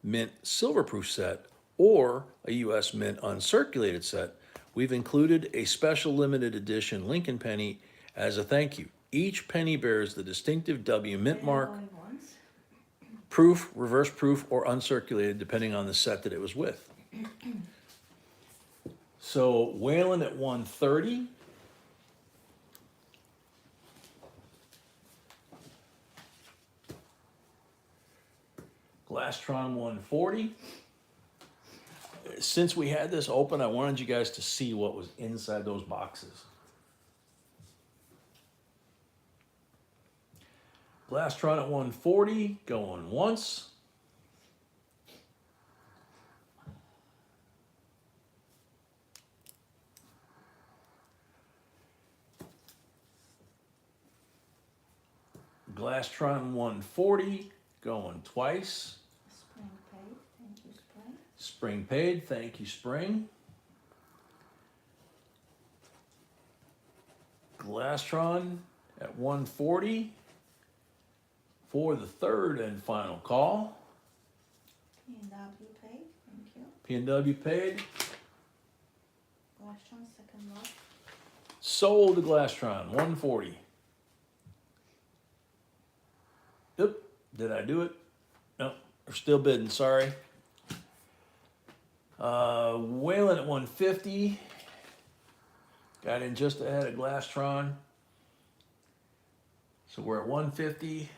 mint silver proof set, or a U.S. mint uncirculated set, we've included a special limited edition Lincoln penny as a thank you. Each penny bears the distinctive W mint mark, proof, reverse proof, or uncirculated, depending on the set that it was with. So Whalen at 130. Glastron 140. Since we had this open, I wanted you guys to see what was inside those boxes. Glastron at 140, going once. Glastron 140, going twice. Spring paid, thank you, Spring. Spring paid, thank you, Spring. Glastron at 140 for the third and final call. P&W paid, thank you. P&W paid. Glastron, second lot. Sold to Glastron, 140. Oop, did I do it? No, we're still bidding, sorry. Whalen at 150. Got in just ahead of Glastron. So we're at 150.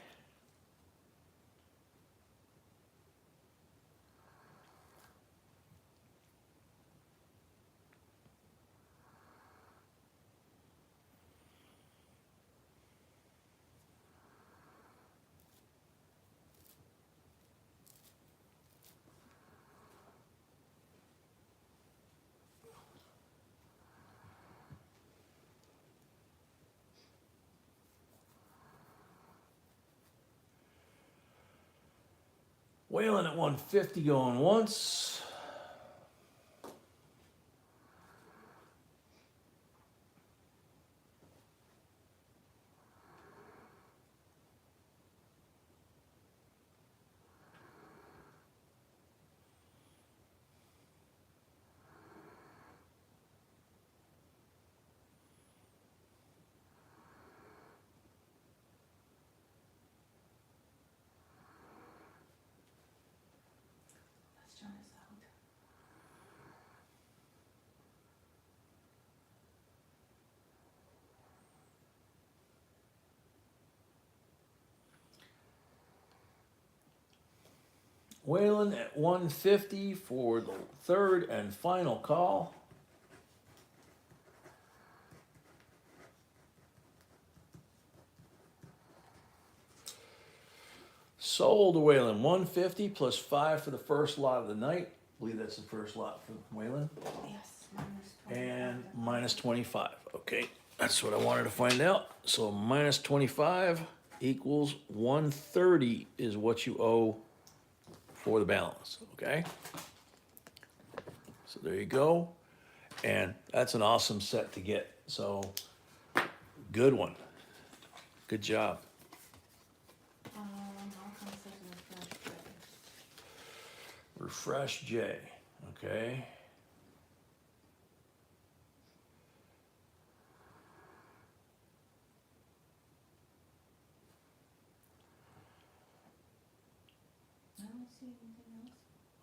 Whalen at 150 going once. Glastron is out. Whalen at 150 for the third and final call. Sold to Whalen, 150 plus 5 for the first lot of the night. I believe that's the first lot for Whalen. Yes, minus 25. And minus 25. Okay, that's what I wanted to find out. So minus 25 equals 130 is what you owe for the balance, okay? So there you go. And that's an awesome set to get. So good one. Good job. How come it says Refresh refresh J? J, okay? I don't see anything else.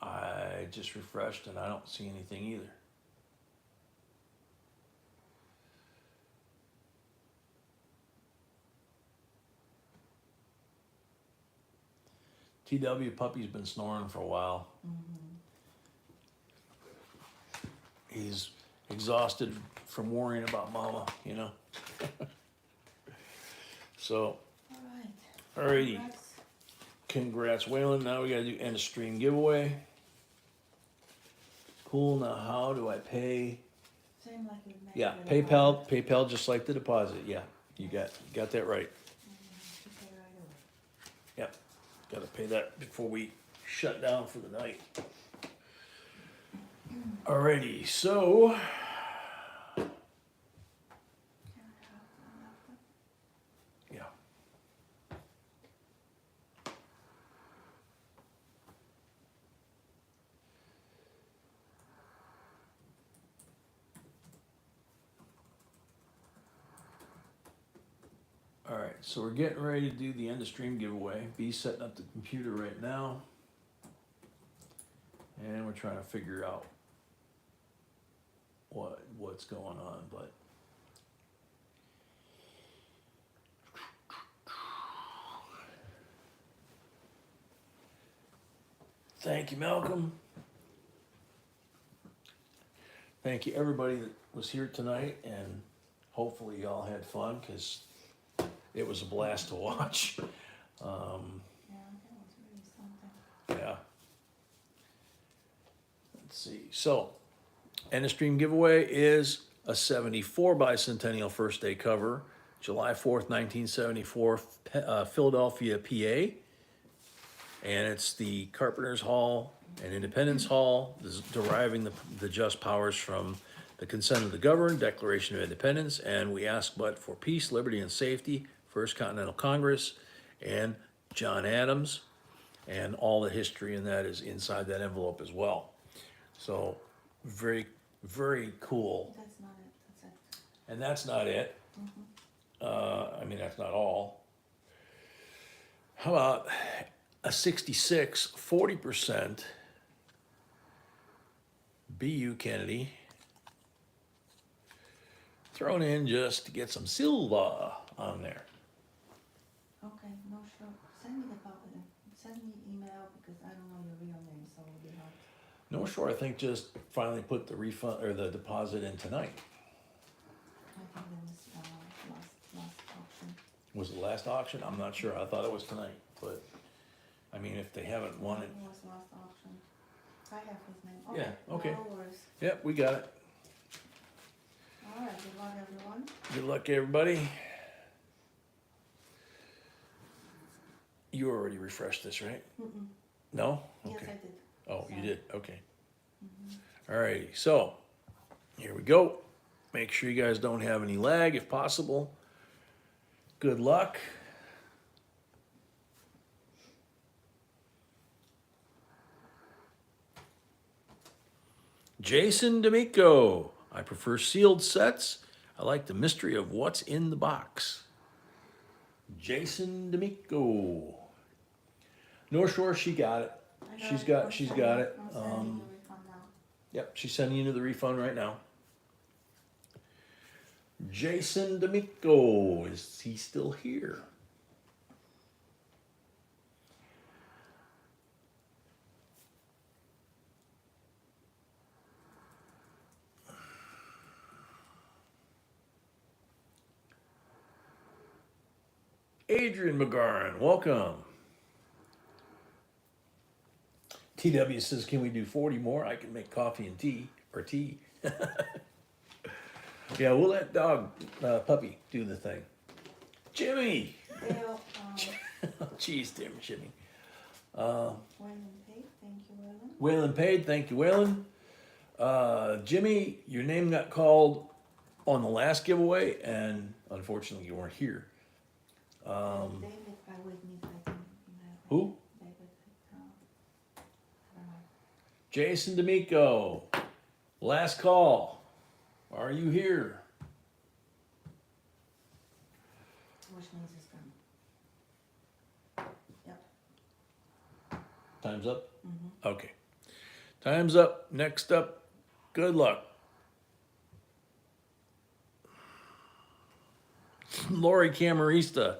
I just refreshed and I don't see anything either. TW puppy's been snoring for a while. Mm-hmm. He's exhausted from worrying about mama, you know. So, All right. alrighty. Congrats. Congrats, Waylon. Now we gotta do end of stream giveaway. Cool. Now, how do I pay? Same like you made. Yeah, with the PayPal. deposit. PayPal, just like the deposit. Yeah, you got that right. You pay right away. Yep. Got to pay that before we shut down for the night. Alrighty. So, Can I have my laptop? yeah. All right, so we're getting ready to do the end of stream giveaway. B's setting up the computer right now. And we're trying to figure out what's going on, but thank you, Malcolm. Thank you, everybody that was here tonight, and hopefully y'all had fun, because it was a blast to watch. Yeah, that was really something. Yeah. Let's see. So, end of stream giveaway is a 74 Bicentennial first day cover, July 4th, 1974, Philadelphia, PA. And it's the Carpenters Hall and Independence Hall, deriving the just powers from the consent of the governed, Declaration of Independence, and we ask but for peace, liberty, and safety, First Continental Congress, and John Adams, and all the history in that is inside that envelope as well. So, very, very cool. That's not it, that's it. And that's not it. I mean, that's not all. How about a 66, 40% BU Kennedy thrown in just to get some silver on there. Okay, no, sure. Send me send me email because I don't know your real name, so it'll be hard. North Shore, I think, just finally put the refund or the deposit in tonight. I think that was last auction. Was it the last auction? I'm not sure. I thought it was tonight, but I mean, if they haven't won it. It was last auction. I have his name. Yeah, okay. No worries. Yep, we got it. All right, good luck, everyone. Good luck, everybody. You already refreshed this, right? Mm-mm. No? Yes, Okay. I did. Oh, you Sorry. did? Okay. All righty, so here we go. Make sure you guys don't have any lag if possible. Good luck. Jason D'Amico. I prefer sealed sets. I like the mystery of what's in the box. Jason D'Amico. North Shore, she got it. She's got it. I'm sending the refund now. Yep, she's sending you the refund right now. Jason D'Amico, is he still here? Adrian McGarn, welcome. TW says, can we do 40 more? I can make coffee and tea, or tea. Yeah, we'll let puppy do the thing. Jimmy! Dale, Jeez, damn Jimmy. Waylon Paid, thank you, Waylon. Waylon Paid, thank you, Waylon. Jimmy, your name got called on the last giveaway, and unfortunately you weren't here. David, I would need, I think. Who? David, I don't know. Jason D'Amico, last call. Are you here? Which means it's done. Yep. Time's up? Mm-hmm. Okay. Time's up. Next up, good luck. Lori Camarista.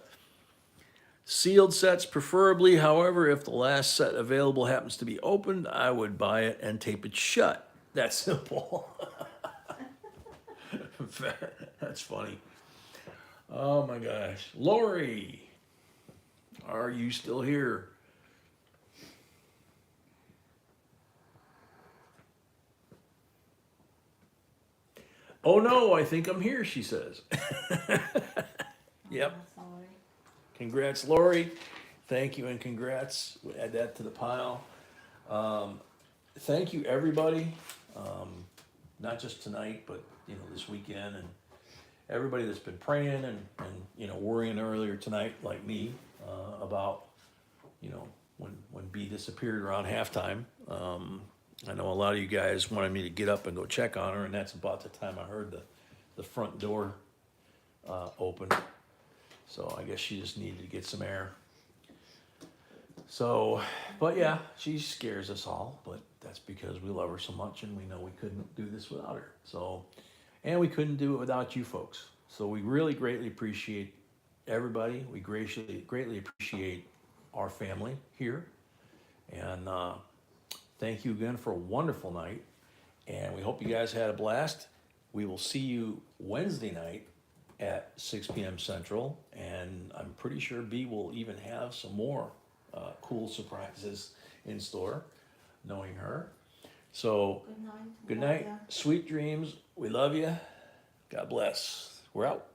Sealed sets preferably. However, if the last set available happens to be opened, I would buy it and tape it shut. That's simple. That's funny. Oh my gosh. Lori, are you still here? Oh no, I think I'm here, she says. Yep. Sorry. Congrats, Lori. Thank you and congrats. We'll add that to the pile. Thank you, everybody. Not just tonight, but this weekend, and everybody that's been praying and worrying earlier tonight, like me, about when B disappeared around halftime. I know a lot of you guys wanted me to get up and go check on her, and that's about the time I heard the front door open. So I guess she just needed to get some air. So, but yeah, she scares us all, but that's because we love her so much and we know we couldn't do this without her. So, and we couldn't do it without you folks. So we really greatly appreciate everybody. We greatly appreciate our family here. And thank you again for a wonderful night. And we hope you guys had a blast. We will see you Wednesday night at 6 p.m. Central. And I'm pretty sure B will even have some more cool surprises in store, knowing her. So, Good night. good Love night. ya. Sweet dreams. We love you. God bless. We're out.